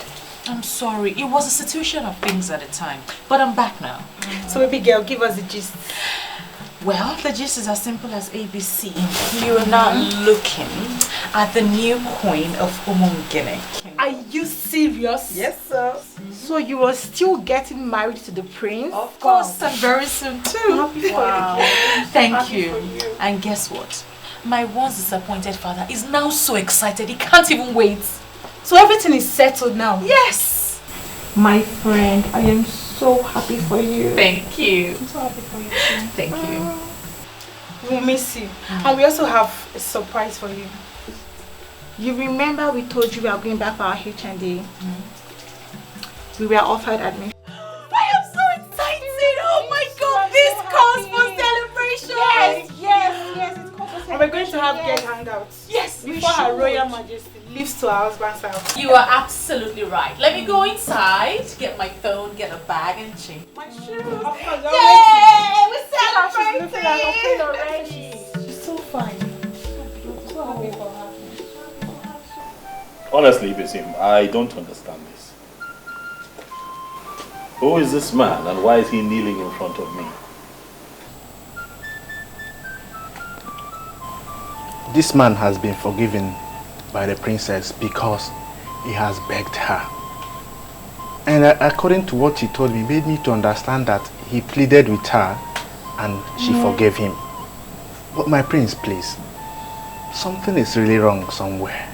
I'm sorry. It was a situation of things at the time. But I'm back now. So baby girl, give us the gist. Well, the gist is as simple as ABC. You are now looking at the new queen of Umungene. Are you serious? Yes, sir. So you were still getting married to the prince? Of course, and very soon too. Happy for you. Thank you. And guess what? My once disappointed father is now so excited he can't even wait. So everything is settled now? Yes. My friend, I am so happy for you. Thank you. I'm so happy for you too. Thank you. We'll miss you. And we also have a surprise for you. You remember we told you we are going back for our HND? We were offered admission. I am so excited! Oh my God! This calls for celebration! Yes, it calls for celebration. And we're going to have girl hangouts. Yes, we before Her should. Royal Majesty leaves to her husband's house. You are absolutely right. Let me go inside, get my phone, get a bag, and change my shoes. Of course, Yay! We're celebrating! celebrating! She's looking like a queen already. She's so fine. So happy for her. Honestly, Basim, I don't understand this. Who is this man and why is he kneeling in front of me? This man has been forgiven by the princess because he has begged her. And according to what he told me, made me to understand that he pleaded with her and she forgave him. But my prince, please, something is really wrong somewhere.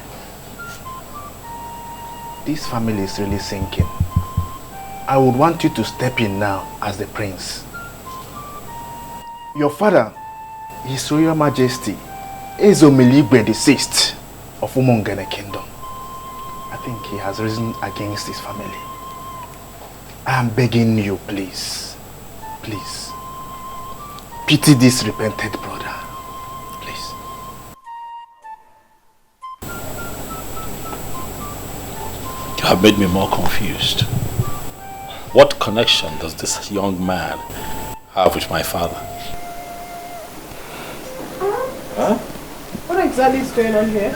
This family is really sinking. I would want you to step in now as the prince. Your father, His Royal Majesty, Ezomiligwe VI of Umungene Kingdom. I think he has risen against his family. I am begging you, please, please, pity this repented brother, please. You have made me more confused. What connection does this young man have with my father? Huh? What exactly is going on here?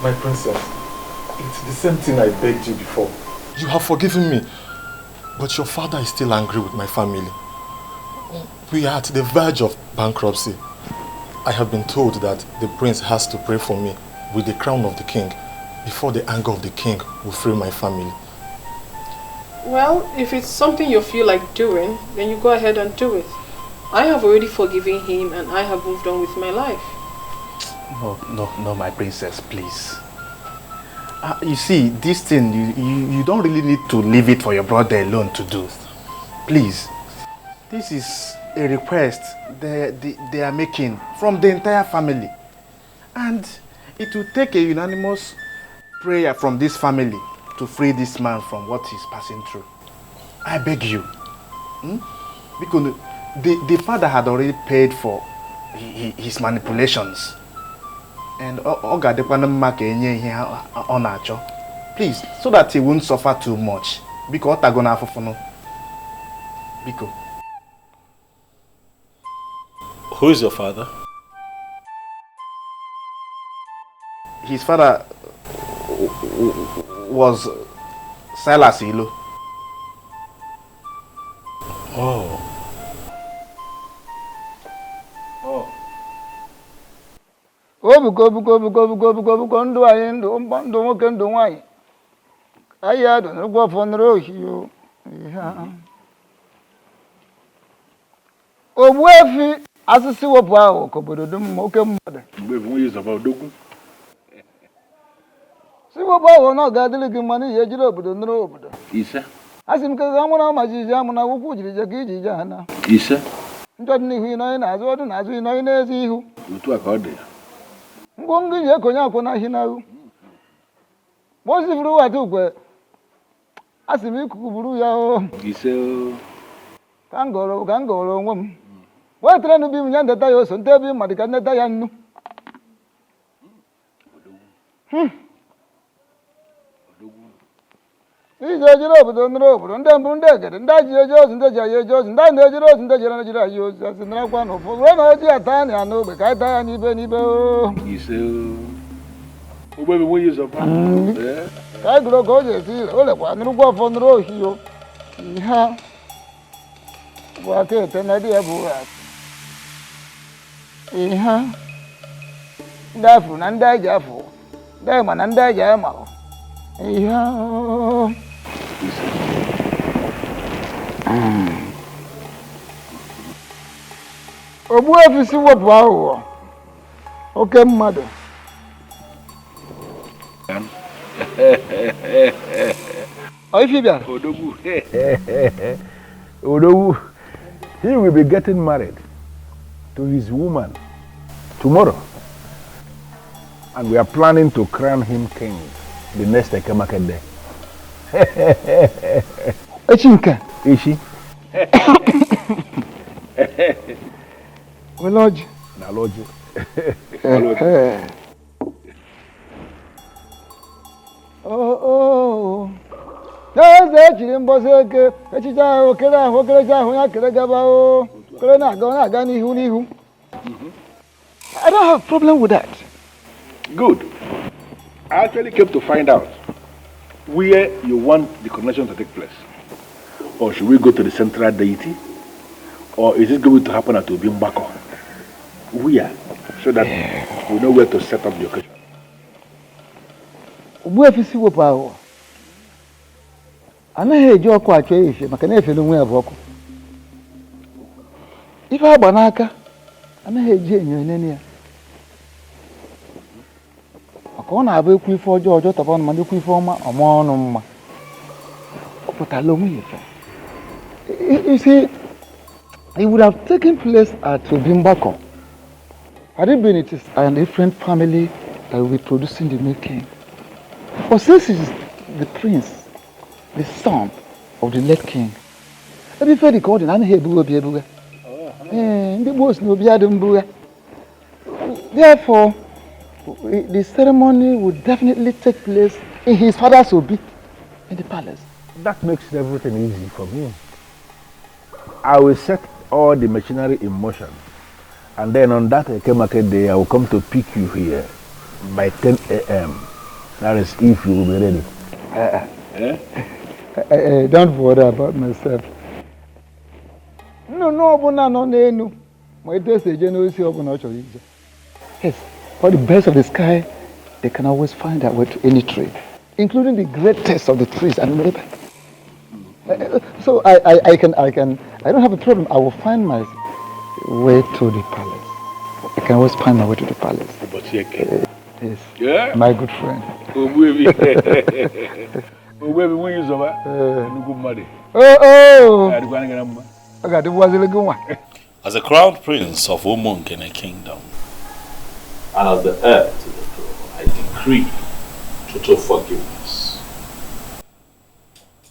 My princess, it's the same thing I begged you before. You have forgiven me, but your father is still angry with my family. We are at the verge of bankruptcy. I have been told that the prince has to pray for me with the crown of the king before the anger of the king will free my family. Well, if it's something you feel like doing, then you go ahead and do it. I have already forgiven him and I have moved on with my life. No, my princess, please. You see, this thing, you don't really need to leave it for your brother alone to do. Please, this is a request they are making from the entire family. And it will take a unanimous prayer from this family to free this man from what he's passing through. I beg you. Because the father had already paid for his manipulations. And please, so that he won't suffer too much. Because who is your father? His father was Silas Ilo. Oh. Obuko ndụ anyị ndụ nwoke ndụ nwanyị. Anyị adụ n'ụgwọ fọnụrụ ohiyo. Ogbuefi asịsị wepụ ahụ ka obodo dị mma oke mmadụ. Ogbuefi nwe Yusuf odogwu. Si wepụ ahụ na ọ ga-adịrị gị mma n'ihi ejiri obodo nụrụ obodo. Ise. Asị m ka amụna ma jiji amụna ụkwụ jiri je ka iji ije ha na. Ise. Njọ dị n'ihu ịnọghị n'azụ ọdụ n'azụ ịnọghị n'ezi ihu. Otu a ka ọ dị. Ngwongwo ji ekonye akwụ na ahị n'ahụ. Mosi buru wata ukwe. Asị m ikuku buru ya o. Ise o. Ka m gọrọ onwe m. Wetere n'ubi m ya ndeta ya oso nte ebe mmadụ ka ndeta ya nnu. Ije ejiri obodo nụrụ obodo ndị mbụ ndị egede ndị ji eji ozi ndị ji anyị eji ozi ndị ndị ejiri ozi ndị jere ejiri anyị ozi asị narakwa na ụfọdụ ruo na oji ata ya n'ogbe ka anyị taa ya n'ibe n'ibe o. Ise o. Ogbuefi nwe Yusuf. Ka anyị gụrụ ka o ji esi ire o lekwa nụrụkwa ọfọ nụrụ ohi o. Ihe bụ aka ete na dị ya bụ ihe ndị afụ na ndị anyị ji afụ ndị anyị ma na ndị anyị ji ama ihe Ogbuefi si wepụ aghụghọ oke mmadụ. Ife bịara. Odogwu. Odogwu. He will be getting married to his woman tomorrow. And we are planning to crown him king the next Eke market day. Echinka. Ishi. Lodge. Na lodge. Oh. N'eze echiri mbọsị eke echicha ahụ okerecha ahụ ya kere gaba o kere na-aga n'ihu. I don't have a problem with that. Good. I actually came to find out where you want the coronation to take place. Or should we go to the central deity? Or is it going to happen at Obimbako? Where? So that we know where to set up the occasion. Ogbuefi si wepụ ahụ. Anaghị eji ọkụ achọ efe maka na efe n'onwe ya bụ ọkụ. Ife agba n'aka anaghị eji enyo enene ya. Maka ọ na-abụ ekwu ife ọjọọ taba ọnụ ma ekwu ife ọma ọma ọnụ mma. Ọ pụtara onwe ya efe. You see, it would have taken place at Obimbako. Had it been it is a different family that will be producing the new king. But since he is the prince, the son of the late king, every fairy called in therefore, the ceremony would definitely take place in his father's obi in the palace. That makes everything easy for me. I will set all the machinery in motion, and then on that Eke market day, I will come to pick you here by 10 a.m. That is if you will be ready. Don't worry about myself. No. Yes, for the birds of the sky, they can always find their way to any tree, including the greatest of the trees and maybe. So I don't have a problem. I will find my way to the palace. I can always find my way to the palace. Yes. Yeah. My good friend. As a crown prince of Umungene Kingdom, and as the heir to the throne, I decree total forgiveness.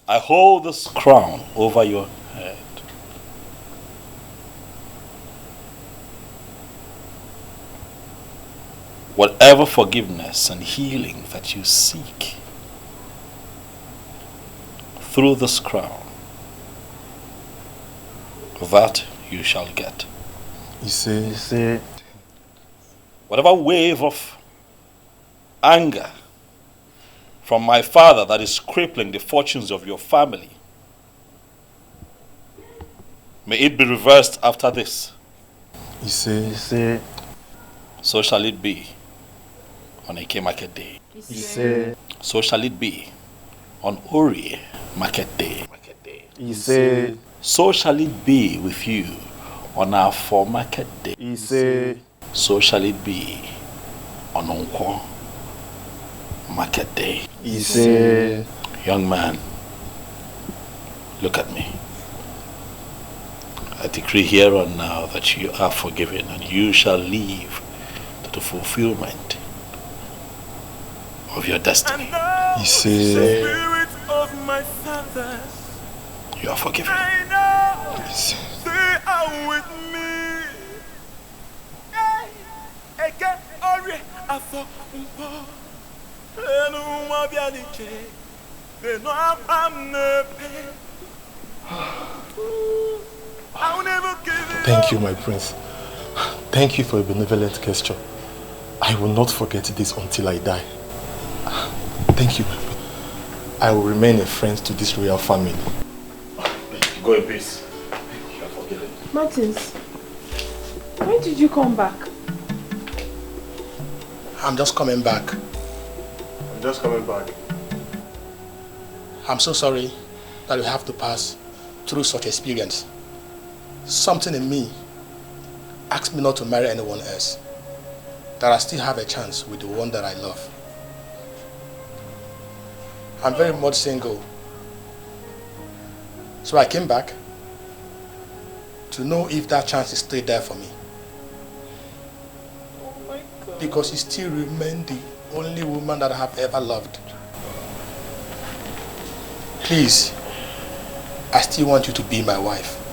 I hold this crown over your head. Whatever forgiveness and healing that you seek through this crown, that you shall get. You see. Whatever wave of anger from my father that is crippling the fortunes of your family, may it be reversed after this. You see. So shall it be on Eke Market Day. So shall it be on Ori Market Day. You say. So shall it be with you on our for market day. So shall it be on Unko market day. Young man, look at me. I decree here and now that you are forgiven and you shall live to the fulfillment of your destiny. The spirit of my fathers. You are forgiven. They are with me. Thank you, my prince. Thank you for a benevolent gesture. I will not forget this until I die. Thank you, my prince. I will remain a friend to this royal family. Go in peace. You are forgiven. Martins, why did you come back? I'm just coming back. I'm so sorry that we have to pass through such experience. Something in me asked me not to marry anyone else. That I still have a chance with the one that I love. I'm very much single. So I came back to know if that chance is still there for me. Oh my God. Because you still remain the only woman that I have ever loved. Please, I still want you to be my wife.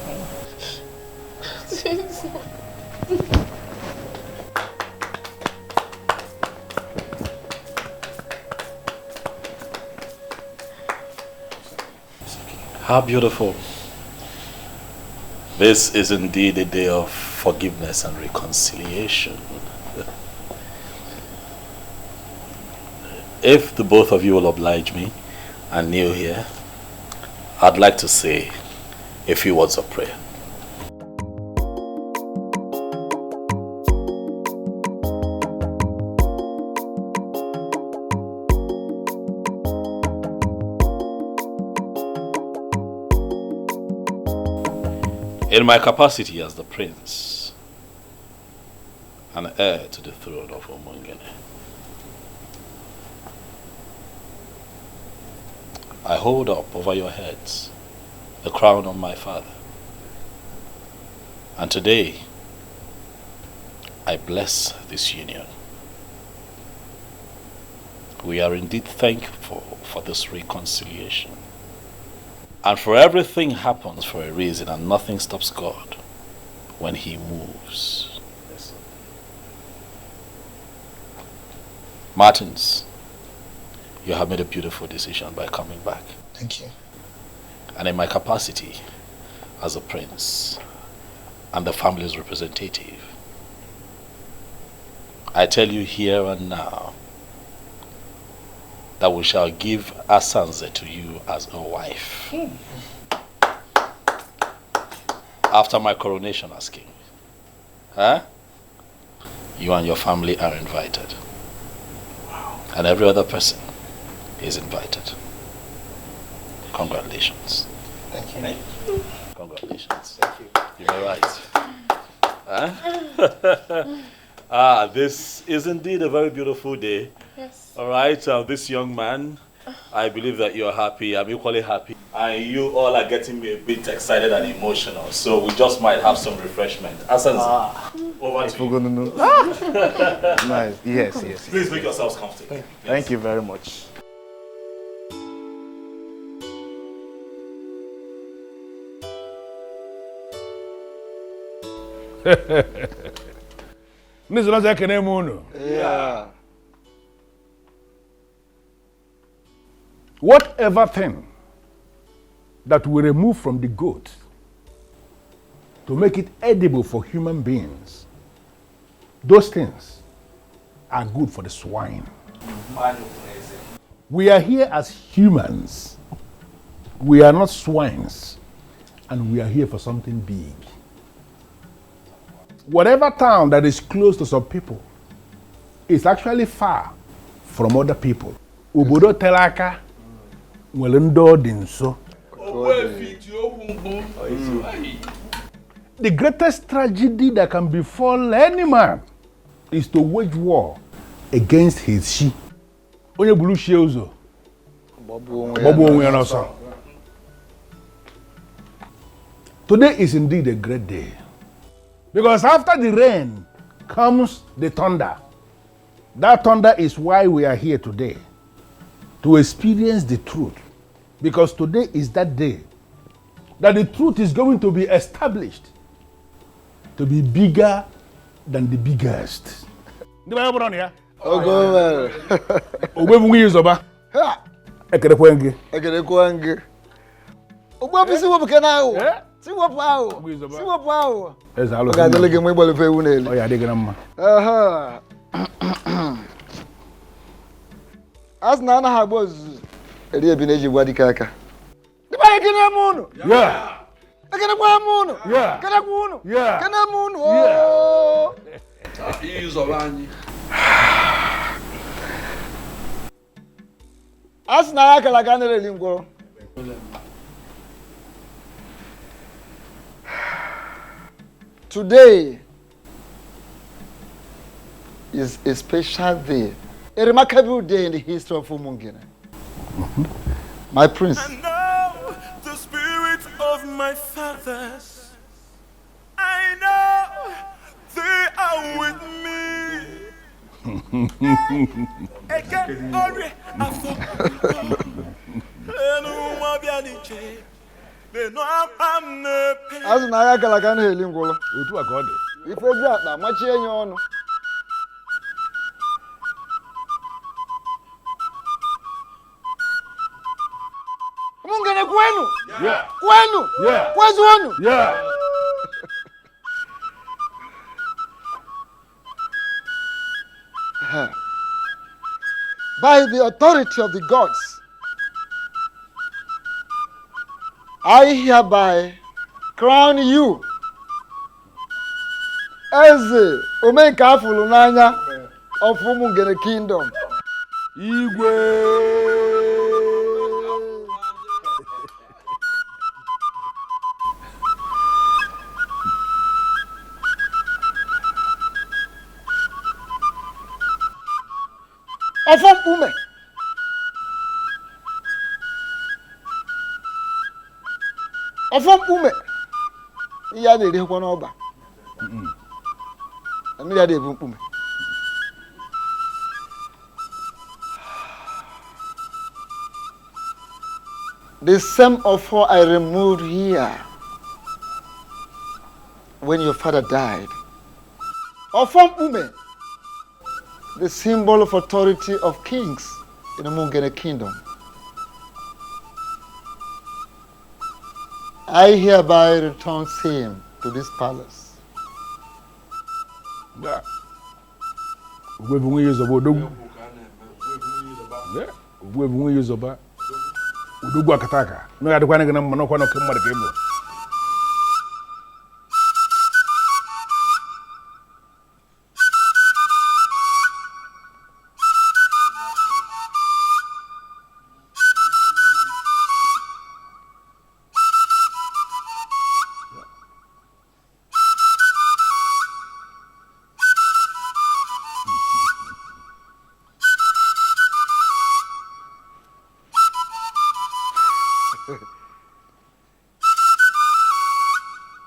How beautiful. This is indeed a day of forgiveness and reconciliation. If the both of you will oblige me and kneel here, I'd like to say a few words of prayer. In my capacity as the prince and heir to the throne of Omongene, I hold up over your heads the crown of my father. And today, I bless this union. We are indeed thankful for this reconciliation. And for everything happens for a reason, and nothing stops God when He moves. Yes, sir. Martins, you have made a beautiful decision by coming back. Thank you. And in my capacity as a prince and the family's representative, I tell you here and now that we shall give Asanze to you as a wife. After my coronation as king. Huh? You and your family are invited. Wow. And every other person is invited. Congratulations. Thank you. Thank you. Congratulations. Thank you. You are right. Huh? This is indeed a very beautiful day. Yes. All right, this young man, I believe that you're happy. I'm equally happy. And you all are getting me a bit excited and emotional. So we just might have some refreshment. Asanze, over to you. Nice. Yes. Please make yourselves comfortable. Thank you very much. Yeah. Whatever thing that we remove from the goat to make it edible for human beings, those things are good for the swine. We are here as humans. We are not swines. And we are here for something big. Whatever town that is close to some people is actually far from other people. Obodo telaka nwere ndị ọ dị nso. The greatest tragedy that can befall any man is to wage war against his she. Onye bulu she uzo. Bobo onwe na so. Today is indeed a great day. Because after the rain comes the thunder. That thunder is why we are here today. To experience the truth. Because today is that day that the truth is going to be established to be bigger than the biggest. The Bible on here. Oh, go well. Obebu yizoba. Ha. Ekere kwenge. Ekere kwenge. Obebu si wobu kana o. Si wobu awo. Si wobu awo. Eza alo. Ga dele ge mo ibole fe wunele. Oh ya de gina mma. Aha. Asna na ha boz. Eri ebi na ji gwa dikaka. Di ba ekene munu. Yeah. Ekene kwa munu. Yeah. Ekene munu. Yeah. Ekene munu. Oh. Izobanyi. Asna ya kala ganere lingwo. Today is a special day, a remarkable day in the history of Umungene. My prince. I know the spirit of my fathers. I know they are with me. As na ya kala ganere lingwo. Otu akode. Ife ju ata machi enye onu. Umungene kwenu? Yeah. Kwenu? Yeah. Kwezi wenu? Yeah. By the authority of the gods, I hereby crown you as the Omeka Fulunanya of Umungene Kingdom. Igwe. Ofom ume. Ofom ume. Iya de re kwa na oba. Ami ya de bu ume. The same offer I removed here when your father died. Ofom ume. The symbol of authority of kings in the Mungene kingdom. I hereby return him to this palace. Yeah. We've been years of Odogu. Yeah. We've been years of Odogu Akataka. No, I don't want to get a monopoly of Kemo.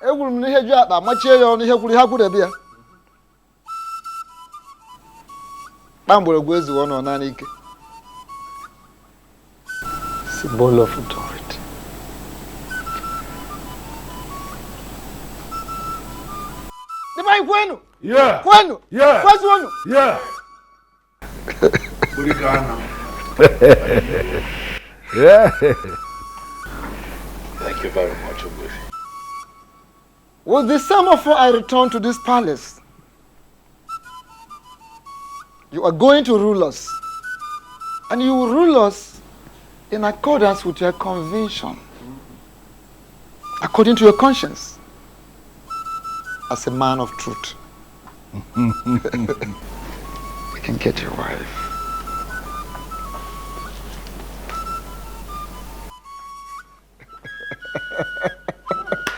Egwuru m n'ihe ju akpa machie ya ọnụ ihe kwuru ha kwuru ebe ya. Kpamgbọrọgwụ ezuwo nọ naanị ike. Symbol of authority. Divine kwenu? Yeah. Kwenu? Yeah. Kwezi wenu? Yeah. Yeah. Thank you very much, Ogbuefi. With the same offer I return to this palace, you are going to rule us. And you will rule us in accordance with your conviction, according to your conscience, as a man of truth. We can get your wife.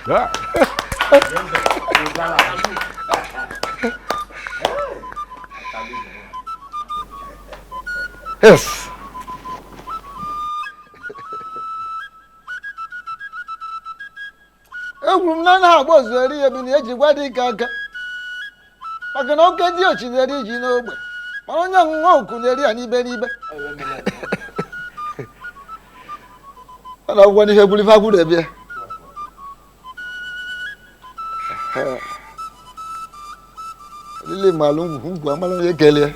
Yeah. Yes. Egwuru m na ha agba ozueri ebi na eji gwa dị ike aka maka na oke dị ochi na-eri ji n'ogbe mana onye ọṅụṅụ oku na-eri ya n'ibe n'ibe mana ọgwụgwọ n'ihe gburu ife agwụrụ ebie lile malụ ngwu amara onye kelee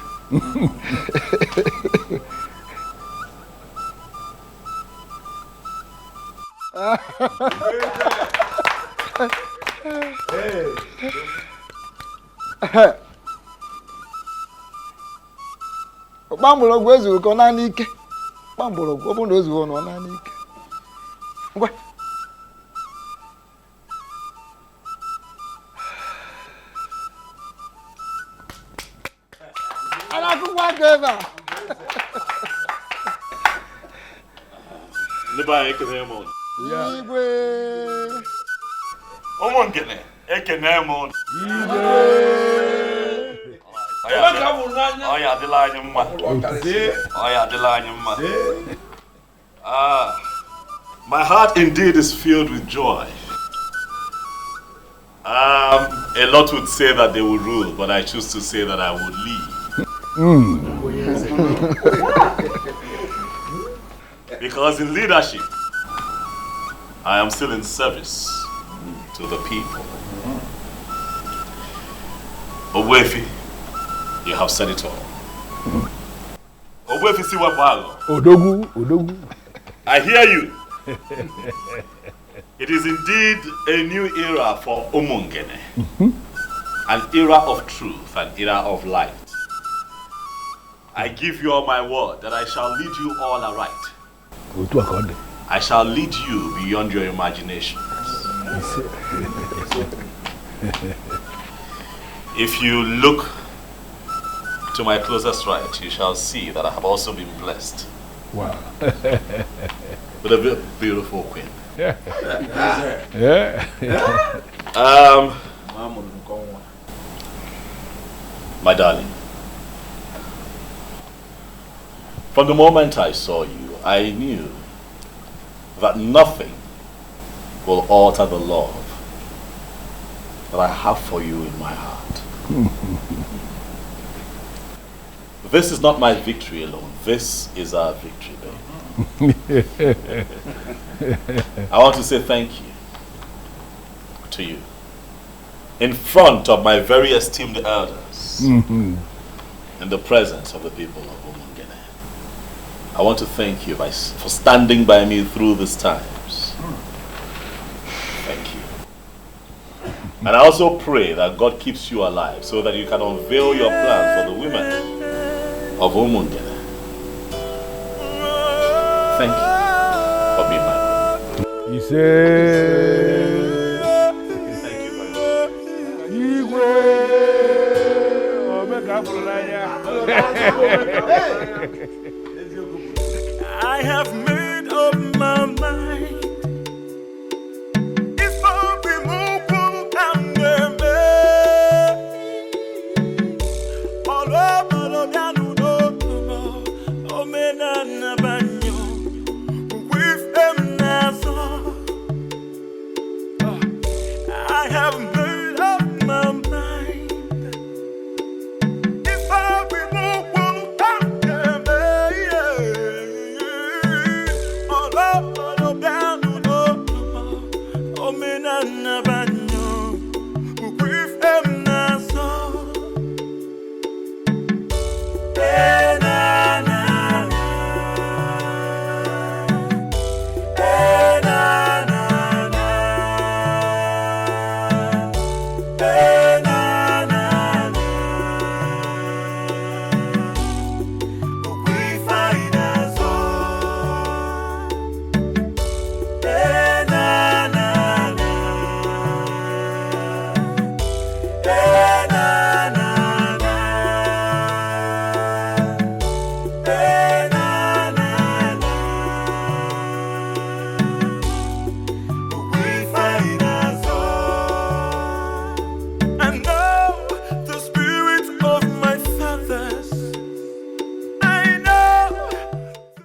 Gbamgbọrọgwụ ezughị ka ọ naanị ike gbamgbọrọgwụ ọ bụrụ na o zughị ọ naanị ike ngwa ala akwụkwọ aka ebe a ndị be anyị ekene m ụnụ igwe ụmụ ngene ekene m ụnụ Oya adịla anyị mma. Oya adịla anyị mma. My heart indeed is filled with joy. A lot would say that they will rule, but I choose to say that I will lead. Because in leadership, I am still in service to the people. Owefi, you have said it all. Owefi Siwabago. Odogu. I hear you. It is indeed a new era for Umungene. An era of truth, an era of light. I give you all my word that I shall lead you all aright. I shall lead you beyond your imaginations. If you look to my closest right, you shall see that I have also been blessed. Wow. With a beautiful queen. Yeah. My darling, from the moment I saw you, I knew that nothing will alter the love that I have for you in my heart. This is not my victory alone. This is our victory, baby. I want to say thank you to you in front of my very esteemed elders, in the presence of the people of Umungene. I want to thank you for standing by me through these times. Thank you. And I also pray that God keeps you alive so that you can unveil your plans for the women of Umungene. Thank you for being my brother. He said, thank you very much. I have